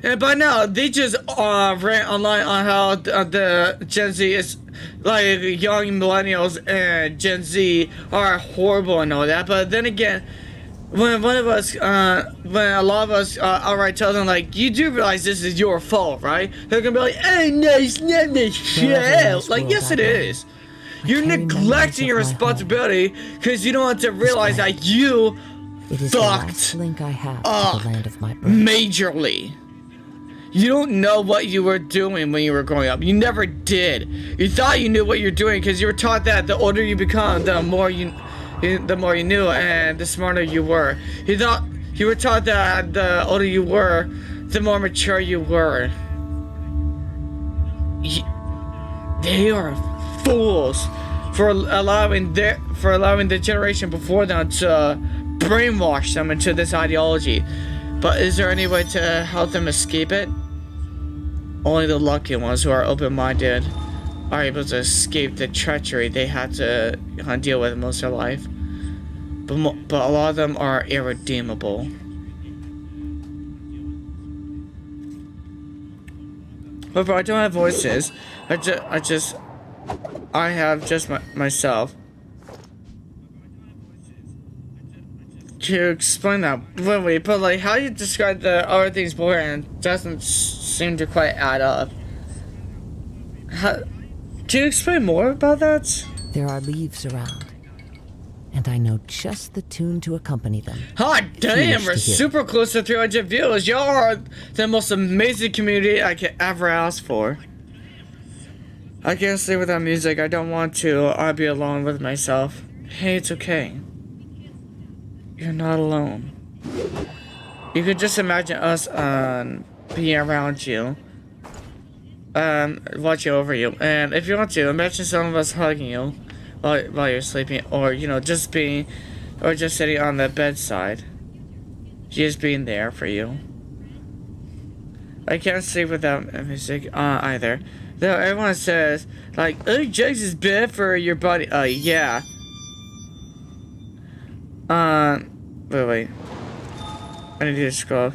And by now, they just rant online on how the Gen Z is, like, young millennials and Gen Z are horrible and all that. But then again, when a lot of us outright tell them, like, you do realize this is your fault, right? They're gonna be like, hey, no, it's not the shit. Like, yes, it is. You're neglecting your responsibility because you don't want to realize that you fucked majorly. You don't know what you were doing when you were growing up. You never did. You thought you knew what you're doing because you were taught that the older you become, the more you knew and the smarter you were. You were taught that the older you were, the more mature you were. They are fools for allowing the generation before them to brainwash them into this ideology. But is there any way to help them escape it? Only the lucky ones who are open-minded are able to escape the treachery they had to deal with most of their life. But a lot of them are irredeemable. But I don't have voices. I have just myself. To explain that, wait, but like, how you describe the other things beforehand doesn't seem to quite add up. Can you explain more about that? There are leaves around, and I know just the tune to accompany them. Hot damn, we're super close to 300 views. Y'all are the most amazing community I could ever ask for. I can't stay without music. I don't want to. I'll be alone with myself. Hey, it's okay. You're not alone. You could just imagine us being around you. Watching over you. And if you want to, imagine some of us hugging you while you're sleeping, or just sitting on the bedside. Just being there for you. I can't sleep without music either. Though everyone says, like, oh, drugs is bad for your body. Yeah. Wait. I need to scroll.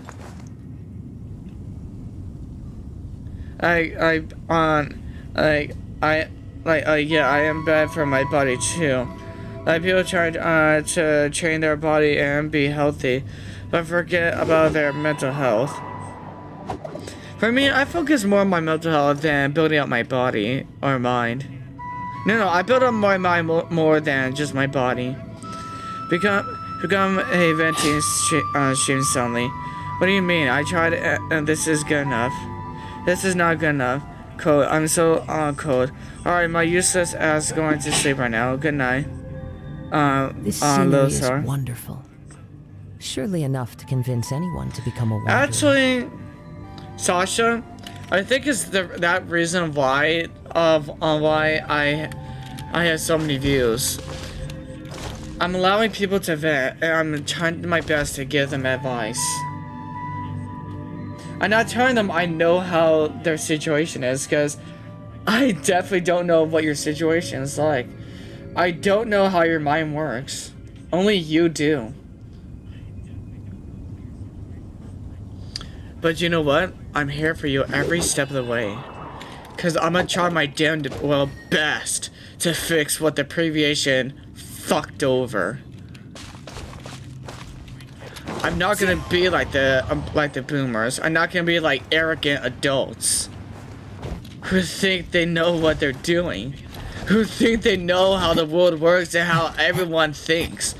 Yeah, I am bad for my body too. Like, people try to train their body and be healthy, but forget about their mental health. For me, I focus more on my mental health than building up my body or mind. No, I build up my mind more than just my body. Become a venting stream suddenly. What do you mean? I tried and this is good enough. This is not good enough. Code. I'm so cold. Alright, my useless ass going to sleep right now. Good night. This scenery is wonderful. Surely enough to convince anyone to become a wanderer. Actually, Sasha, I think it's that reason why I have so many views. I'm allowing people to vent, and I'm trying my best to give them advice. I'm not telling them I know how their situation is, because I definitely don't know what your situation is like. I don't know how your mind works. Only you do. But you know what? I'm here for you every step of the way. Because I'm going to try my damn best to fix what the previation fucked over. I'm not gonna be like the boomers. I'm not gonna be like arrogant adults who think they know what they're doing, who think they know how the world works and how everyone thinks.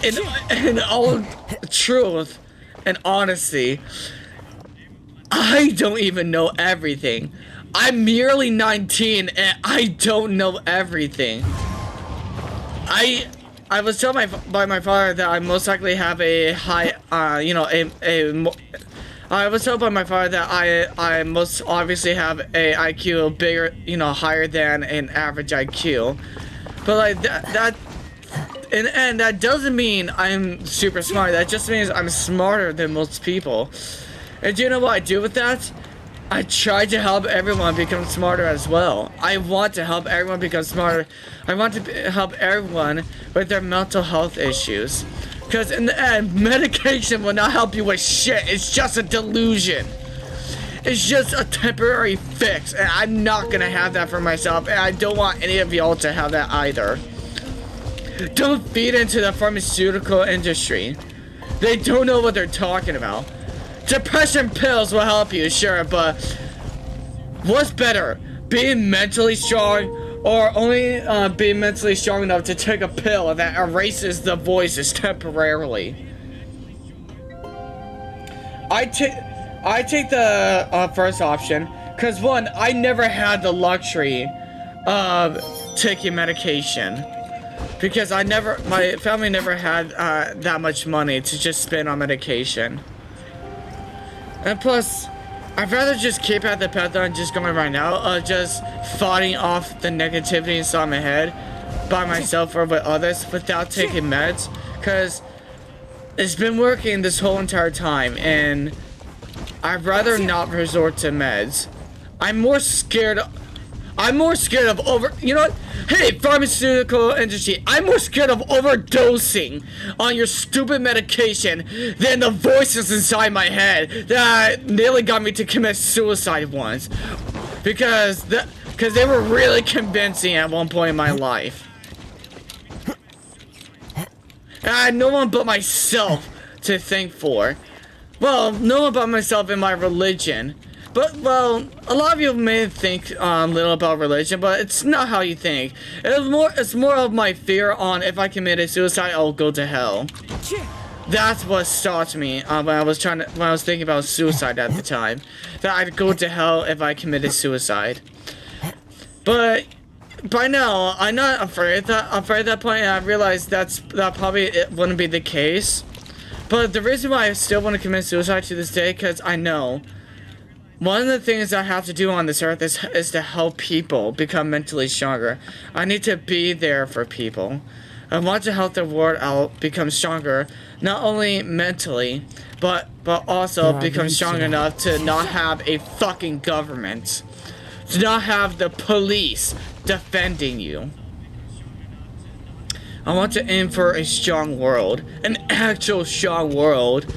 In all truth and honesty, I don't even know everything. I'm merely 19 and I don't know everything. I was told by my father that I most likely have a high, I was told by my father that I most obviously have a IQ bigger, higher than an average IQ. But like that and that doesn't mean I'm super smart. That just means I'm smarter than most people. And do you know what I do with that? I try to help everyone become smarter as well. I want to help everyone become smarter. I want to help everyone with their mental health issues. Because in the end, medication will not help you with shit. It's just a delusion. It's just a temporary fix. And I'm not gonna have that for myself. And I don't want any of y'all to have that either. Don't feed into the pharmaceutical industry. They don't know what they're talking about. Depression pills will help you, sure, but what's better? Being mentally strong or only being mentally strong enough to take a pill that erases the voices temporarily? I take the first option, because one, I never had the luxury of taking medication. Because my family never had that much money to just spend on medication. And plus, I'd rather just keep at the path that I'm just going right now, just fighting off the negativity inside my head by myself or with others without taking meds. Because It's been working this whole entire time, and I'd rather not resort to meds. I'm more scared of you know what? Hey, pharmaceutical industry, I'm more scared of overdosing on your stupid medication than the voices inside my head that nearly got me to commit suicide once. Because they were really convincing at one point in my life. And I had no one but myself to thank for. Well, no one but myself in my religion. But, well, a lot of you may think little about religion, but it's not how you think. It's more of my fear on if I committed suicide, I'll go to hell. That's what stopped me when I was thinking about suicide at the time. That I'd go to hell if I committed suicide. But by now, I'm not afraid at that point, and I realized that probably it wouldn't be the case. But the reason why I still want to commit suicide to this day, because I know one of the things I have to do on this earth is to help people become mentally stronger. I need to be there for people. I want to help the world out become stronger, not only mentally, but also become strong enough to not have a fucking government. To not have the police defending you. I want to aim for a strong world. An actual strong world.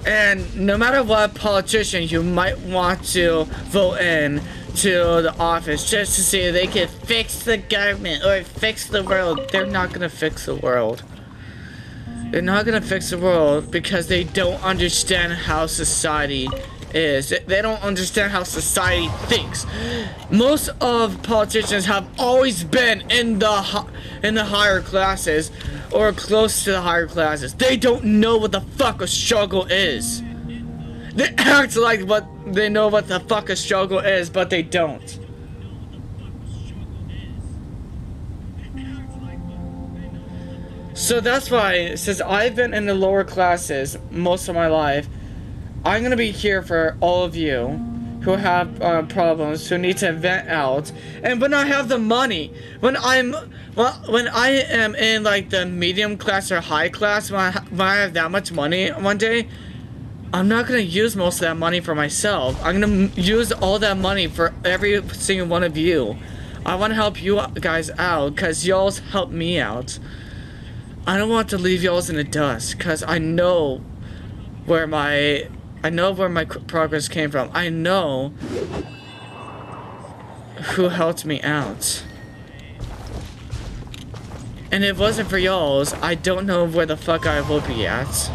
And no matter what politician you might want to vote in to the office just to see if they can fix the government or fix the world, they're not gonna fix the world. They're not gonna fix the world because they don't understand how society is. They don't understand how society thinks. Most of politicians have always been in the higher classes or close to the higher classes. They don't know what the fuck a struggle is. They act like they know what the fuck a struggle is, but they don't. So that's why, since I've been in the lower classes most of my life, I'm gonna be here for all of you who have problems, who need to vent out, and when I have the money, when I am in like the medium class or high class, when I have that much money one day, I'm not gonna use most of that money for myself. I'm gonna use all that money for every single one of you. I want to help you guys out, cause y'all's helped me out. I don't want to leave y'all's in the dust, cause I know where my progress came from. I know who helped me out. And if it wasn't for y'all's, I don't know where the fuck I would be at.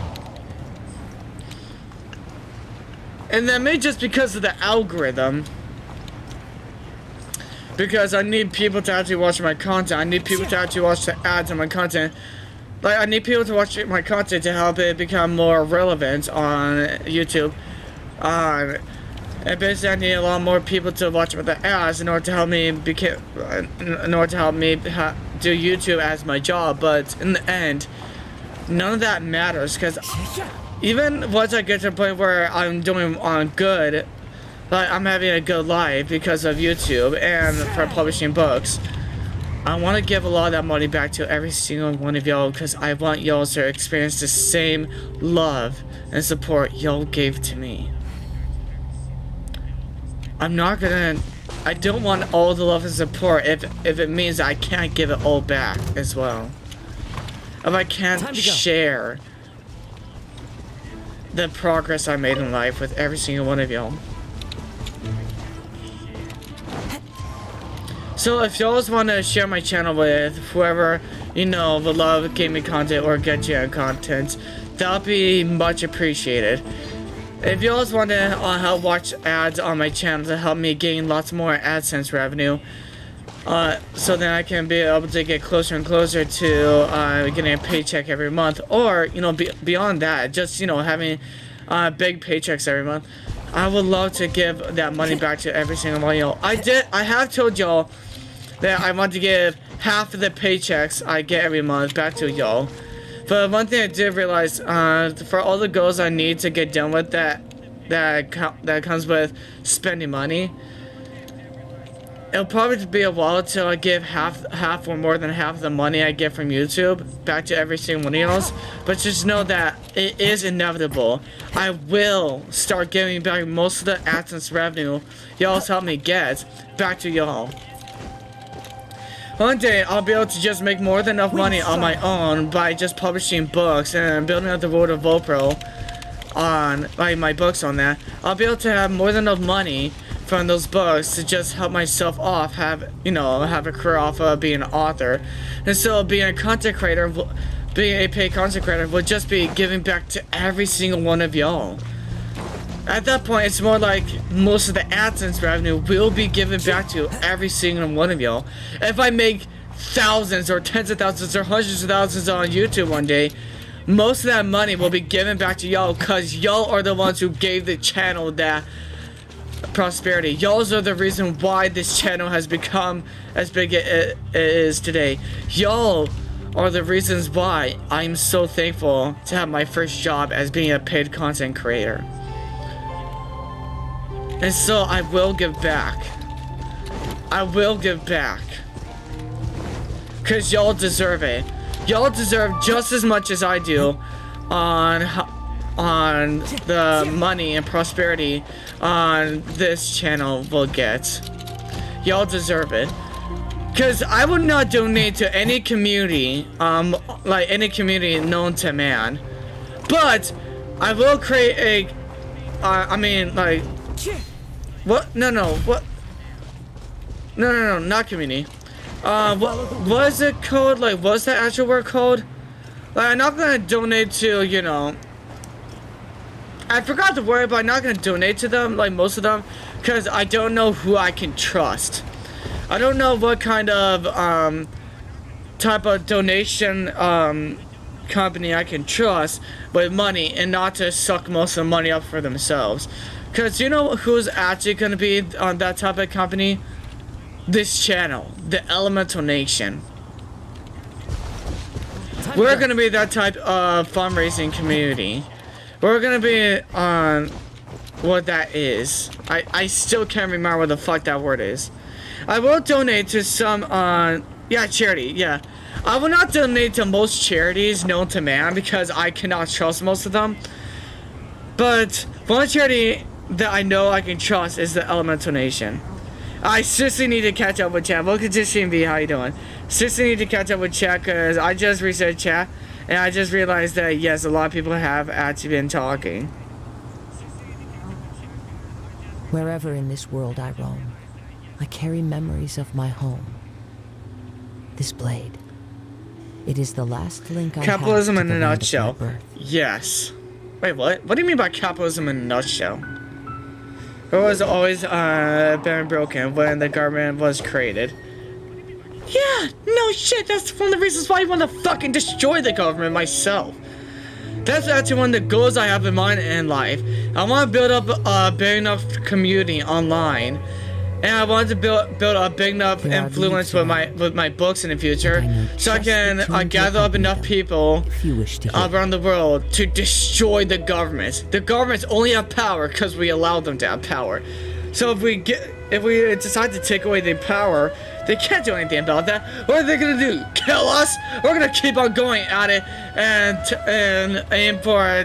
And that may just because of the algorithm. Because I need people to actually watch my content. I need people to actually watch the ads on my content. Like, I need people to watch my content to help it become more relevant on YouTube. And basically, I need a lot more people to watch the ads in order to help me do YouTube as my job. But in the end, none of that matters, because even once I get to the point where I'm doing good, like I'm having a good life because of YouTube and for publishing books, I want to give a lot of that money back to every single one of y'all, because I want y'all to experience the same love and support y'all gave to me. I don't want all the love and support if it means I can't give it all back as well. If I can't share the progress I made in life with every single one of y'all. So if y'all want to share my channel with whoever you know would love gaming content or Genshin content, that'll be much appreciated. If y'all want to help watch ads on my channel to help me gain lots more AdSense revenue, so then I can be able to get closer and closer to getting a paycheck every month, or beyond that, just having big paychecks every month, I would love to give that money back to every single one of y'all. I have told y'all that I want to give half of the paychecks I get every month back to y'all. But one thing I did realize, for all the goals I need to get done with that comes with spending money, it'll probably be a while till I give half or more than half the money I get from YouTube back to every single one of y'all. But just know that it is inevitable. I will start giving back most of the AdSense revenue y'all's helped me get back to y'all. One day, I'll be able to just make more than enough money on my own by just publishing books and building out the world of Vopro on my books on that. I'll be able to have more than enough money from those books to just help myself off, have a career off of being an author. And so being a content creator, being a paid content creator would just be giving back to every single one of y'all. At that point, it's more like most of the AdSense revenue will be given back to every single one of y'all. If I make thousands or tens of thousands or hundreds of thousands on YouTube one day, most of that money will be given back to y'all because y'all are the ones who gave the channel that prosperity. Y'all are the reason why this channel has become as big as it is today. Y'all are the reasons why I'm so thankful to have my first job as being a paid content creator. And so I will give back. I will give back. Because y'all deserve it. Y'all deserve just as much as I do on the money and prosperity on this channel will get. Y'all deserve it. Because I would not donate to any community, like any community known to man. But I will create a, what? No, what? No, not community. What is it called? Like, what's that actual word called? Like, I'm not gonna donate to, I forgot the word, but I'm not gonna donate to them, like most of them, because I don't know who I can trust. I don't know what kind of, type of donation, company I can trust with money and not to suck most of the money up for themselves. Because you know who's actually going to be on that type of company? This channel, the Elemental Nation. We're going to be that type of fundraising community. We're going to be on what that is. I still can't remember what the fuck that word is. I will donate to some charity, yeah. I will not donate to most charities known to man because I cannot trust most of them. But one charity that I know I can trust is the Elemental Nation. I seriously need to catch up with chat. Welcome to Stream V, how you doing? Seriously need to catch up with chat because I just reset chat and I just realized that yes, a lot of people have actually been talking. Wherever in this world I roam, I carry memories of my home. This blade. It is the last link I have Capitalism to in the a land of my nutshell. birth. Yes. Wait, what? What do you mean by capitalism in a nutshell? It was always been broken when the government was created. Yeah, no shit, that's one of the reasons why I want to fucking destroy the government myself. That's actually one of the goals I have in mind in life. I want to build up a big enough community online. And I wanted to build a big enough influence with my books in the future, so I can gather up enough people around the world to destroy the government. The governments only have power because we allow them to have power. So if we decide to take away their power, they can't do anything about that. What are they gonna do? Kill us? We're gonna keep on going at it and aim for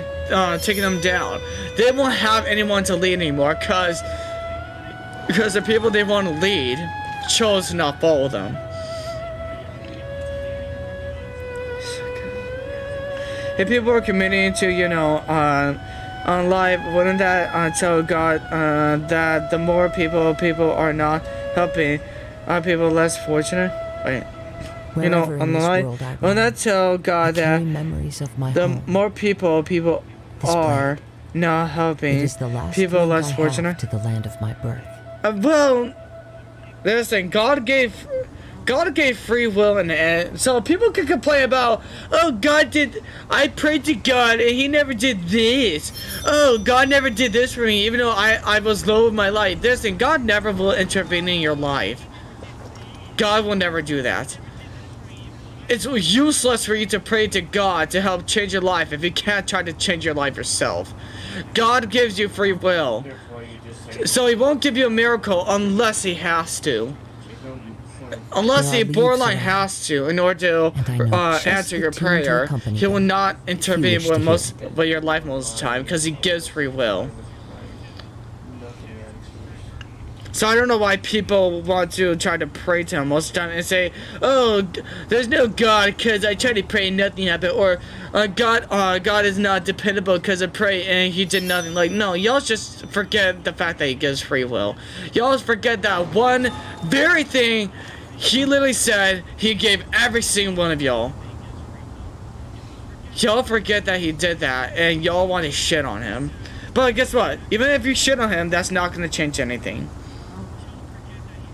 taking them down. They won't have anyone to lead anymore because the people they want to lead chose to not follow them. If people are committing to, on life, wouldn't that tell God that the more people are not helping, are people less fortunate? Wait. On life, wouldn't that tell God that the more people are not helping, people less fortunate? To the land of my birth. Well, listen, God gave free will in the end, so people can complain about, oh, I prayed to God and he never did this. Oh, God never did this for me, even though I was low in my life. Listen, God never will intervene in your life. God will never do that. It's useless for you to pray to God to help change your life if you can't try to change your life yourself. God gives you free will. So he won't give you a miracle unless he has to. unless There he are leaves borderline around. has to in order And I know to just answer the your tune to prayer, accompany he will them, not intervene wish to with your life most of the time because he gives free will. So I don't know why people want to try to pray to him most of the time and say, "Oh, there's no God because I tried to pray and nothing happened," or God is not dependable because I pray and he did nothing. Like, no, y'all just forget the fact that he gives free will. Y'all forget that one very thing he literally said he gave every single one of y'all. Y'all forget that he did that and y'all want to shit on him. But guess what? Even if you shit on him, that's not going to change anything.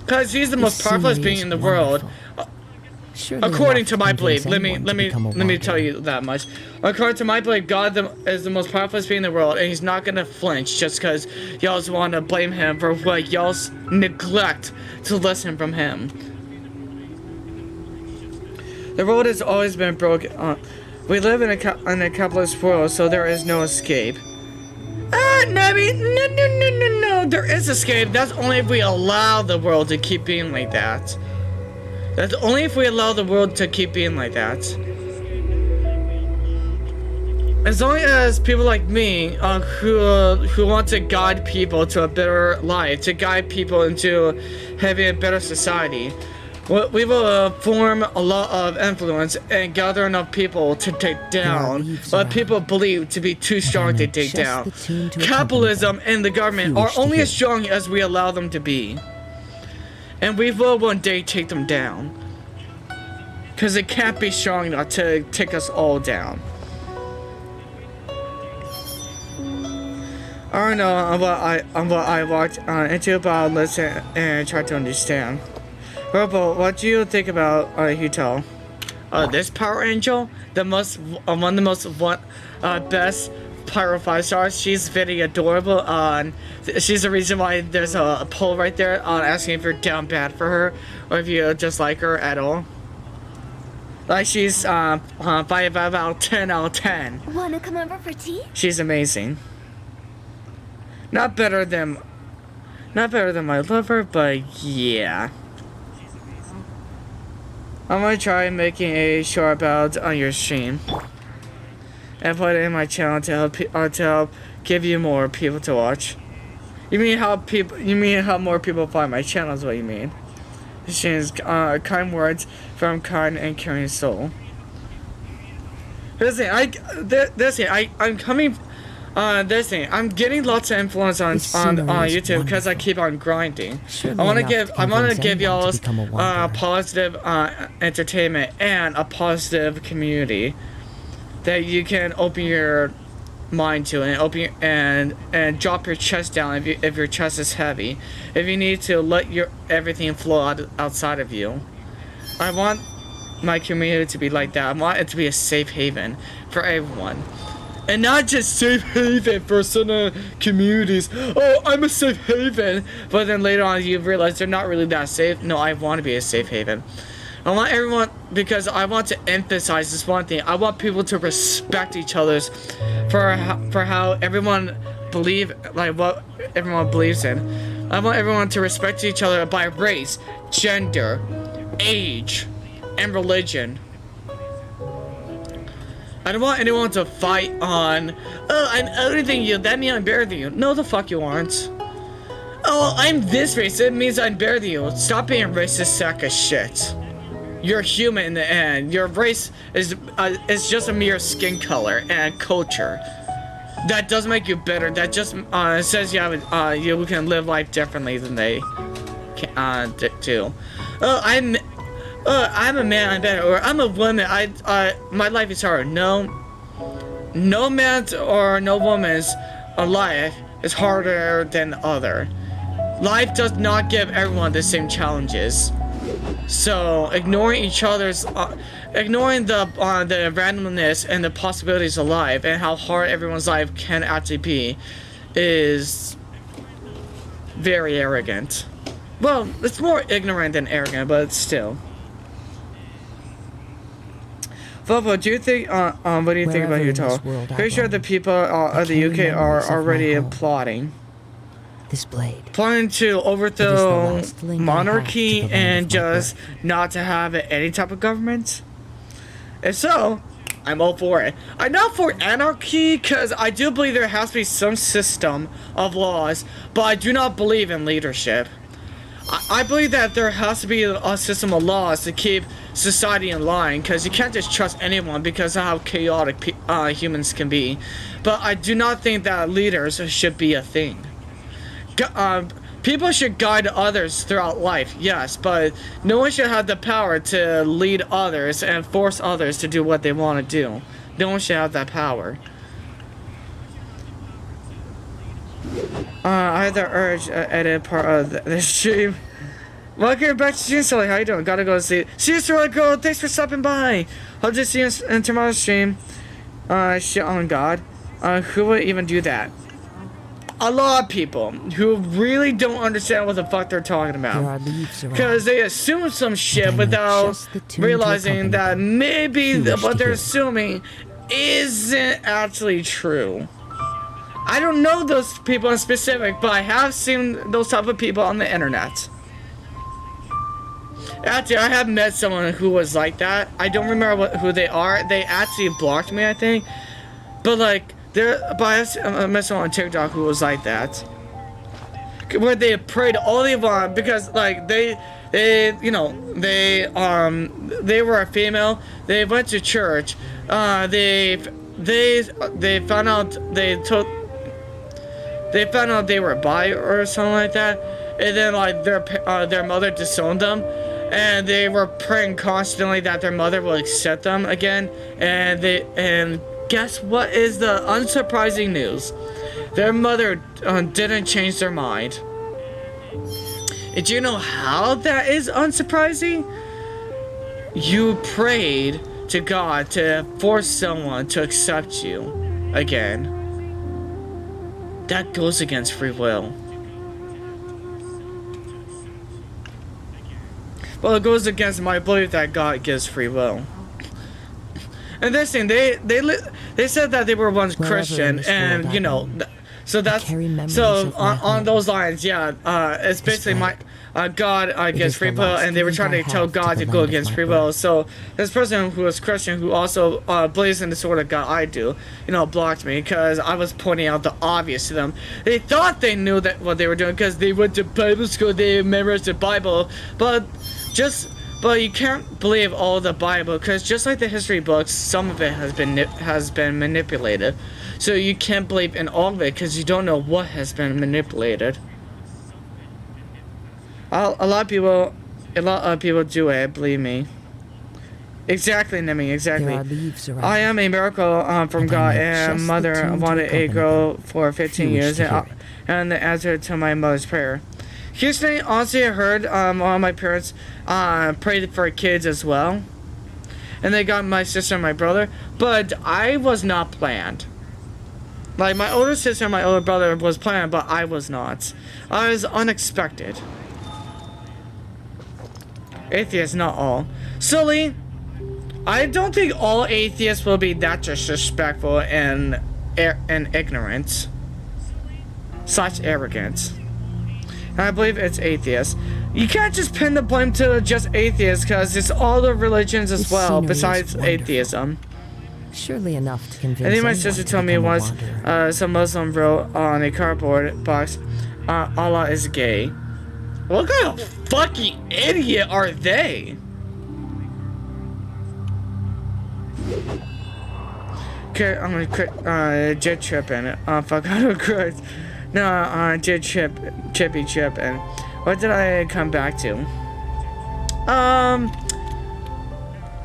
Because he's the most powerful being in the world, according to my belief. Let me tell you that much. According to my belief, God is the most powerful being in the world, and he's not gonna flinch just because y'all want to blame him for what y'all's neglect to listen from him. The world has always been broken. We live in a capitalist world, so there is no escape. No. There is escape. That's only if we allow the world to keep being like that. That's only if we allow the world to keep being like that. As long as people like me, who want to guide people to a better life, to guide people into having a better society, we will form a lot of influence and gather enough people to take down what people believe to be too strong to take down. Capitalism and the government are only as strong as we allow them to be. And we will one day take them down. Because it can't be strong enough to take us all down. I don't know what I walked into, but I'll listen and try to understand. Robo, what do you think about Hutel? This Power Angel, one of the most best Pyro 5 stars. She's very adorable. She's the reason why there's a poll right there asking if you're down bad for her or if you just like her at all. Like she's 5 out of 10 out of 10. Wanna come over for tea? She's amazing. Not better than my lover, but yeah. I'm gonna try making a short about on your stream and put it in my channel to help give you more people to watch. You mean how more people find my channel is what you mean. Shane's kind words from kind and caring soul. I'm getting lots of influence on YouTube because I keep on grinding. I want to give y'all positive entertainment and a positive community that you can open your mind to and drop your chest down if your chest is heavy. If you need to let everything flow outside of you. I want my community to be like that. I want it to be a safe haven for everyone. And not just safe haven for certain communities. Oh, I'm a safe haven. But then later on you realize they're not really that safe. No, I want to be a safe haven. I want everyone, because I want to emphasize this one thing. I want people to respect each other's for how everyone what everyone believes in. I want everyone to respect each other by race, gender, age, and religion. I don't want anyone to fight on, oh, I'm older than you, that means I'm better than you. No, the fuck you aren't. Oh, I'm this race, it means I'm better than you. Stop being a racist sack of shit. You're human in the end. Your race is just a mere skin color and culture. That doesn't make you better. That just says you can live life differently than they do. Oh, I'm a man, I'm better, or I'm a woman, my life is hard. No man's or no woman's life is harder than other. Life does not give everyone the same challenges. So ignoring each other's, ignoring the randomness and the possibilities of life and how hard everyone's life can actually be, is very arrogant. Well, it's more ignorant than arrogant, but still. Vopo, do you think, what do you think about Utah? Pretty sure the people of the UK are already applauding. This blade. planning to It is the overthrow last link I monarchy have to the land and of my just birth. not to have any type of government? If so, I'm all for it. I'm not for anarchy because I do believe there has to be some system of laws, but I do not believe in leadership. I believe that there has to be a system of laws to keep society in line, because you can't just trust anyone because of how chaotic humans can be. But I do not think that leaders should be a thing. People should guide others throughout life, yes, but no one should have the power to lead others and force others to do what they want to do. No one should have that power. I had the urge to edit part of the stream. Welcome back to Stream, Sully. How you doing? Gotta go to sleep. See you, Sully. Girl. Thanks for stopping by. Hope to see you in tomorrow's stream. Shit on God. Who would even do that? A lot of people who really don't understand what the fuck they're talking There are about. leaves around. Because they assume some shit I know without just the tune to realizing accompany that them. maybe You wish what to they're hear. assuming isn't actually true. I don't know those people in specific, but I have seen those type of people on the internet. Actually, I have met someone who was like that. I don't remember who they are. They actually blocked me, I think. But like, I met someone on TikTok who was like that. Where they prayed all they want because like they were a female. They went to church. They found out they were bi or something like that, and then like their mother disowned them, and they were praying constantly that their mother will accept them again, and guess what is the unsurprising news? Their mother didn't change their mind. And do you know how that is unsurprising? You prayed to God to force someone to accept you again. That goes against free will. Well, it goes against my belief that God gives free will. And this thing, they said that they were once Wherever in Christian, this and world you I know, roam, so that's carry memories so of my on home. those lines, yeah. It's basically my God gives is free the will, last and they were link trying I to tell have to God the to go land of against my free will. So this person who was Christian, who also believes in the sort of God I do, blocked me because I was pointing out the obvious to them. They thought they knew that what they were doing because they went to Bible school, they memorized the Bible, but you can't believe all the Bible because just like the history books, some of it has been manipulated. So you can't believe in all of it because you don't know what has been manipulated. A lot of people do it, believe me. Exactly, Nemi, exactly. There are leaves around. I am a miracle from And I God, know and just the mother tune to wanted a accompany girl them. for 15 You wish years, to hear it. and the answer to my mother's prayer. Houston, honestly, I heard one of my parents prayed for kids as well, and they got my sister and my brother, but I was not planned. Like, my older sister and my older brother was planned, but I was not. I was unexpected. Atheists, not all. Silly. I don't think all atheists will be that disrespectful and ignorant. Such arrogance. And I believe it's atheists. You can't just pin the blame to just atheists because it's all the religions as This well scenery is besides wonderful. atheism. Surely enough to convince I think my anyone sister to told me become a once wanderer. some Muslim wrote on a cardboard box, Allah is gay. What kind of fucking idiot are they? Okay, I'm gonna quit jet tripping. Fuck, I don't quit. No, chippy chip. And what did I come back to?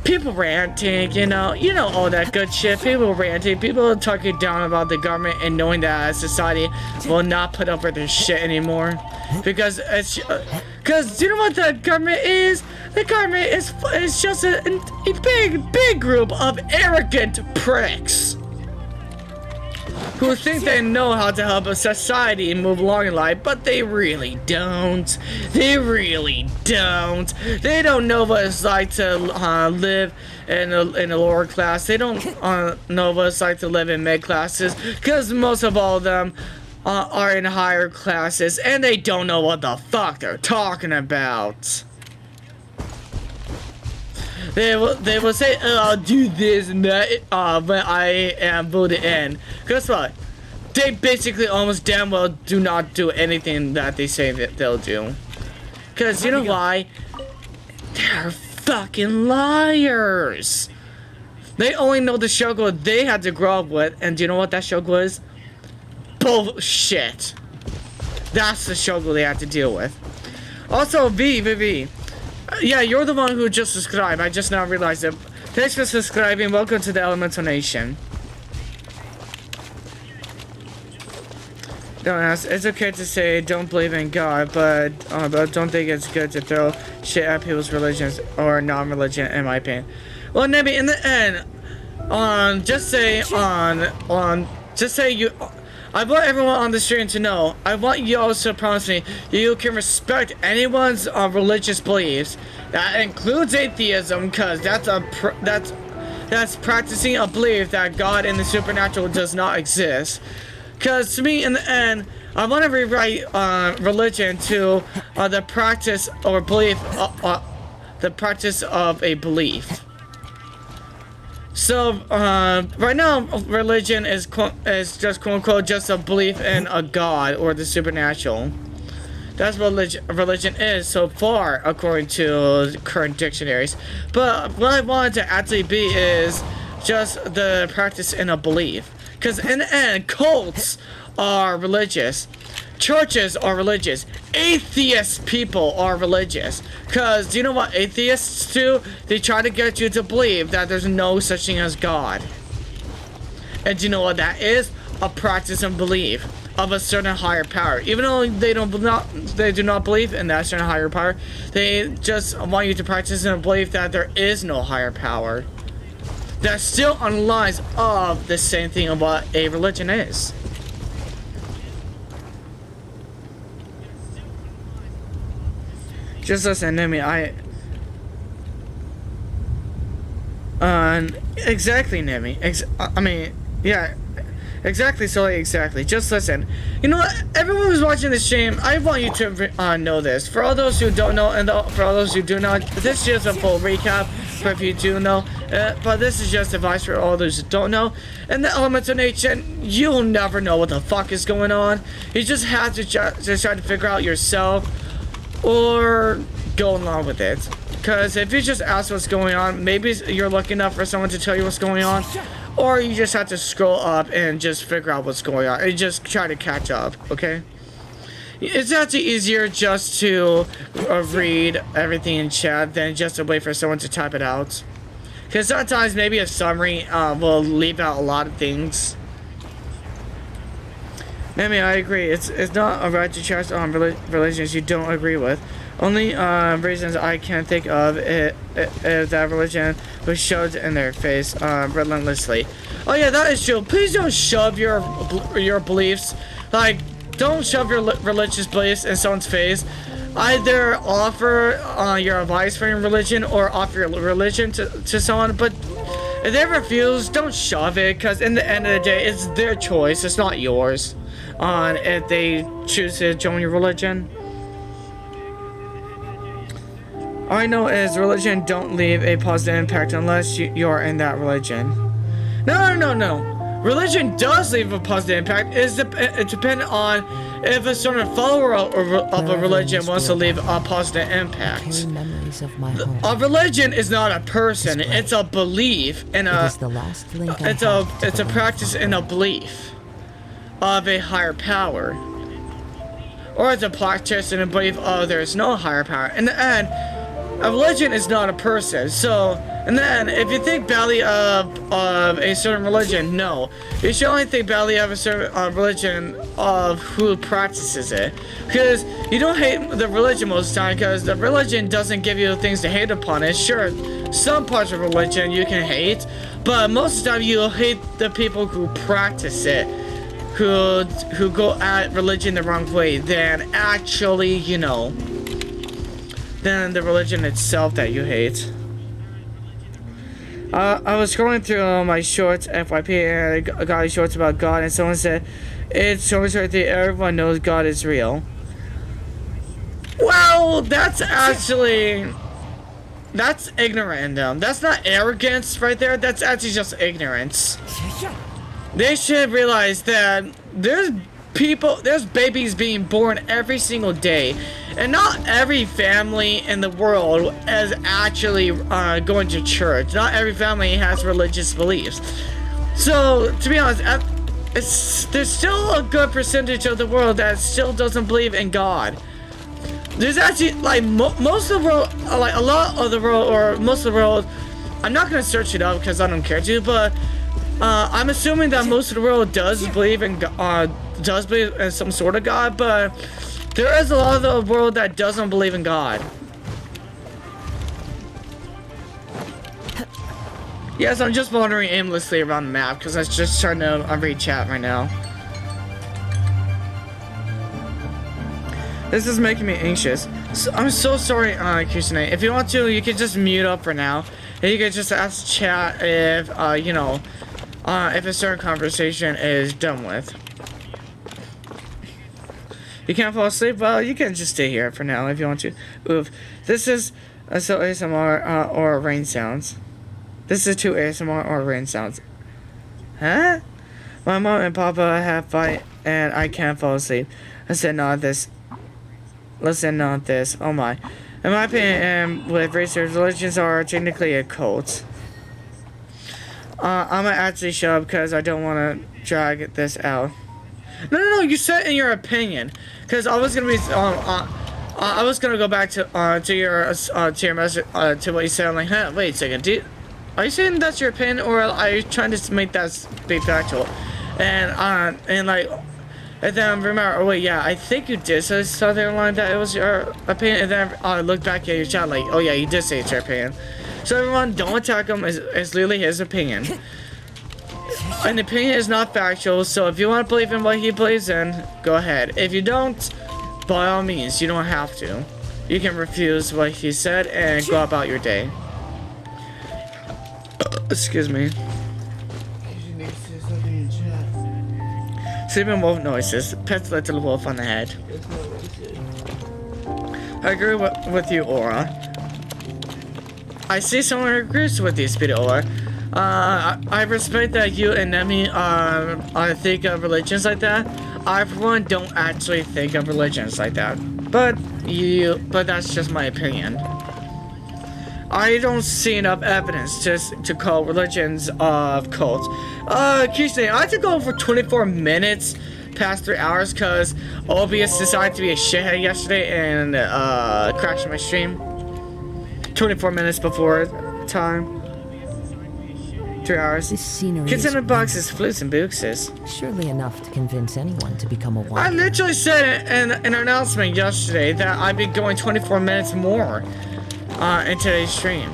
People ranting, you know all that good shit. People ranting, people talking down about the government and knowing that society will not put up with this shit anymore. Because do you know what the government is? The government is just a big group of arrogant pricks who think they know how to help a society move along in life, but they really don't. They really don't. They don't know what it's like to live in a lower class. They don't know what it's like to live in mid classes, because most of all of them are in higher classes and they don't know what the fuck they're talking about. They will say, oh, I'll do this and that when I am voted in. Guess what? They basically almost damn well do not do anything that they say that they'll do. Because you know why? They're fucking liars. They only know the struggle they had to grow up with, and do you know what that struggle is? Bullshit. That's the struggle they had to deal with. Also, V. Yeah, you're the one who just subscribed. I just now realized it. Thanks for subscribing. Welcome to the Elemental Nation. Don't ask. It's okay to say don't believe in God, but don't think it's good to throw shit at people's religions or non-religion, in my opinion. Well, maybe in the end, just say you. I want everyone on the stream to know. I want you also to promise me you can respect anyone's religious beliefs. That includes atheism, because that's practicing a belief that God and the supernatural does not exist. Because to me, in the end, I want to rewrite religion to the practice or belief, the practice of a belief. So right now, religion is just quote unquote just a belief in a god or the supernatural. That's what religion is so far, according to current dictionaries. But what I want it to actually be is just the practice in a belief. Because in the end, cults are religious. Churches are religious. Atheist people are religious. Because do you know what atheists do? They try to get you to believe that there's no such thing as God. And do you know what that is? A practice and belief of a certain higher power. Even though they do not believe in that certain higher power, they just want you to practice and believe that there is no higher power. That still underlies of the same thing of what a religion is. Just listen to me, exactly, Nemi. Exactly, Sully, exactly. Just listen. You know what? Everyone who's watching this stream, I want you to know this. For all those who don't know, and for all those who do not, this is just a full recap. For if you do know, but this is just advice for all those who don't know. In the Elemental Nation, you'll never know what the fuck is going on. You just have to just try to figure out yourself, or go along with it. Because if you just ask what's going on, maybe you're lucky enough for someone to tell you what's going on, or you just have to scroll up and just figure out what's going on and just try to catch up, okay? It's actually easier just to read everything in chat than just to wait for someone to type it out. Because sometimes maybe a summary will leave out a lot of things. Maybe I agree. It's not a right to trust on religions you don't agree with. Only reasons I can think of is that religion was shoved in their face relentlessly. Oh yeah, that is true. Please don't shove your beliefs. Like, don't shove your religious beliefs in someone's face. Either offer your advice for your religion or offer your religion to someone. But if they refuse, don't shove it. Because in the end of the day, it's their choice. It's not yours. If they choose to join your religion. All I know is religion don't leave a positive impact unless you're in that religion. No. Religion does leave a positive impact. It depends on if a certain follower of a religion wants to leave a positive impact. A religion is not a person. It's a belief and it's a practice and a belief of a higher power. Or it's a practice and a belief of there's no higher power. In the end, a religion is not a person. So, and then if you think badly of a certain religion, no. You should only think badly of a certain religion of who practices it. Because you don't hate the religion most of the time, because the religion doesn't give you things to hate upon it. Sure, some parts of religion you can hate, but most of the time you'll hate the people who practice it, who go at religion the wrong way, than actually, than the religion itself that you hate. I was scrolling through my shorts FYP and I got shorts about God, and someone said it's so much right there. Everyone knows God is real. Well, that's ignorant in them. That's not arrogance right there. That's actually just ignorance. They should realize that there's babies being born every single day, and not every family in the world is actually going to church. Not every family has religious beliefs. So, to be honest, there's still a good percentage of the world that still doesn't believe in God. There's actually, like, most of the world, like, a lot of the world, or most of the world, I'm not going to search it up because I don't care to, but I'm assuming that most of the world does believe in some sort of God, but there is a lot of the world that doesn't believe in God. Yes, I'm just wandering aimlessly around the map because I was just trying to read chat right now. This is making me anxious. So, I'm so sorry, Kusine. If you want to, you can just mute up for now. And you can just ask chat if, you know, if a certain conversation is done with. You can't fall asleep? Well, you can just stay here for now if you want to. Oof. This is so ASMR or rain sounds. This is 2 ASMR or rain sounds. Huh? My mom and papa have fight and I can't fall asleep. I said not this. Listen, not this. Oh my. In my opinion, with research, religions are technically a cult. I'm gonna actually shut up because I don't want to drag this out. No, you said in your opinion. Because I was gonna be, I was gonna go back to your message, to what you said. I'm like, huh, wait a second, are you saying that's your opinion, or are you trying to make that be factual? And like, and then remember, oh wait, yeah, I think you did say something along that it was your opinion, and then I looked back at your chat like, oh yeah, you did say it's your opinion. So everyone, don't attack him, it's literally his opinion. An opinion is not factual, so if you want to believe in what he believes in, go ahead. If you don't, by all means, you don't have to. You can refuse what he said and go about your day. Excuse me. Sleeping wolf noises. Pets little wolf on the head. I agree with you, Aura. I see someone who agrees with you, Speedy Aura. I respect that you and Nemi think of religions like that. I, for one, don't actually think of religions like that. But that's just my opinion. I don't see enough evidence to call religions cults. Kusine, I had to go for 24 minutes past 3 hours because OBS decided to be a shithead yesterday and crashed my stream. 24 minutes before time. 3 hours. This scenery Kids in the is boxes, flutes and boxes. surely enough to convince anyone to become a I wanderer. literally said in an announcement yesterday that I'd be going 24 minutes more in today's stream.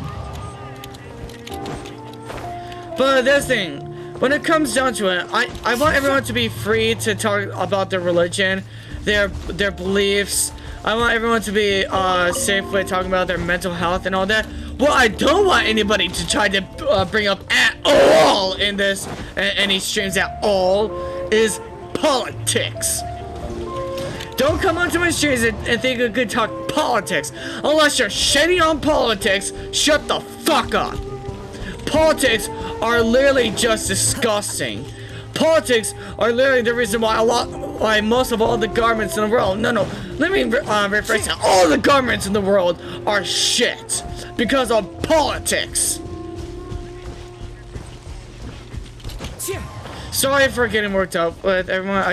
But this thing, when it comes down to it, I want everyone to be free to talk about their religion, their beliefs. I want everyone to be safe with talking about their mental health and all that. What I don't want anybody to try to bring up at all in this, any streams at all, is politics. Don't come onto my streams and think you could talk politics. Unless you're shitty on politics, shut the fuck up. Politics are literally just disgusting. Politics are literally the reason why most of all the governments in the world, let me rephrase that. All the governments in the world are shit because of politics. Sorry for getting worked up with everyone.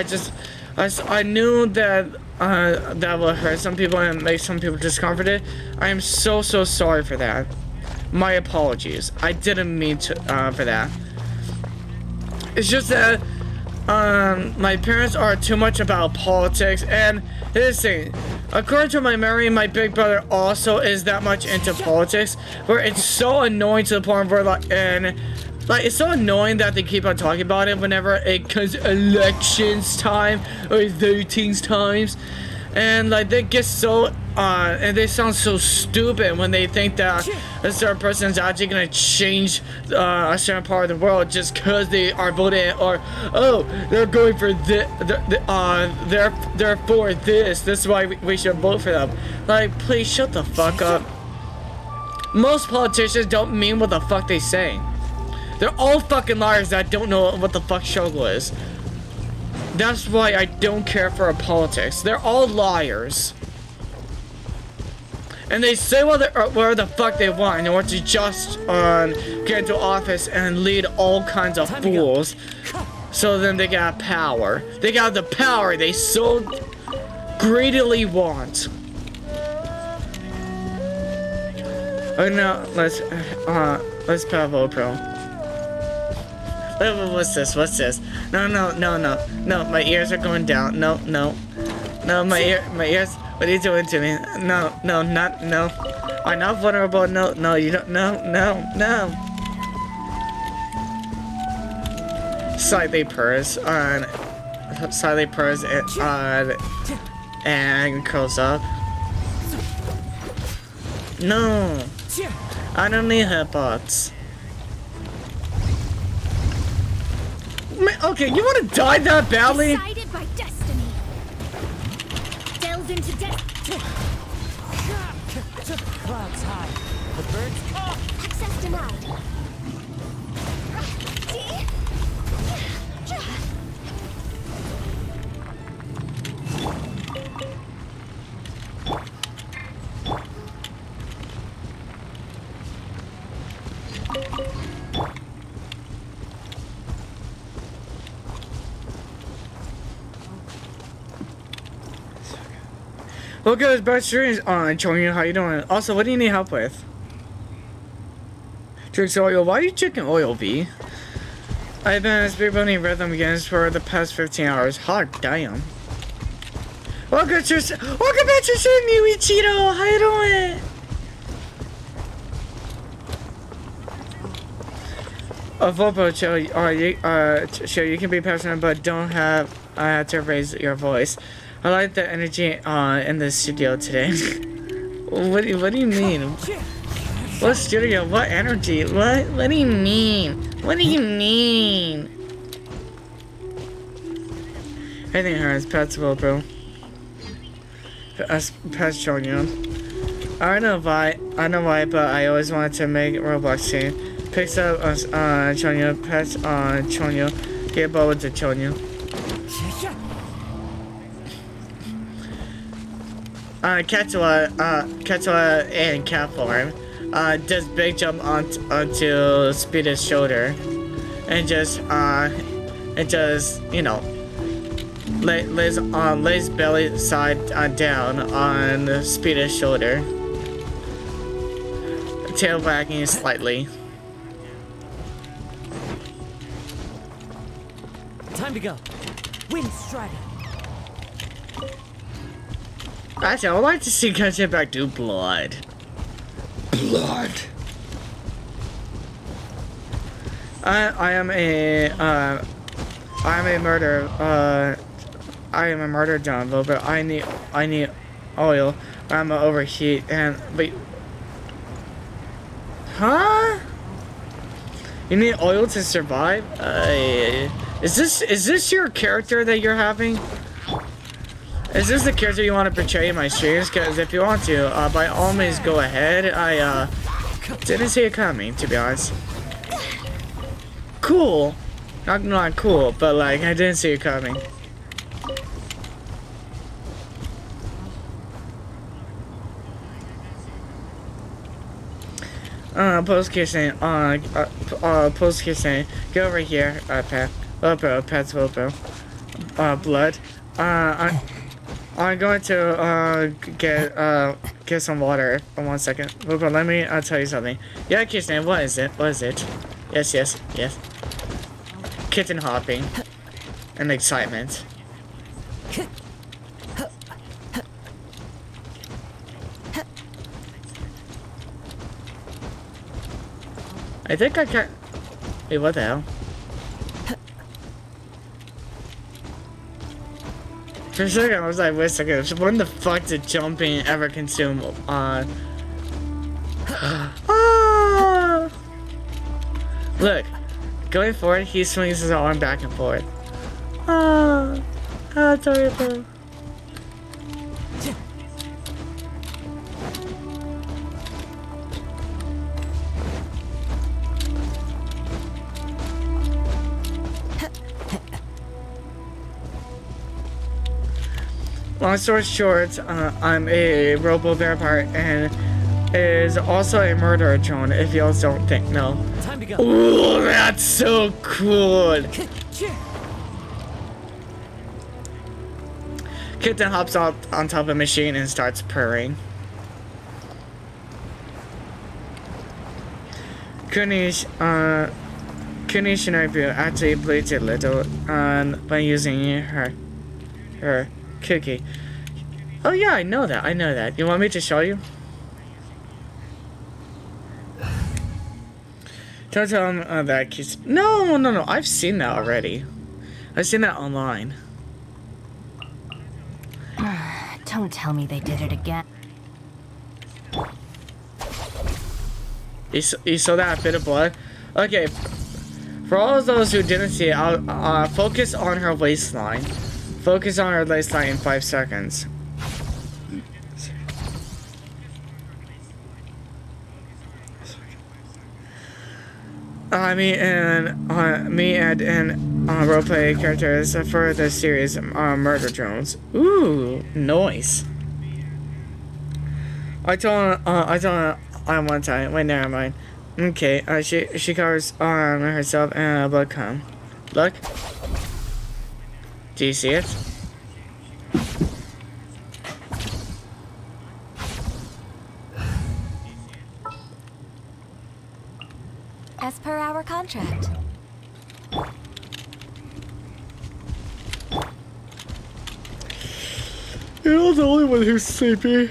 I knew that that would hurt some people and make some people discomforted. I am so sorry for that. My apologies. I didn't mean to for that. It's just that my parents are too much about politics, and here's the thing. According to my memory, my big brother also is that much into politics, where it's so annoying to the point where it's so annoying that they keep on talking about it whenever it comes elections time or voting times, and like they get so and they sound so stupid when they think that a certain person's actually gonna change a certain part of the world just because they are voting, or oh, they're going for this, they're for this. This is why we should vote for them. Like, please shut the fuck up. Most politicians don't mean what the fuck they say. They're all fucking liars that don't know what the fuck struggle is. That's why I don't care for politics. They're all liars. And they say whatever the fuck they want in order to just get into office and lead all kinds of fools. So then they got power. They got the power they so greedily want. Oh no, let's put Vopro. What's this? No, my ears are going down. No, my ears. What are you doing to me? No. I'm not vulnerable. No, you don't. No. Slightly purrs and curls up. No, I don't need headbutts. Okay, you want to die that badly? Decided by destiny. Delved into destiny. Clouds high. The birds call. Access denied. Look at his best streams on Chongyun. How you doing? Also, what do you need help with? Drinks oil. Why are you drinking oil, V? I've been speedrunning rhythm games for the past 15 hours. Hot damn. Welcome back to stream, Yuichiro. How you doing? Vopro, chill, you can be passionate, but don't have to raise your voice. I like the energy in the studio today. What do you mean? What studio? What energy? What do you mean? What do you mean? Everything hurts. Pets Vopro. Pets Chonyo. I know why, but I always wanted to make Roblox scene. Picks up Chonyo, pets Chonyo, get ball with the Chonyo. Quechua and cat form does big jump onto Speeda's shoulder and just you know lays belly side down on Speeda's shoulder, tail wagging slightly. Time to go. Wind strider. Actually, I would like to see Genshin Impact do blood. I am a murderer. I am a murderer, John, but I need oil. I'm gonna overheat and wait. Huh? You need oil to survive? Is this your character that you're having? Is this the character you want to portray in my streams? Because if you want to, by all means go ahead. I didn't see it coming, to be honest. Cool. Not cool, but like I didn't see it coming. Post kissing, post kissing. Get over here, Pat. Vopro, Pat's Vopro. Blood. I'm going to get some water. 1 second. Vopro, let me tell you something. Yeah, kissing. What is it? What is it? Yes. Kitten hopping and excitement. I think I can. Wait, what the hell? For a second, I was like, wait a second, when the fuck did jumping ever consume on? Ah! Look, going forward, he swings his arm back and forth. Ah, how adorable. Long story short, I'm a robo-vampire and is also a murderer drone, if y'all don't think, no. Time to go. Ooh, that's so cool! Kitten hops out on top of a machine and starts purring. Kunish Shinobu actually bleeds a little by using her cookie. Oh yeah, I know that. You want me to show you? Don't tell him that kiss. No, I've seen that already. I've seen that online. Don't tell me they did it again. You saw that bit of blood? Okay, for all of those who didn't see it, I'll focus on her waistline. Focus on her waistline in 5 seconds. Me and roleplay characters for the series Murder Drones. Ooh, nice. I told her one time. Wait, never mind. Okay, she covers herself in a blood cum. Look. Do you see it? As per our contract. You're the only one who's sleepy.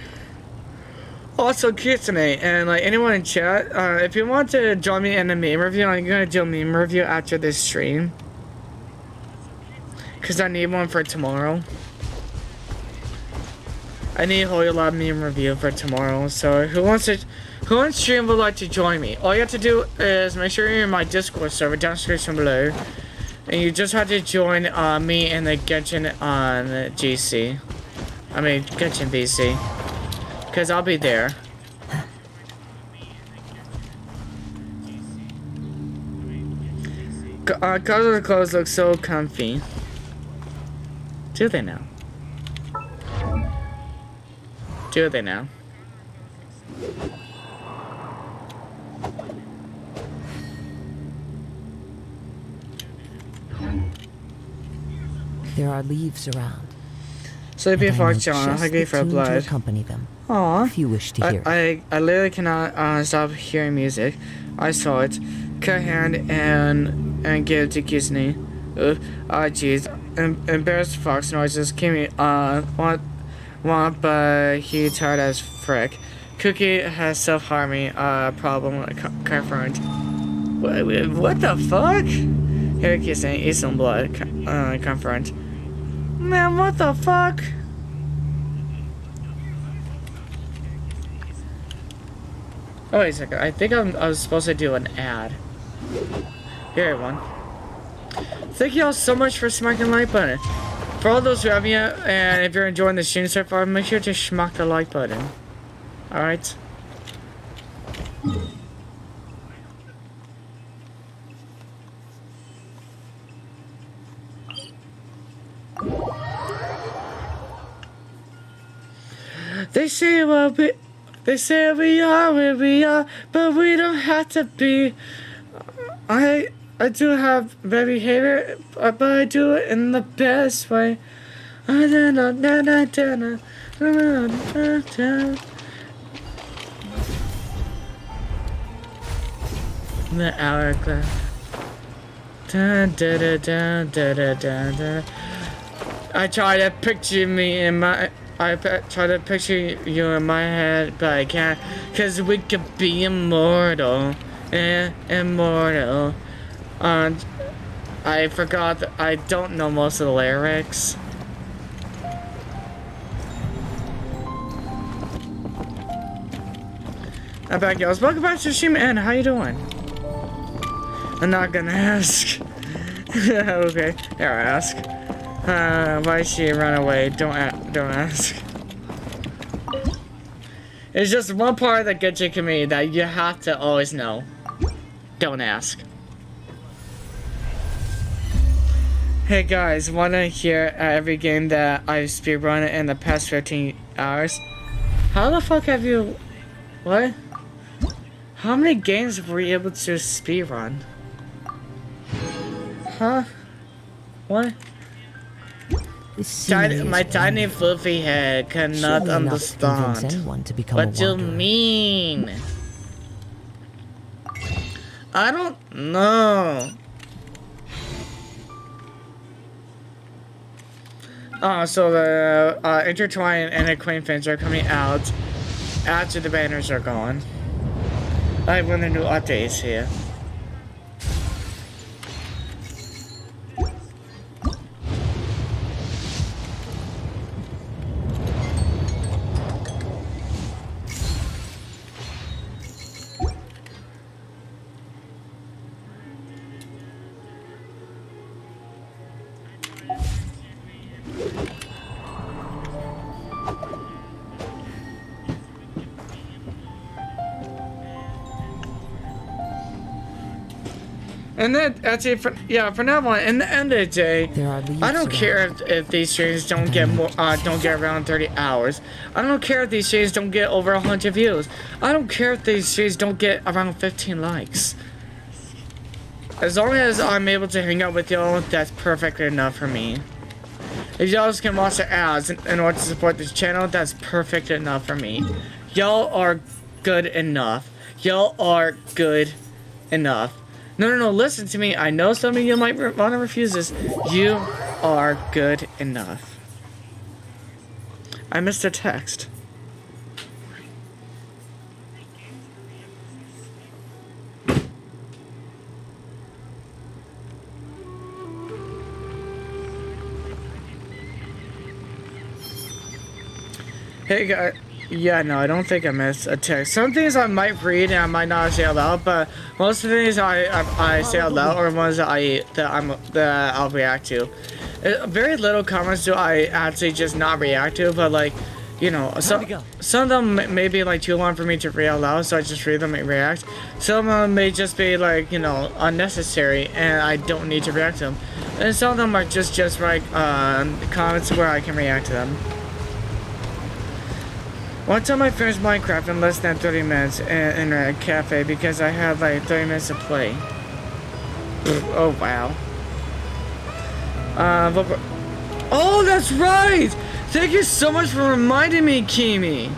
Also, Kitsune, and like anyone in chat, if you want to join me in a meme review, I'm gonna do a meme review after this stream. Cause I need one for tomorrow. I need a whole lot of meme review for tomorrow. So who on stream would like to join me? All you have to do is make sure you're in my Discord server down the description below. And you just have to join me in the Genshin on GC. I mean Genshin BC. Cause I'll be there. Cause the clothes look so comfy. Do they now? Do they now? There are leaves around. Sleepy and I Fox know John, just I gave the her tune to blood. accompany them. Aww. If you wish to hear it. I literally cannot stop hearing music. I saw it. Cut hand and give it to Kisney. Jeez. Embarrassed fox noises came want but he tired as frick. Cookie has self-harming problem confirmed. What the fuck? Here Kisney, eat some blood confirmed. Man, what the fuck? Oh, wait a second. I think I was supposed to do an ad. Here, everyone. Thank you all so much for smacking the like button. For all those who haven't yet, and if you're enjoying the stream so far, make sure to smack the like button. Alright? They say we are where we are, but we don't have to be. I do have bad behavior, but I do it in the best way. The hourglass. I try to picture me in my. I try to picture you in my head, but I can't, cause we could be immortal, immortal. I forgot that I don't know most of the lyrics. I'm back, y'all. Welcome back to the stream, and how you doing? I'm not gonna ask. Okay, here I ask. Why she run away? Don't ask. It's just one part of the Genshin community that you have to always know. Don't ask. Hey guys, wanna hear every game that I've speedrun in the past 15 hours? How the fuck have you... What? How many games were you able to speedrun? Huh? What? My tiny fluffy head cannot understand. What you mean? I don't know. So the Intertwine and Acquaintance are coming out after the banners are gone. I have one of the new updates here. And then, actually, for now on, in the end of the day, I don't care if these streams don't get around 30 hours. I don't care if these streams don't get over 100 views. I don't care if these streams don't get around 15 likes. As long as I'm able to hang out with y'all, that's perfectly enough for me. If y'all can watch the ads in order to support this channel, that's perfect enough for me. Y'all are good enough. Y'all are good enough. No, listen to me. I know some of you might want to refuse this. You are good enough. I missed a text. Hey guys. Yeah, no, I don't think I missed a text. Some things I might read and I might not say out loud, but most of the things I say out loud are ones that I'll react to. Very little comments do I actually just not react to, but like, you know, some of them may be like too long for me to read out loud, so I just read them and react. Some of them may just be like, you know, unnecessary and I don't need to react to them. And some of them are just like comments where I can react to them. One time I finished Minecraft in less than 30 minutes in a cafe because I had like 30 minutes to play. Oh wow. Oh, that's right! Thank you so much for reminding me, Kimi.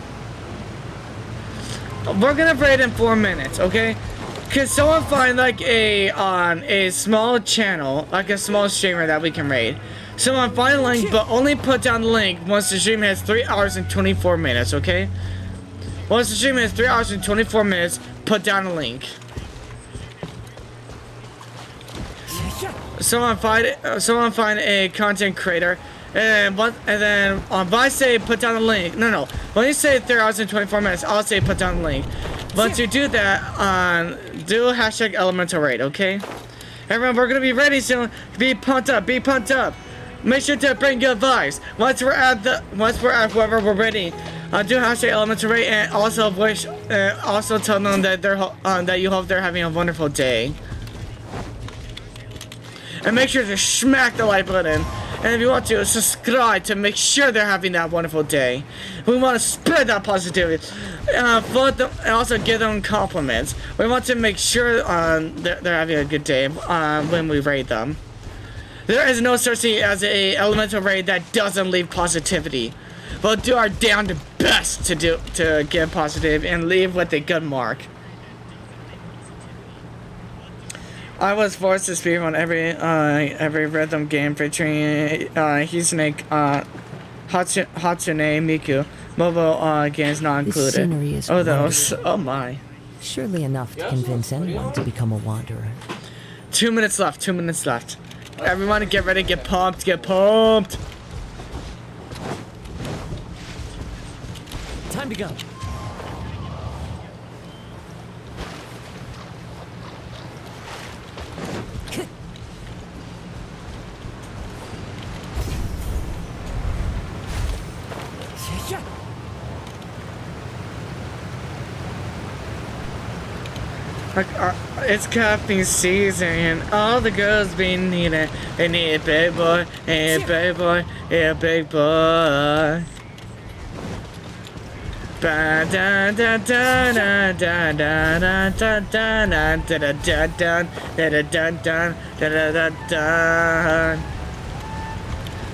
We're gonna raid in 4 minutes, okay? Could someone find like a small channel, like a small streamer that we can raid? Someone find a link, but only put down the link once the stream has 3 hours and 24 minutes, okay? Once the stream has 3 hours and 24 minutes, put down a link. Someone find a content creator, and then if I say put down the link, no. When you say 3 hours and 24 minutes, I'll say put down the link. Once you do that, do hashtag elemental raid, okay? Everyone, we're gonna be ready soon. Be pumped up. Make sure to bring good vibes. Once we're at wherever we're ready, do hashtag elemental raid and also also tell them that that you hope they're having a wonderful day. And make sure to smack the like button. And if you want to, subscribe to make sure they're having that wonderful day. We want to spread that positivity. Vote them, and also give them compliments. We want to make sure they're having a good day when we raid them. There is no such thing as a elemental raid that doesn't leave positivity. We'll do our damn best to get positive and leave with a good mark. I was forced to speedrun every rhythm game featuring Hisune Hatsune Miku. Mobile games not included. This scenery is oh my. Surely enough to convince anyone to become a wanderer. 2 minutes left. 2 minutes left. Everyone, get ready, get pumped, get pumped. Time to go. It's cuffing season and all the girls be needing. They need a big boy, and a big boy, and a big boy. Ba da da da da da da da da da da da da da da da da da da da.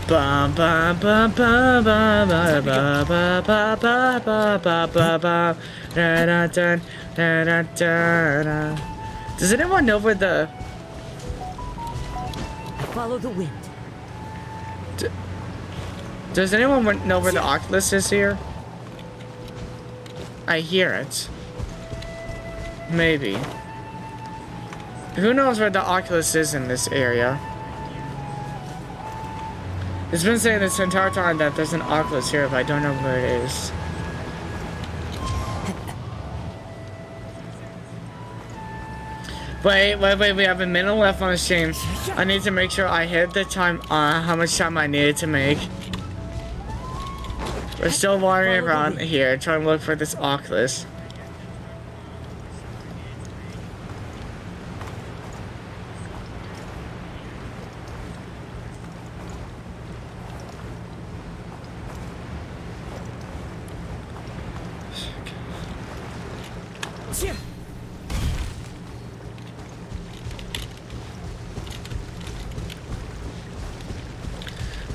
Ba ba ba ba ba ba ba ba ba ba ba ba ba ba da da da da da da. Does anyone know where the Follow the wind. Does anyone know where the Oculus is here? I hear it. Maybe. Who knows where the Oculus is in this area? It's been saying this entire time that there's an Oculus here, but I don't know where it is. Wait, we have a minute left on the stream. I need to make sure I hit the time, how much time I needed to make. We're still wandering around here, trying to look for this Oculus.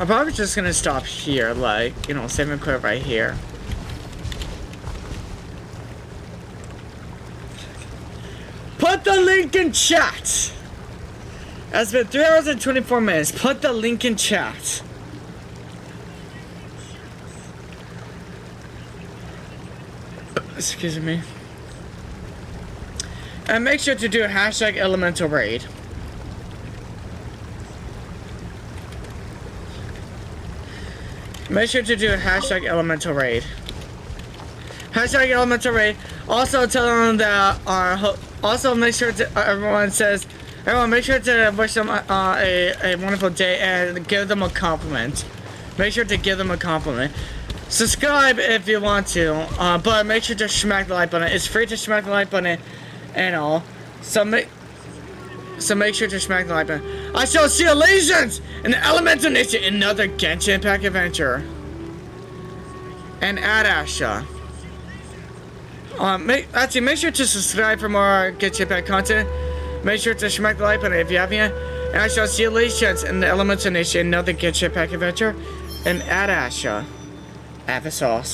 I'm probably just gonna stop here, like, you know, save and quit right here. Put the link in chat! It's been 3 hours and 24 minutes. Put the link in chat. Excuse me. And make sure to do hashtag elemental raid. Make sure to do hashtag elemental raid. Hashtag elemental raid. Also tell them that also make sure to everyone make sure to wish them a wonderful day and give them a compliment. Make sure to give them a compliment. Subscribe if you want to, but make sure to smack the like button. It's free to smack the like button and all. So make sure to smack the like button. I shall see you legions in the Elemental Nation in another Genshin Impact adventure. And add Asha. Make sure to subscribe for more Genshin Impact content. Make sure to smack the like button if you haven't yet. And I shall see you legions in the Elemental Nation in another Genshin Impact adventure. And add Asha. Applesauce.